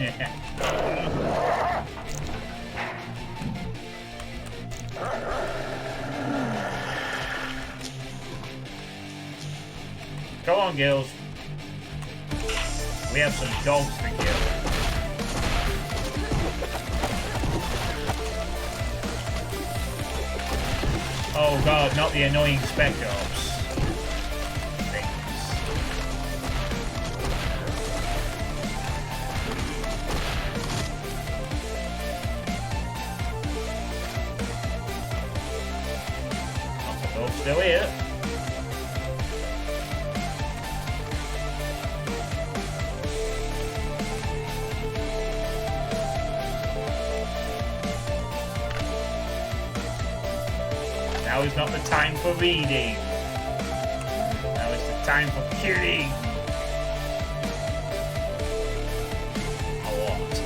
Speaker 1: Yeah. Come on, Gills. We have some dogs to kill. Oh god, not the annoying spec dogs. Oh, still here. Now is not the time for reading. Now is the time for killing. A lot.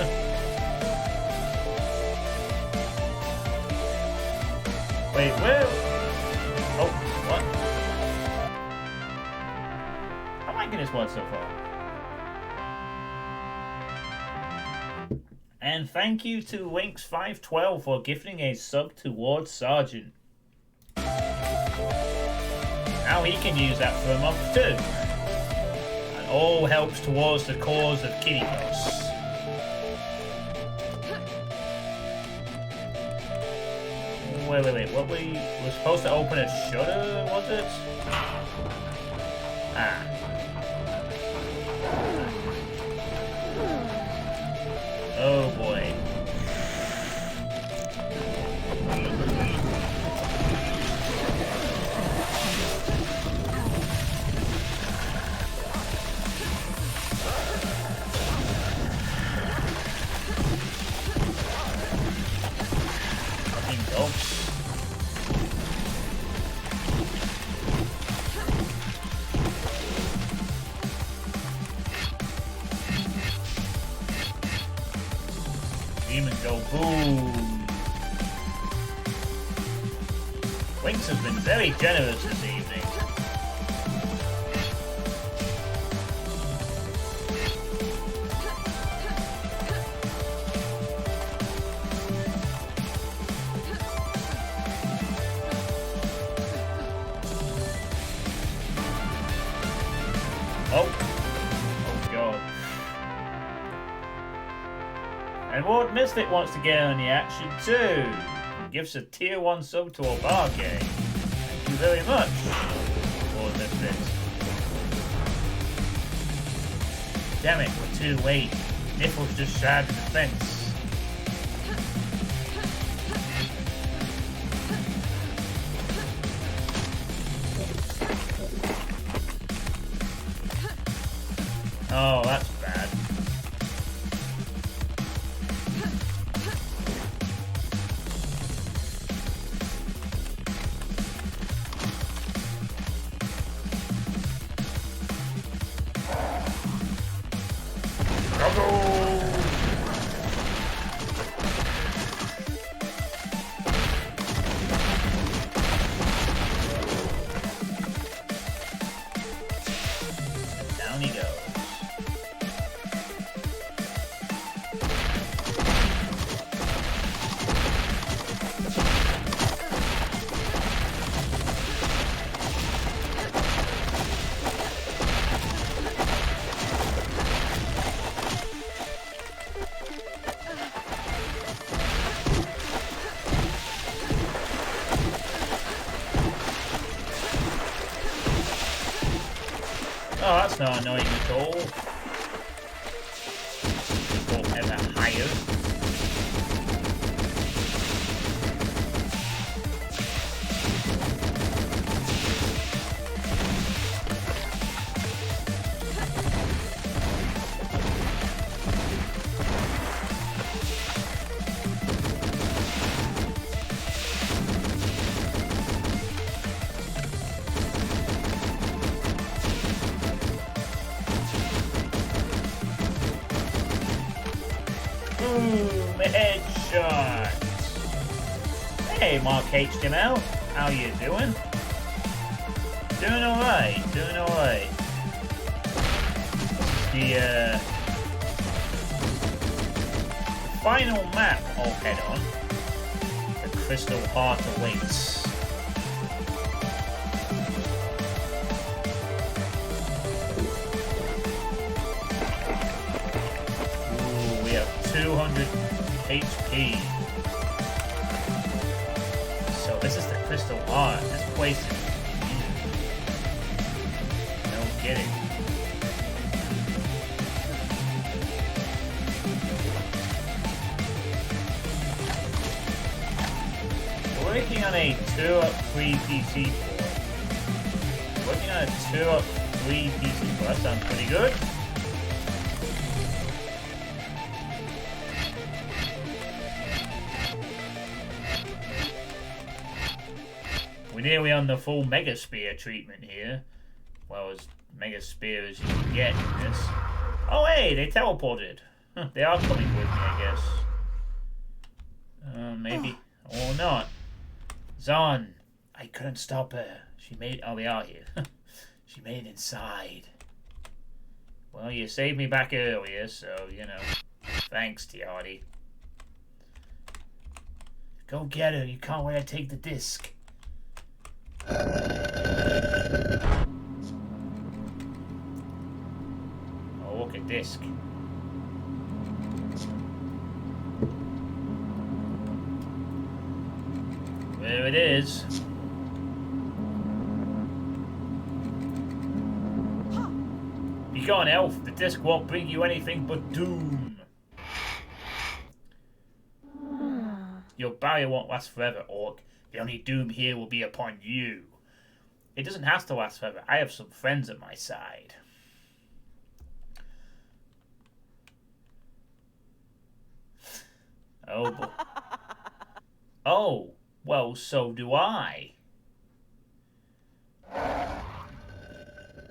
Speaker 1: Wait, where? Oh, what? I'm liking this one so far. And thank you to Winks512 for gifting a sub towards Sergeant. Now he can use that for a month too. And all helps towards the cause of kitty boss. Wait. What we were supposed to open a shutter, was it? Ah. Oh boy. Demon go boom. Winks has been very generous this evening. Oh god. And Ward Misfit wants to get on the action too. Gives a tier 1 sub to Obake. Thank you very much, Ward Misfit. Damn it, we're too late. Nipples just shattered the fence. Oh, that's bad. Down he goes. Oh, that's not annoying at all. Go ever higher. Boom! Headshot! Hey, Mark HTML. How you doing? Doing alright, doing alright. The final map of Hedon. The Crystal Heart awaits. 200 HP. So this is the Crystal Heart. This place is... No kidding. We're working on a 2-up-3 PC port. Working on a 2-up-3 PC port. That sounds pretty good. We're nearly on the full Mega Spear treatment here. Well, as Mega Spear as you can get in this. Oh, hey, they teleported. Huh, they are coming with me, I guess. Maybe. Or not. Zon, I couldn't stop her. She made... Oh, they are here. She made it inside. Well, you saved me back earlier, so, you know. Thanks, Tiardi. Go get her. You can't let her take the disc. Oh, look at disc. There it is. Be gone, elf. The disc won't bring you anything but doom. Your barrier won't last forever, Orc. The only doom here will be upon you. It doesn't have to last forever. I have some friends at my side. Oh, boy. Oh, well, so do I. I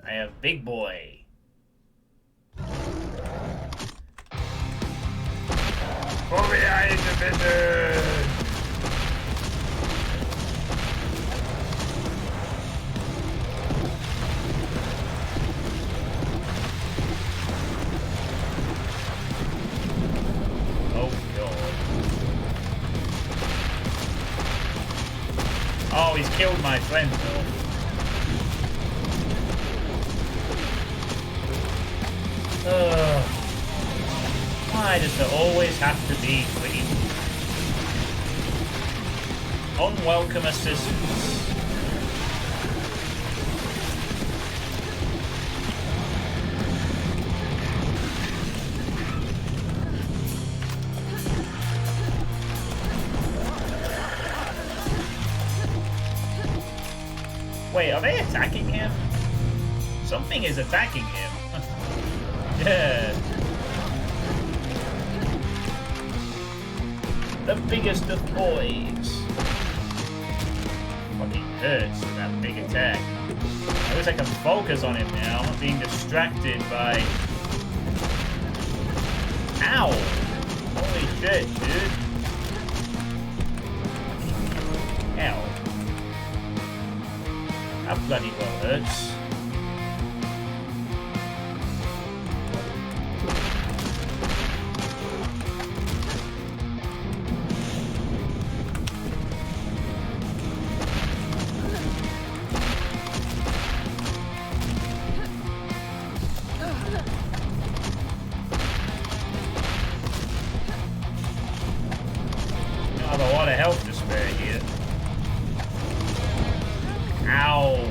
Speaker 1: have Big Boy. For behind the vision! Oh, he's killed my friend, though. Why does there always have to be three? Unwelcome assistance. Wait, are they attacking him? Something is attacking him. Yeah. The biggest of boys. Fucking hurts with that big attack. I wish I can focus on him now. I'm not being distracted by... Ow! Holy shit, dude. Ow. That bloody well hurts. I have a lot of health to spare here. Ow!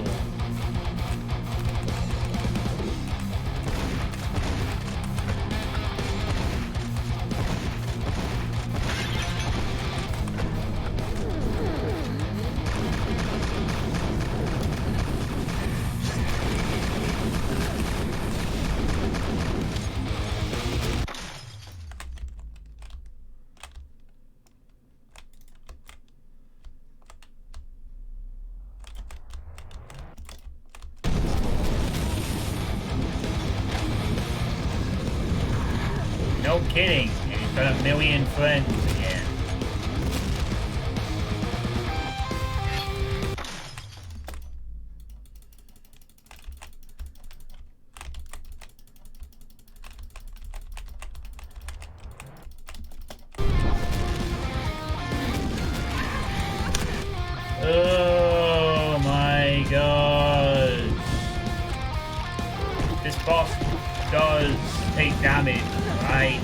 Speaker 1: No kidding. And he's got a million friends again. Oh my god. This boss does take damage, right?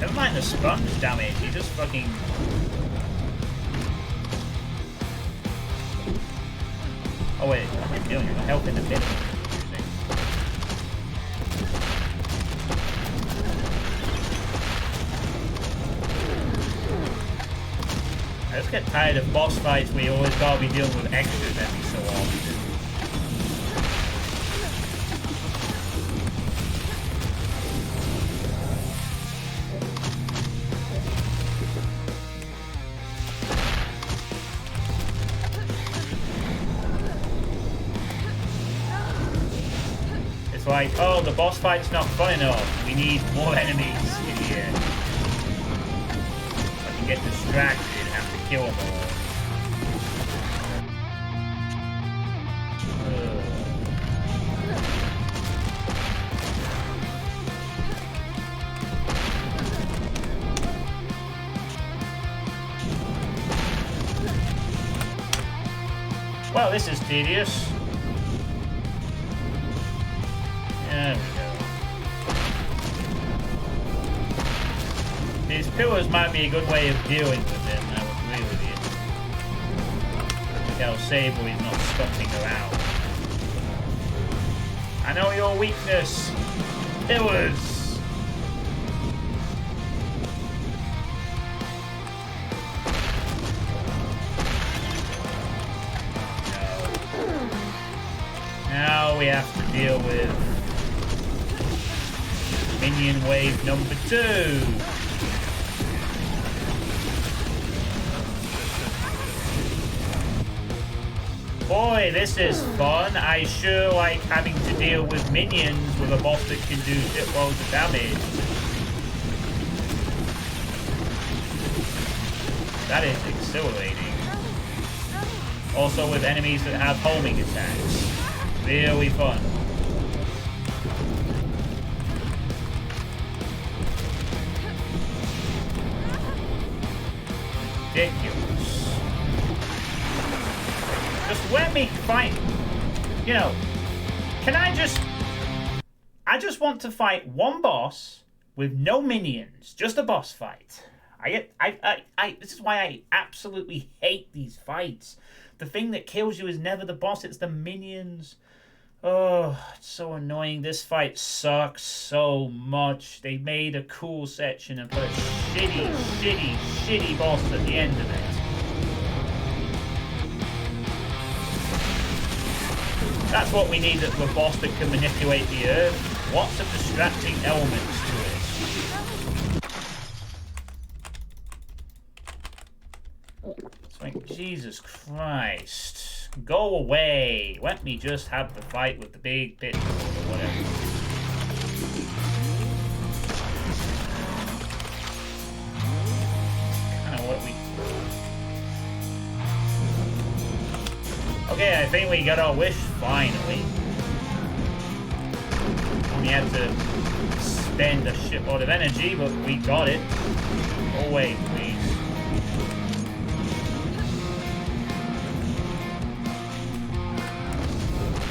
Speaker 1: Never mind the sponge damage, he just fucking... Oh wait, what am I doing? I'm helping the middle. I just get tired of boss fights where you always gotta be dealing with extras every so often. It's like, oh, the boss fight's not fun enough. We need more enemies in here. I can get distracted. Kill them all. Well, this is tedious. There we go. These pillars might be a good way of dealing with them. I'll save or he's not stomping around. I know your weakness. Pillars. No. Now we have to deal with minion wave number 2. Boy, this is fun. I sure like having to deal with minions with a boss that can do shitloads of damage. That is exhilarating. Also with enemies that have homing attacks. Really fun. Ridiculous. Just let me fight. You know, can I just want to fight one boss with no minions, just a boss fight. This is why I absolutely hate these fights. The thing that kills you is never the boss, it's the minions. Oh, it's so annoying. This fight sucks so much. They made a cool section and put a shitty boss at the end of it. That's what we need, a boss that can manipulate the earth. Lots of distracting elements to it. It's like, Jesus Christ. Go away. Let me just have the fight with the big pit or whatever. Kind of what we... Okay, I think we got our wish, finally. We had to spend a shitload of energy, but we got it. Go away, please.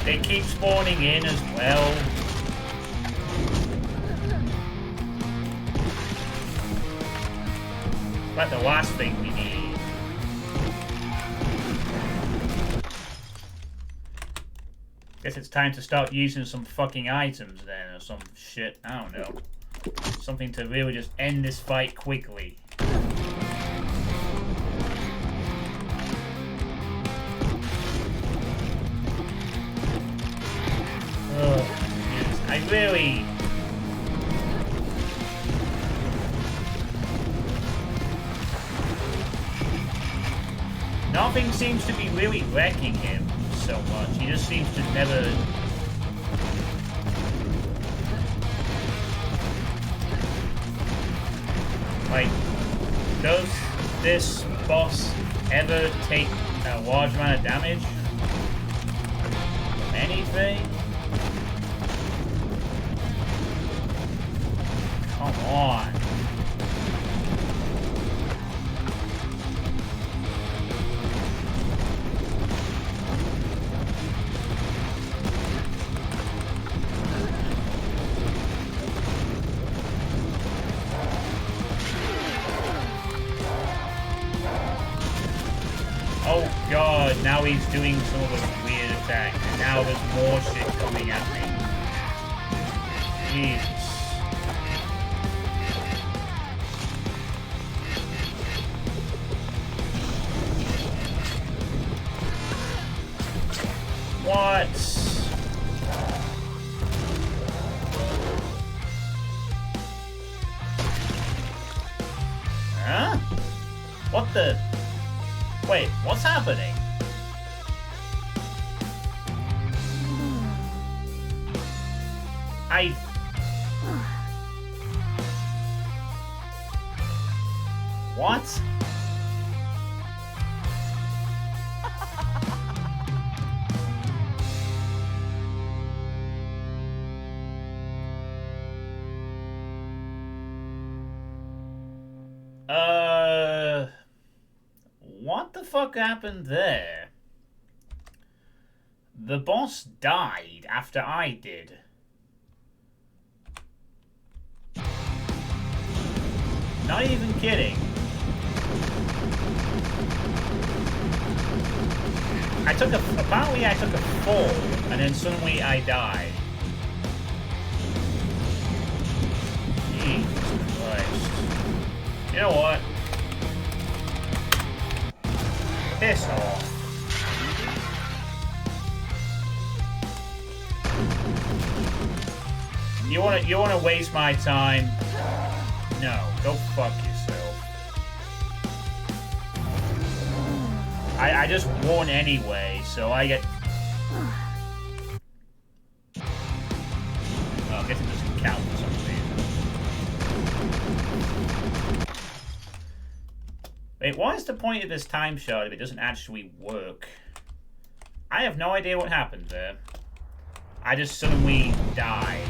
Speaker 1: They keep spawning in as well. Like the last thing we need. Guess it's time to start using some fucking items then, or some shit. I don't know. Something to really just end this fight quickly. Oh, I really... Nothing seems to be really wrecking him so much. He just seems to never... Like, does this boss ever take a large amount of damage? Anything? Come on. but now he's doing some of a weird attack. And now there's more shit coming at me. Jesus. What? Huh? What the? Wait, what's happening? What? What the fuck happened there? The boss died after I did. Not even kidding. Apparently I took a fall, and then suddenly I died. Jesus Christ. You know what? Piss off. You wanna waste my time? No, go fuck yourself. I just won anyway, so I get... Oh, I guess it doesn't count for some reason. Wait, what is the point of this time shard if it doesn't actually work? I have no idea what happened there. I just suddenly died.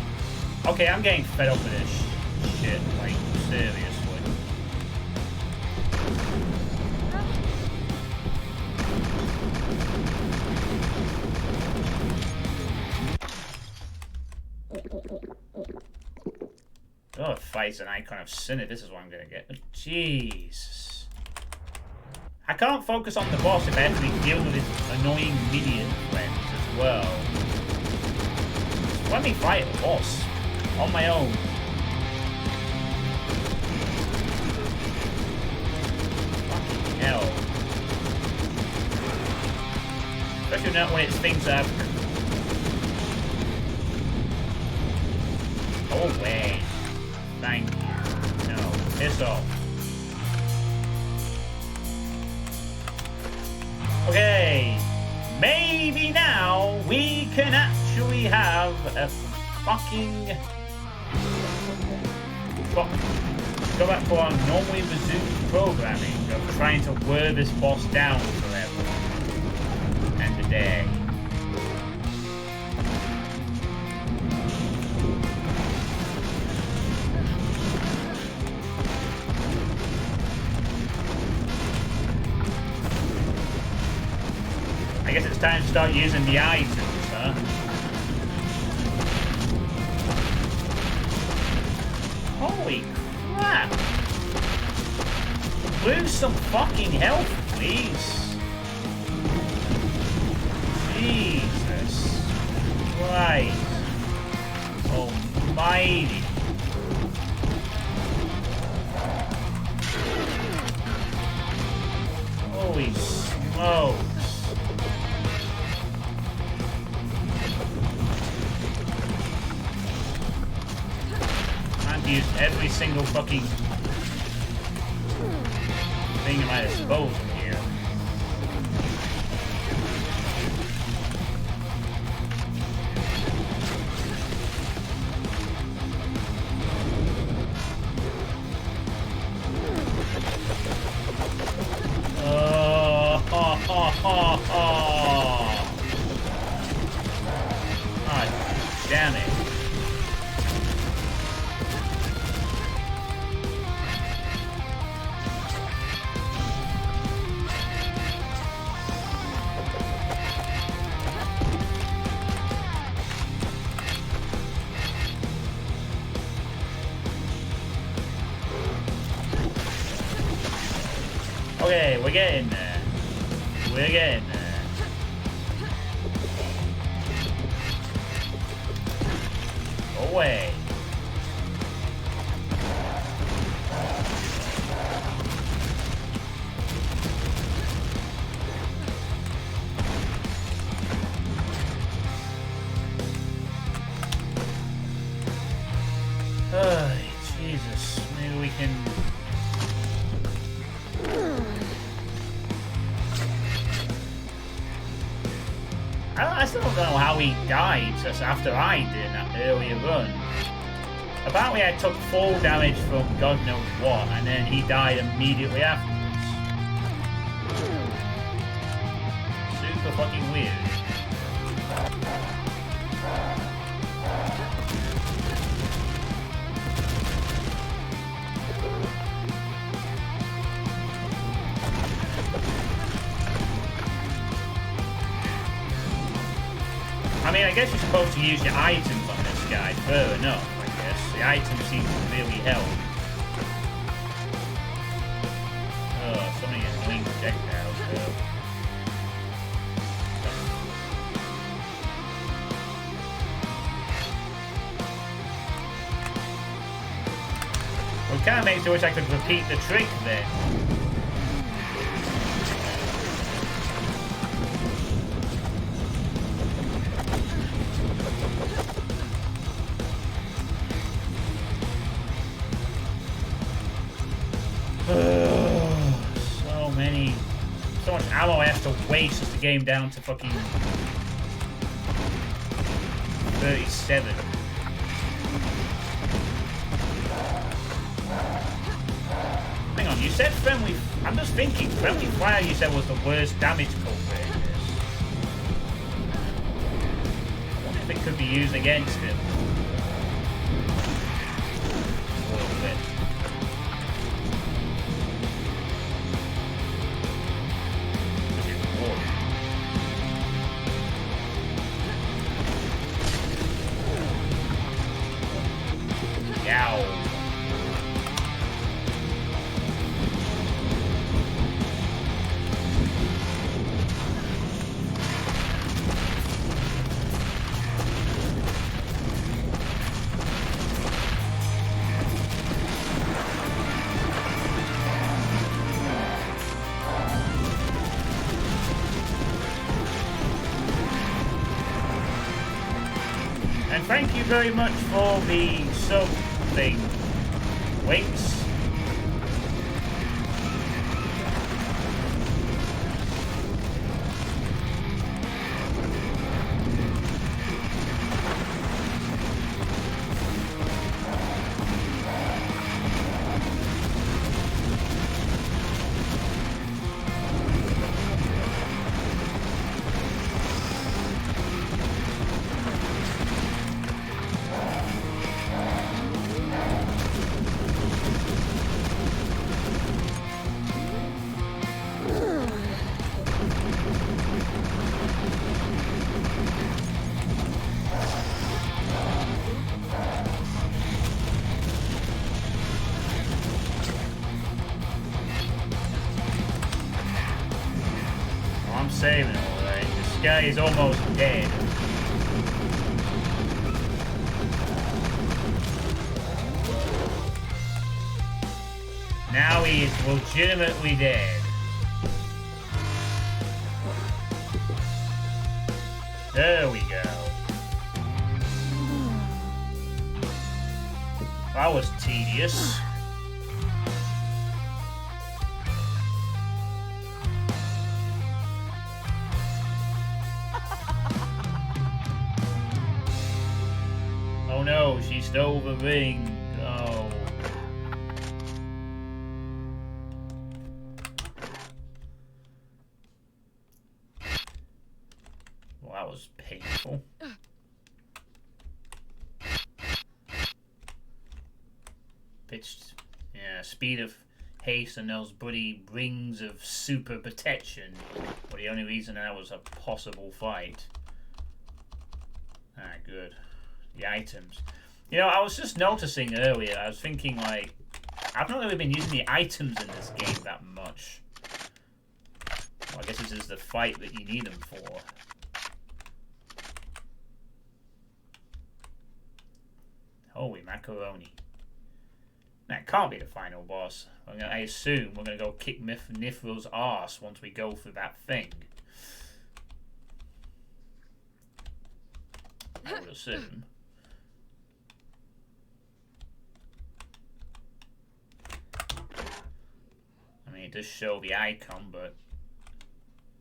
Speaker 1: Okay, I'm getting fed up with this shit, like, seriously. Oh, fight's an icon of sin if this is what I'm gonna get. Jesus. I can't focus on the boss if I actually deal with his annoying minion friends as well. Let me fight the boss on my own. Fucking hell. Especially not when it's things that have... Go away. Thank you. No. Piss off. Okay. Maybe now we can actually have a fucking... Go back to our normally resumed programming of trying to wear this boss down forever. And a day. I guess it's time to start using the items, huh? Holy crap! Lose some fucking health, please. Jesus Christ Almighty. Holy smokes. Use every single fucking thing at my disposal here. God damn it. Okay, we're getting there. We're getting there. away. Oh, Jesus. Maybe we can... I still don't know how he died just after I did in that earlier run. Apparently I took full damage from God knows what, and then he died immediately afterwards. Super fucking weird. I mean, I guess you're supposed to use your items on this guy, fair enough, I guess. The items seem to really help. Oh, so many annoying projectiles, though. Well, it kind of makes me wish I could repeat the trick then. So much ammo I have to waste just to game down to fucking 37. Hang on, you said friendly... I'm just thinking, friendly fire you said was the worst damage culprit in this. I wonder if it could be used against him. A little bit. And thank you very much for the sub thing, Winks. Saving alright. This guy is almost dead. Now he is legitimately dead. There we go. That was tedious. Oh no, she stole the ring. Oh. Well, that was painful. Pitched, yeah, speed of haste and those bloody rings of super protection were the only reason that was a possible fight. Ah, good. The items. You know, I was just noticing earlier, I was thinking, like, I've not really been using the items in this game that much. Well, I guess this is the fight that you need them for. Holy macaroni. That can't be the final boss. I assume we're going to go kick Nifril's arse once we go through that thing. I would assume. I mean, it does show the icon, but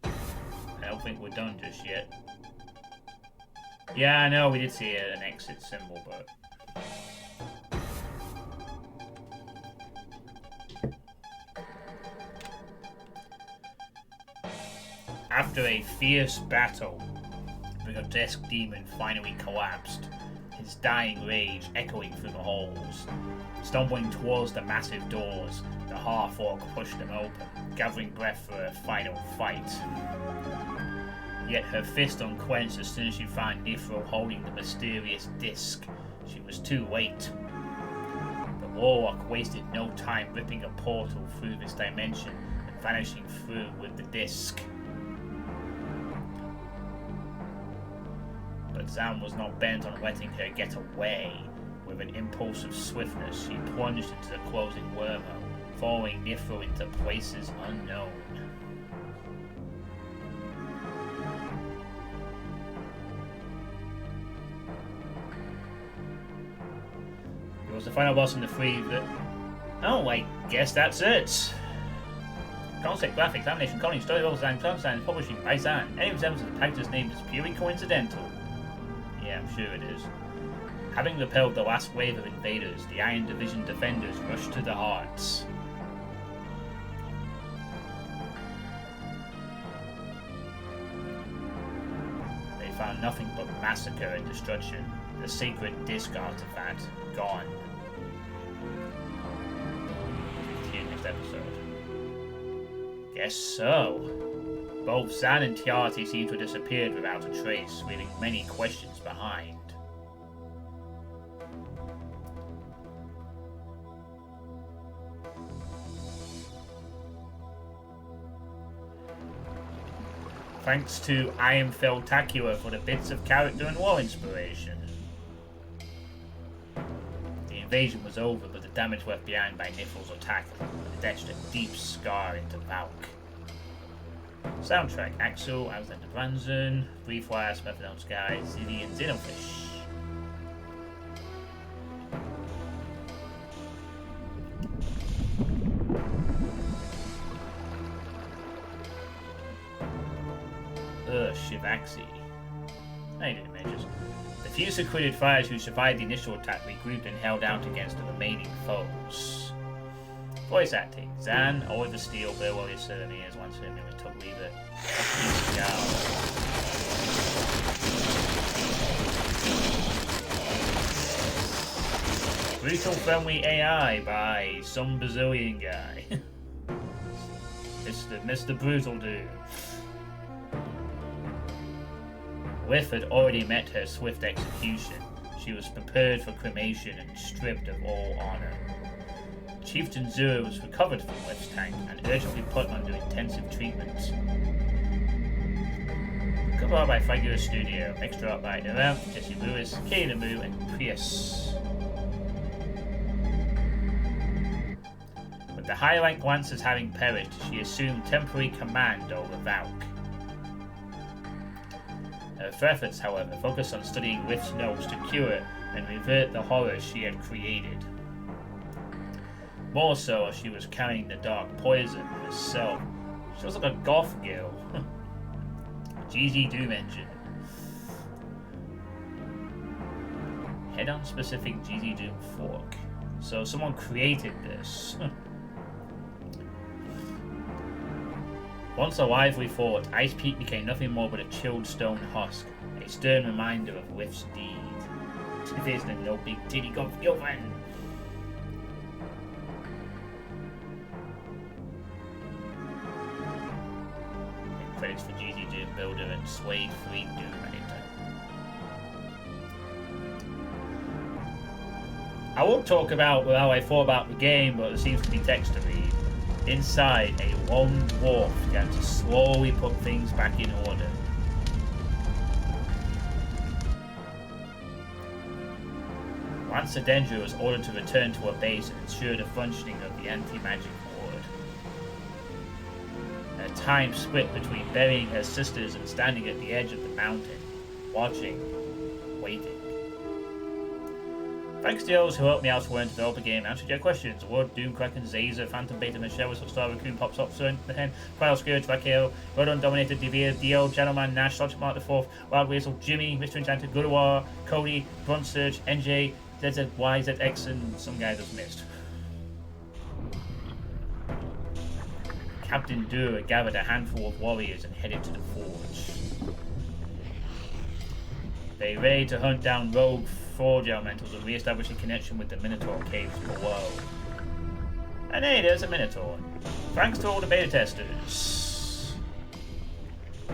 Speaker 1: I don't think we're done just yet. Yeah, I know we did see an exit symbol, but... After a fierce battle, the grotesque demon finally collapsed, his dying rage echoing through the halls. Stumbling towards the massive doors, the half-orc pushed them open, gathering breath for a final fight. Yet her fist unclenched as soon as she found Nifril holding the mysterious disc. She was too late. The warlock wasted no time ripping a portal through this dimension and vanishing through with the disc. But Zan was not bent on letting her get away. With an impulse of swiftness, she plunged into the closing wormhole, following Nifril into places unknown. It was the final boss in the free. Oh, I guess that's it. Concept, graphics, animation, coloring, story, level design, cloud design, publishing by Zan. Any resemblance to the character's name is purely coincidental. Yeah, I'm sure it is. Having repelled the last wave of invaders, the Iron Division defenders rushed to the hearts. They found nothing but massacre and destruction. The sacred disc artifact gone. See you next episode. Guess so. Both Zan and Tiarti seem to have disappeared without a trace, leaving many questions behind. Thanks to I Am Feltacular for the bits of character and lore inspiration. The invasion was over, but the damage left behind by Nifril's attack etched a deep scar into Valk. Soundtrack: Axel, Alexander Branson, Brief Last, Methadone Sky, Zilly, and Xenofish. Shivaxi. How you doing, Majors? The few secluded fighters who survived the initial attack regrouped and held out against the remaining foes. Voice acting: Zan, Oliver Steele, Bill Willis, as one certainly took Weaver. Brutal friendly AI by some Brazilian guy. Mr. Brutal Dude. Whiff had already met her swift execution. She was prepared for cremation and stripped of all honor. Chieftain Zero was recovered from Whiff's tank and urgently put under intensive treatment. Cover art by Figura Studio. Extra art by Naram, Jesse Lewis, Kay Namu, and Prius. With the high-rank Lancers having perished, she assumed temporary command over Valk. Her efforts, however, focused on studying Whiff's notes to cure and revert the horrors she had created. More so as she was carrying the dark poison herself. She was like a goth girl. GZ Doom Engine. Hedon specific GZ Doom fork. So someone created this. Once alive, we thought, Ice Peak became nothing more but a chilled stone husk, a stern reminder of Whiff's deed. There's no big titty got for your friend. And credits for GZ Doom Builder and Suede Free Doom Editor. I won't talk about how I thought about the game, but there seems to be text to read. Inside, a lone dwarf began to slowly put things back in order. Master Danger was ordered to return to her base and ensure the functioning of the anti-magic ward. Her time split between burying her sisters and standing at the edge of the mountain, watching, waiting. Thanks to those who helped me elsewhere and develop a game, answered your questions. Ward, Doom, Kraken, Zazer, Phantom Beta, Michelle, Whistle Star, Raccoon, Pop Top, Sun, The Hen, Cryo, Scourge, Vakeo, Rodon, Dominator, Devere, Dio, Gentleman, Nash, Logic Mark IV, Wild Weasel, Jimmy, Mr. Enchanted, Gudawar, Cody, Bronze Surge, NJ, ZZY, ZX, and some guy that's missed. Captain Dura gathered a handful of warriors and headed to the forge. They ready to hunt down rogue forge elementals and re-establish a connection with the Minotaur caves below. And hey, there's a Minotaur. Thanks to all the beta testers.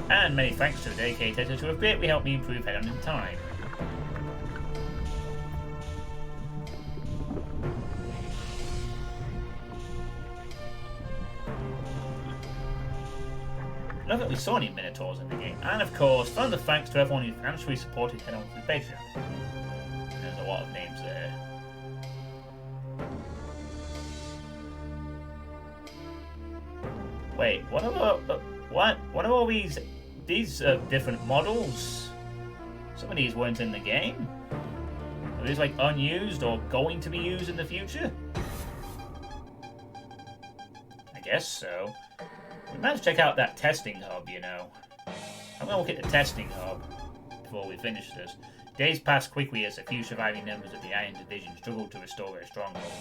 Speaker 1: And many thanks to the dedicated testers who have greatly helped me improve Hedon in time. Not that we saw any Minotaurs in the game. And of course, further thanks to everyone who financially supported Hedon through Patreon. There's a lot of names there. Wait, what are all these different models? Some of these weren't in the game. Are these like unused or going to be used in the future? I guess so. We might have to check out that testing hub, you know. I'm gonna look at the testing hub before we finish this. Days passed quickly as a few surviving members of the Iron Division struggled to restore their stronghold.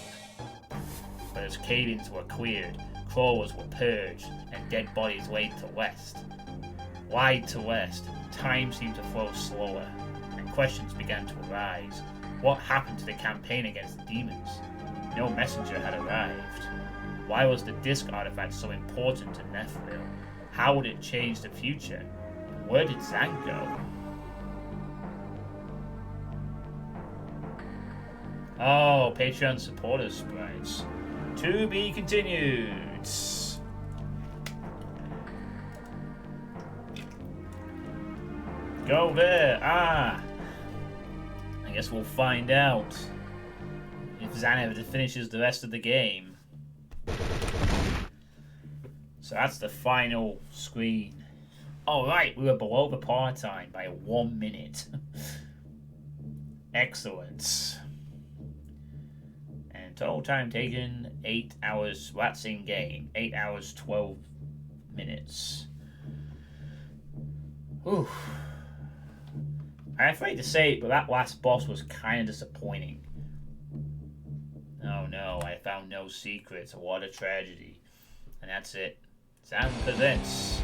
Speaker 1: But as cave-ins were cleared, crawlers were purged, and dead bodies laid to rest. Wide to rest, time seemed to flow slower, and questions began to arise. What happened to the campaign against the demons? No messenger had arrived. Why was the disc artifact so important to Nephril? How would it change the future? Where did Zang go? Oh, Patreon supporters sprites. To be continued. Go there. Ah. I guess we'll find out if Xanath finishes the rest of the game. So that's the final screen. Alright, we were below the par time by 1 minute. Excellent. And total time taken, 8 hours. That's in game. 8 hours, 12 minutes. Whew. I'm afraid to say it, but that last boss was kind of disappointing. Oh no, I found no secrets. What a tragedy. And that's it. Sound presents.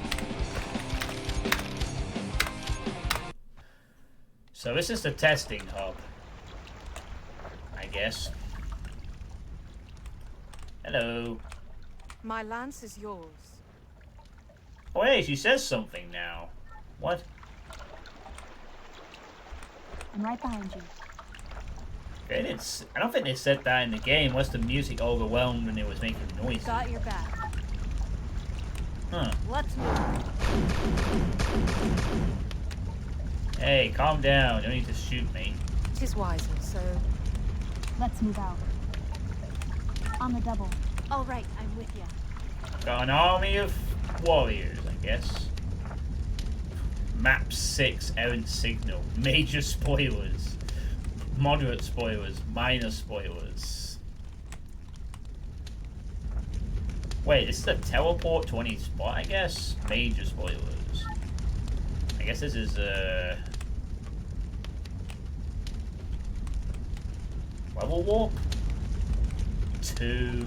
Speaker 1: So this is the testing hub, I guess. Hello.
Speaker 2: My lance is yours.
Speaker 1: Oh hey, she says something now. What?
Speaker 3: I'm right behind you.
Speaker 1: I don't think they said that in the game. Unless the music overwhelmed when it was making noise.
Speaker 2: Got your back.
Speaker 1: Huh.
Speaker 2: Let's move.
Speaker 1: Hey, calm down. You don't need to shoot me.
Speaker 2: It is wiser, so...
Speaker 3: Let's move out. On the double.
Speaker 2: All right, I'm with you.
Speaker 1: Got an army of warriors, I guess. Map 6, errant signal. Major spoilers. Moderate spoilers. Minor spoilers. Wait, this is a teleport to any spot, I guess? Major spoilers. I guess this is, level warp? 2,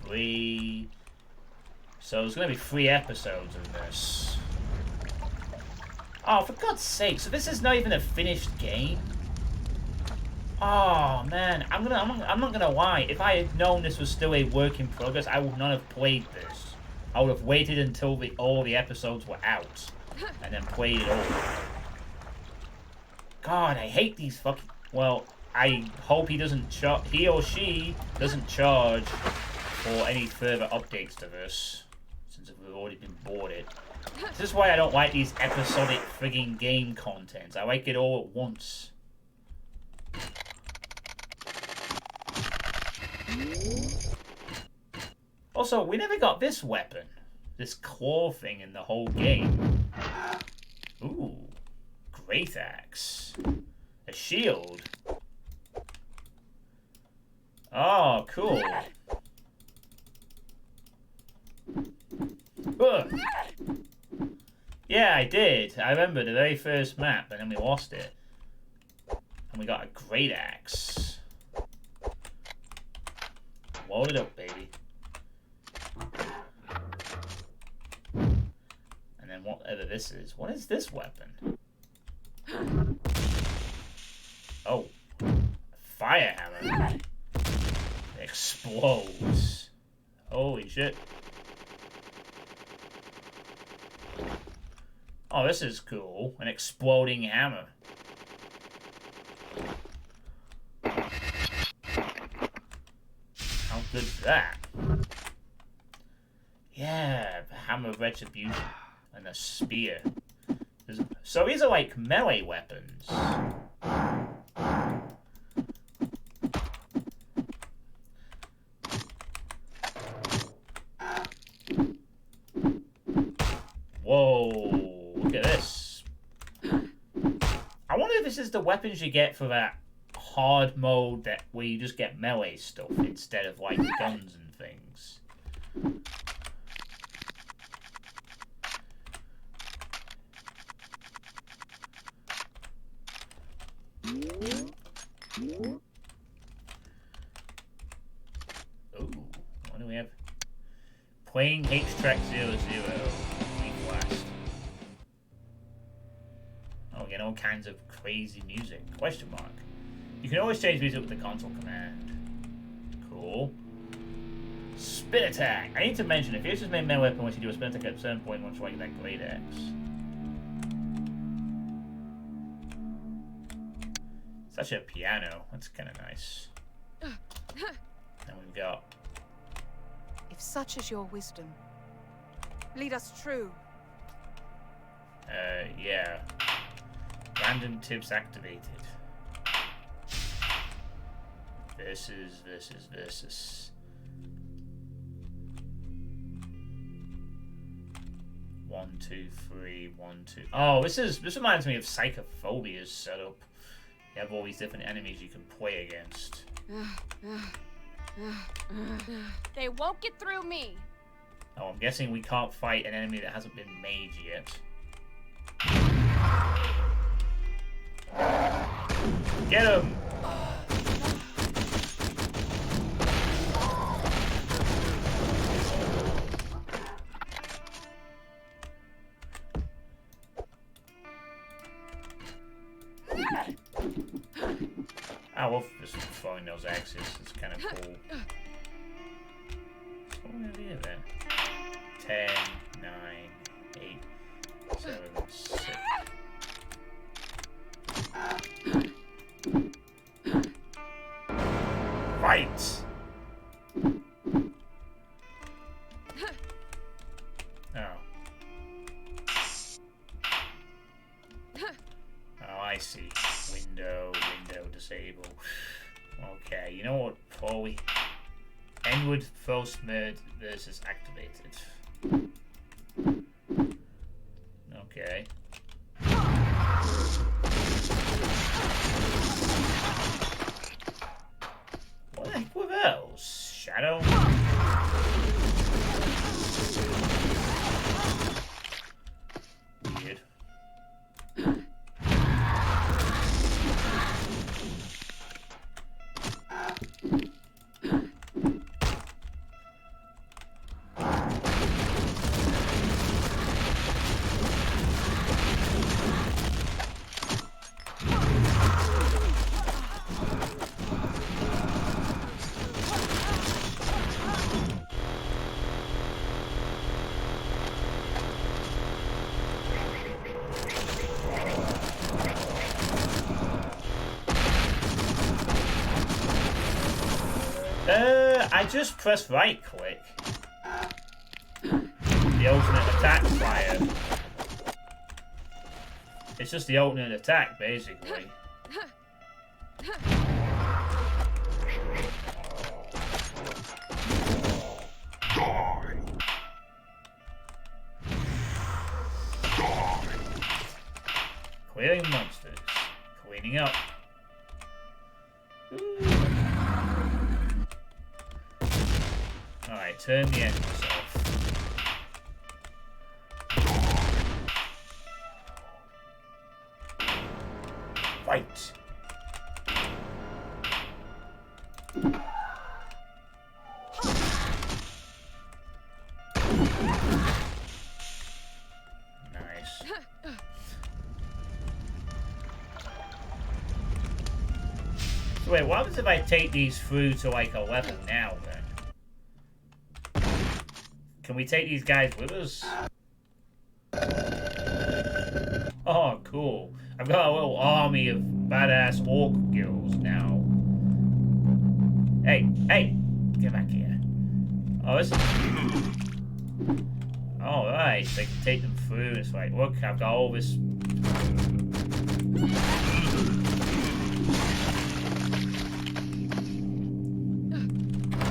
Speaker 1: 3... So there's gonna be 3 episodes of this. Oh, for God's sake, so this is not even a finished game? Oh man, I'm not gonna lie. If I had known this was still a work in progress, I would not have played this. I would have waited until all the episodes were out, and then played it all. God, I hate these fucking. Well, I hope he or she doesn't charge for any further updates to this, since we've already been bought it. This is why I don't like these episodic frigging game contents. I like it all at once. Also, we never got this weapon. This claw thing in the whole game. Ooh. Great axe. A shield. Oh, cool. Ugh. Yeah, I did. I remember the very first map, and then we lost it. And we got a great axe. Load it up, baby. And then whatever this is. What is this weapon? Oh. A fire hammer. It explodes. Holy shit. Oh, this is cool. An exploding hammer. How good is that? Yeah, the hammer of retribution. And a spear. So these are like melee weapons. Whoa, look at this. I wonder if this is the weapons you get for that hard mode that where you just get melee stuff instead of like guns and things. Ooh, what do we have? Playing H-Track 00. Blast. Oh, we get all kinds of crazy music. Question mark. You can always change music with the console command. Cool. Spin attack. I need to mention, if you use this main melee weapon, once you do a spin attack at a certain point, once you get that great X. Such a piano. That's kind of nice. And we've got...
Speaker 2: If such is your wisdom, lead us true.
Speaker 1: Yeah. Random tips activated. Versus. 1, 2, 3, 1, 2. Oh, this reminds me of Psychophobia's setup. You have all these different enemies you can play against.
Speaker 3: They won't get through me.
Speaker 1: Oh, I'm guessing we can't fight an enemy that hasn't been made yet. Get him! I love just throwing those axes. It's kind of cool. What are we gonna do then? 10, 9, 8, 7, 6. Fight! Oh. Oh, I see. Window, disable. Okay, you know what, Chloe? Endward First Mode versus activated. Okay. What the heck were those? Shadow? Weird. I just press right click. The ultimate attack fire. It's just the ultimate attack, basically. Clearing monsters. Cleaning up. Alright, turn the engines off. Fight! Nice. So wait, what happens if I take these through to like a level now then? Can we take these guys with us? Oh, cool. I've got a little army of badass orc girls now. Hey, hey! Get back here. Oh, this is... Alright, so I can take them through. It's like, look, I've got all this...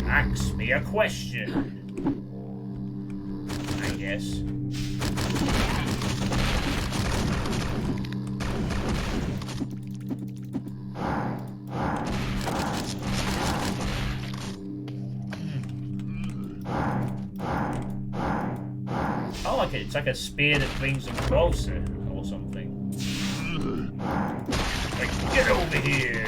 Speaker 1: Ask me a question. I guess. I like it. It's like a spear that brings them closer or something. Like, get over here!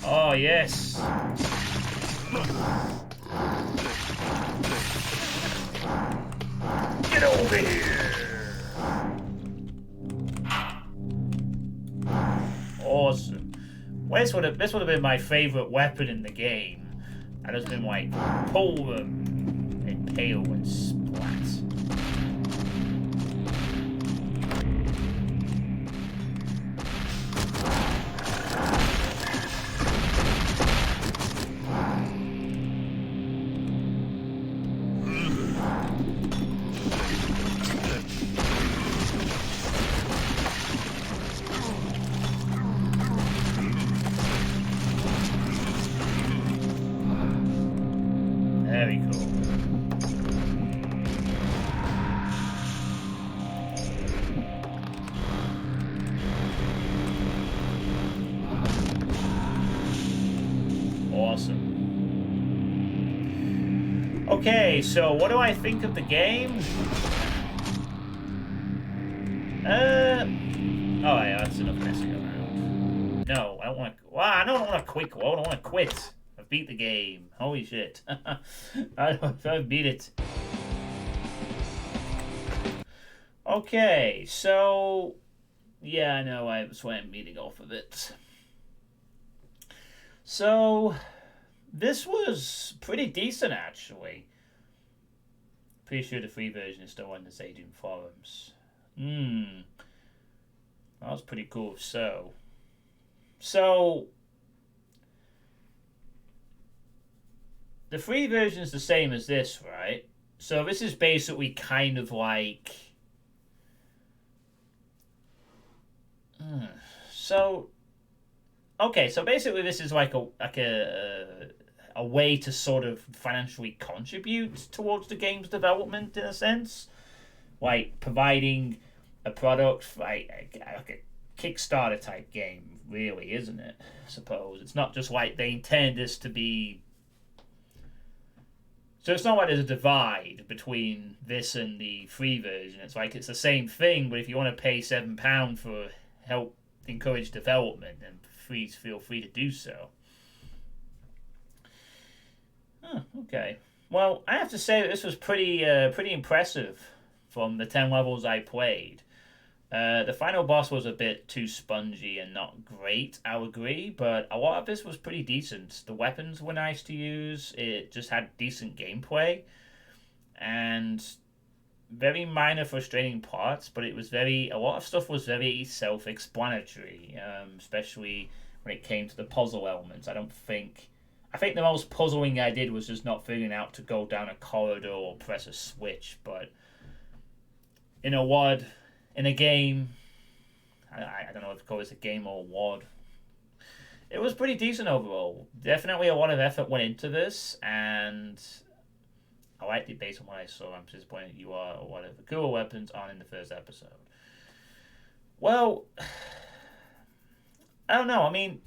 Speaker 1: Oh, yes. Get over here. Awesome. Well, this would have been my favorite weapon in the game. I just been like, pull them, impale and splat. Very cool. Awesome. Okay, so what do I think of the game? Oh yeah, that's enough messing around. No, I don't want to. Well, I don't want to quit. I don't want to quit. I've beat the game. Holy shit! I've beat it. Okay, so yeah, I know. That's why I'm beating off of it. So this was pretty decent, actually. Pretty sure the free version is still on the Hedon forums. That was pretty cool. So the free version is the same as this, right? So this is basically kind of like... Okay, so basically this is like a way to sort of financially contribute towards the game's development, in a sense. Like, providing a product, like a Kickstarter type game, really, isn't it? I suppose. It's not just like they intend this to be... So it's not like there's a divide between this and the free version. It's like it's the same thing, but if you want to pay £7 for help encourage development, then please feel free to do so. Okay. Well, I have to say that this was pretty impressive from the 10 levels I played. The final boss was a bit too spongy and not great, I'll agree, but a lot of this was pretty decent. The weapons were nice to use, it just had decent gameplay, and very minor frustrating parts, but it was a lot of stuff was very self-explanatory, especially when it came to the puzzle elements. I think the most puzzling I did was just not figuring out to go down a corridor or press a switch, but in a game, I don't know if it's a game or a WOD, it was pretty decent overall. Definitely a lot of effort went into this, and I liked it based on what I saw. I'm disappointed you are, or whatever. Cool weapons aren't in the first episode. Well, I don't know. I mean,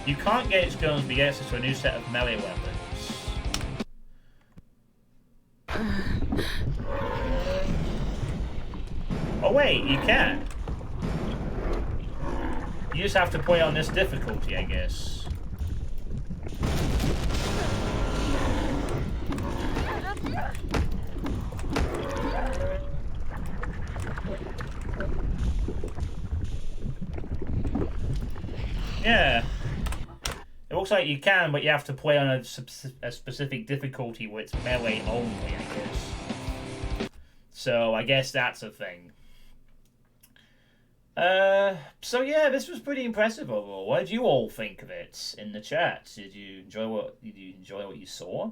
Speaker 1: you can't get its guns, but you get access to a new set of melee weapons. Oh wait, you can. You just have to play on this difficulty, I guess. Yeah. It looks like you can, but you have to play on a specific difficulty where it's melee only, I guess. So I guess that's a thing. So yeah, this was pretty impressive overall. What did you all think of it in the chat? Did you enjoy what you saw?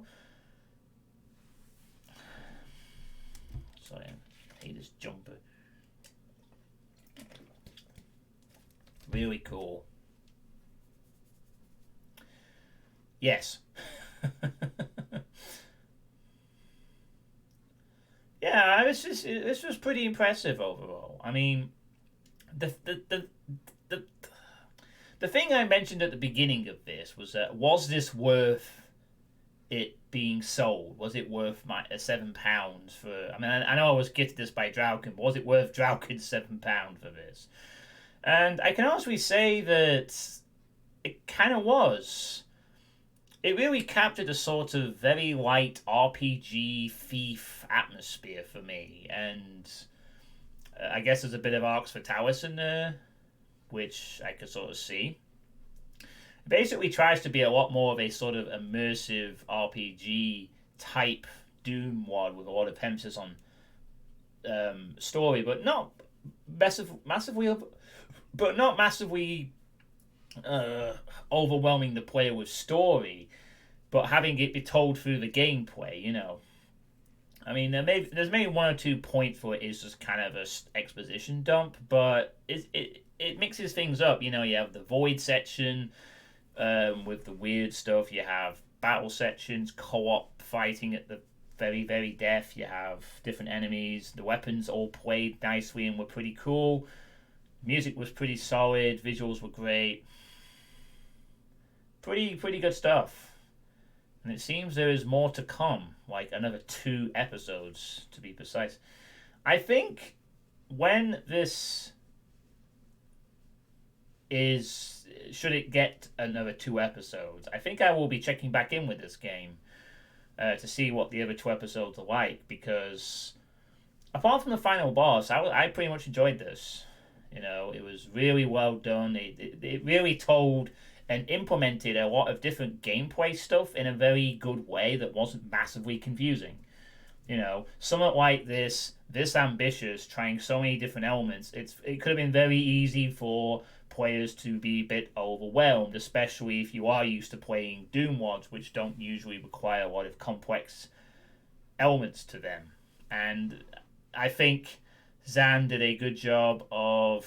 Speaker 1: Sorry, I hate this jumper. Really cool. Yes. Yeah, this was pretty impressive overall. I mean, the thing I mentioned at the beginning of this was that was this worth it being sold? Was it worth my £7 for? I mean, I know I was gifted this by Drowkin, but was it worth Drowkin's £7 for this? And I can honestly say that it kind of was. It really captured a sort of very light RPG thief atmosphere for me, and I guess there's a bit of Arcs Fatalis in there, which I could sort of see. It basically tries to be a lot more of a sort of immersive RPG type Doom WoD with a lot of emphasis on story, but not massively overwhelming the player with story, but having it be told through the gameplay, you know. I mean, there's maybe one or 2 points where it is just kind of a exposition dump, but it mixes things up. You know, you have the void section with the weird stuff. You have battle sections, co-op fighting at the very, very death. You have different enemies. The weapons all played nicely and were pretty cool. Music was pretty solid. Visuals were great. Pretty good stuff. And it seems there is more to come, like another 2 episodes to be precise. I think when this is, should it get another 2 episodes, I think I will be checking back in with this game to see what the other 2 episodes are like, because apart from the final boss, I pretty much enjoyed this. You know, it was really well done. It really told and implemented a lot of different gameplay stuff in a very good way that wasn't massively confusing. You know, something like this ambitious, trying so many different elements, it could have been very easy for players to be a bit overwhelmed, especially if you are used to playing Doom WoDs, which don't usually require a lot of complex elements to them. And I think Zan did a good job of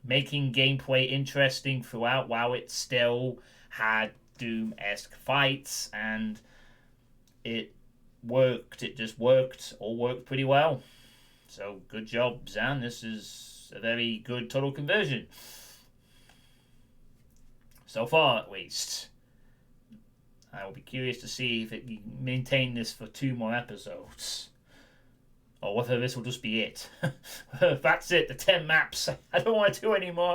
Speaker 1: making gameplay interesting throughout while it still had Doom-esque fights, and it worked. It just worked. All worked pretty well. So good job, Zan. This is a very good total conversion. So far, at least. I will be curious to see if it can maintain this for 2 more episodes. Or whether this will just be it. That's it, the 10 maps. I don't want to do anymore.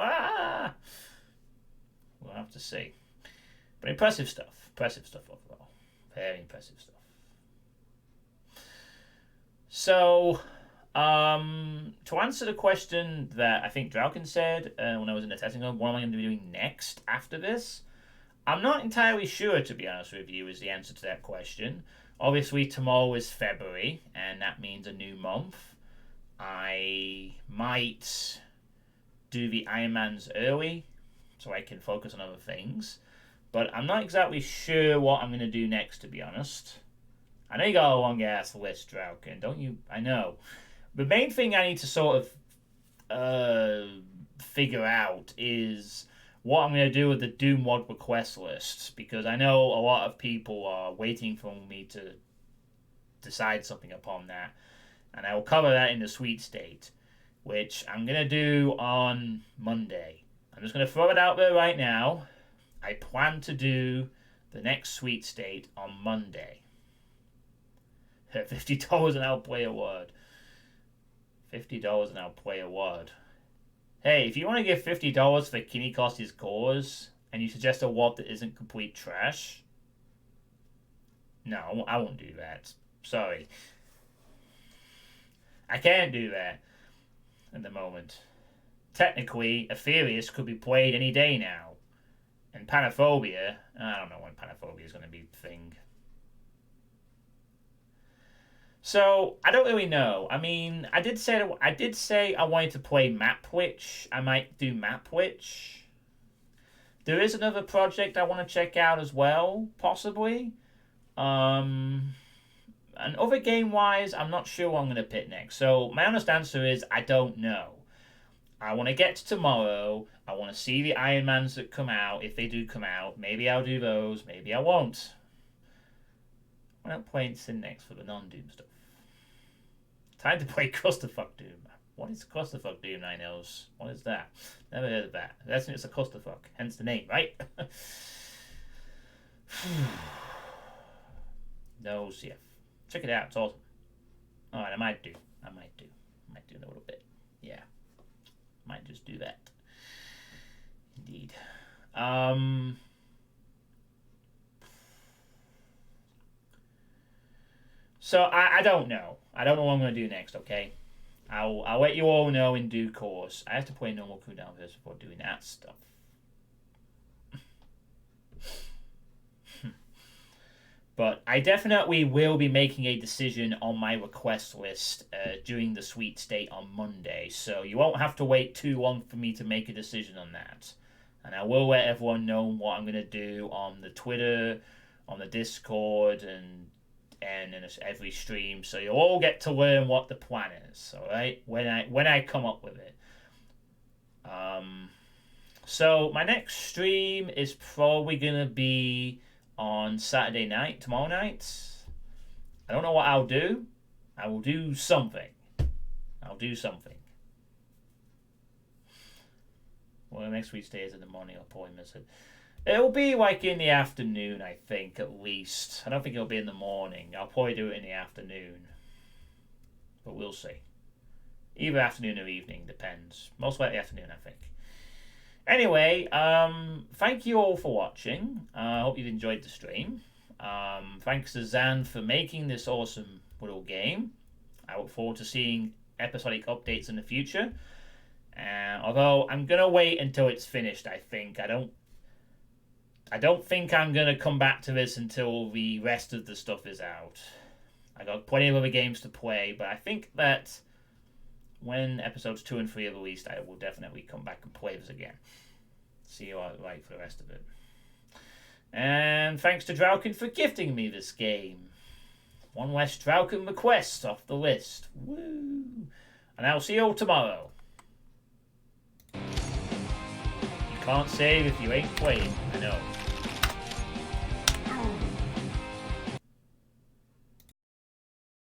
Speaker 1: We'll have to see. But impressive stuff. Impressive stuff overall. Very impressive stuff. So, to answer the question that I think Draukin said when I was in the testing room, what am I going to be doing next after this? I'm not entirely sure, to be honest with you, is the answer to that question. Obviously, tomorrow is February, and that means a new month. I might do the Ironmans early, so I can focus on other things. But I'm not exactly sure what I'm going to do next, to be honest. I know you got a long-ass list, Draukin, don't you? I know. The main thing I need to sort of figure out is what I'm going to do with the Doom mod request list, because I know a lot of people are waiting for me to decide something upon that, and I will cover that in the Sweet State, which I'm going to do on Monday. I'm just going to throw it out there right now. I plan to do the next Sweet State on Monday. $50 and I'll play a word. $50 and I'll play a word. Hey, if you want to give $50 for Kenny Costa's cause, and you suggest a word that isn't complete trash, no, I won't do that. Sorry. I can't do that at the moment. Technically, Aetherius could be played any day now. And Panophobia, I don't know when Panophobia is going to be a thing. So, I don't really know. I mean, I did say I wanted to play Map Witch. I might do Map Witch. There is another project I want to check out as well, possibly. And other game-wise, I'm not sure what I'm going to pick next. So, my honest answer is, I don't know. I want to get to tomorrow. I want to see the Iron Mans that come out, if they do come out. Maybe I'll do those, maybe I won't. I'm not playing Sin next for the non-Doom stuff. Time to play Clusterfuck Doom. What is Clusterfuck Doom, I knows? What is that? Never heard of that. That's it's a clusterfuck, hence the name, right? No, yeah. Check it out, it's awesome. Alright, I might do in a little bit. Yeah. Might just do that. Indeed. So I don't know. I don't know what I'm going to do next, okay? I'll let you all know in due course. I have to play normal cooldown first before doing that stuff. But I definitely will be making a decision on my request list during the Sweet State on Monday. So you won't have to wait too long for me to make a decision on that. And I will let everyone know what I'm going to do on the Twitter, on the Discord, and in every stream. So you'll all get to learn what the plan is, alright? When I come up with it. So my next stream is probably going to be on Saturday night, tomorrow night. I don't know what I'll do. I will do something. Well, next week's day is in the morning. I'll probably miss it. It'll be like in the afternoon, I think, at least. I don't think it'll be in the morning. I'll probably do it in the afternoon. But we'll see. Either afternoon or evening, depends. Most likely afternoon, I think. Anyway, thank you all for watching. I hope you've enjoyed the stream. Thanks to Zan for making this awesome little game. I look forward to seeing episodic updates in the future. Although I'm gonna wait until it's finished, I think. I don't think I'm gonna come back to this until the rest of the stuff is out. I got plenty of other games to play, but I think that when episodes 2 and 3 are released, I will definitely come back and play this again. See what I like for the rest of it. And thanks to Draukin for gifting me this game. One less Draukin request off the list. Woo! And I'll see you all tomorrow. You can't save if you ain't playing, I know.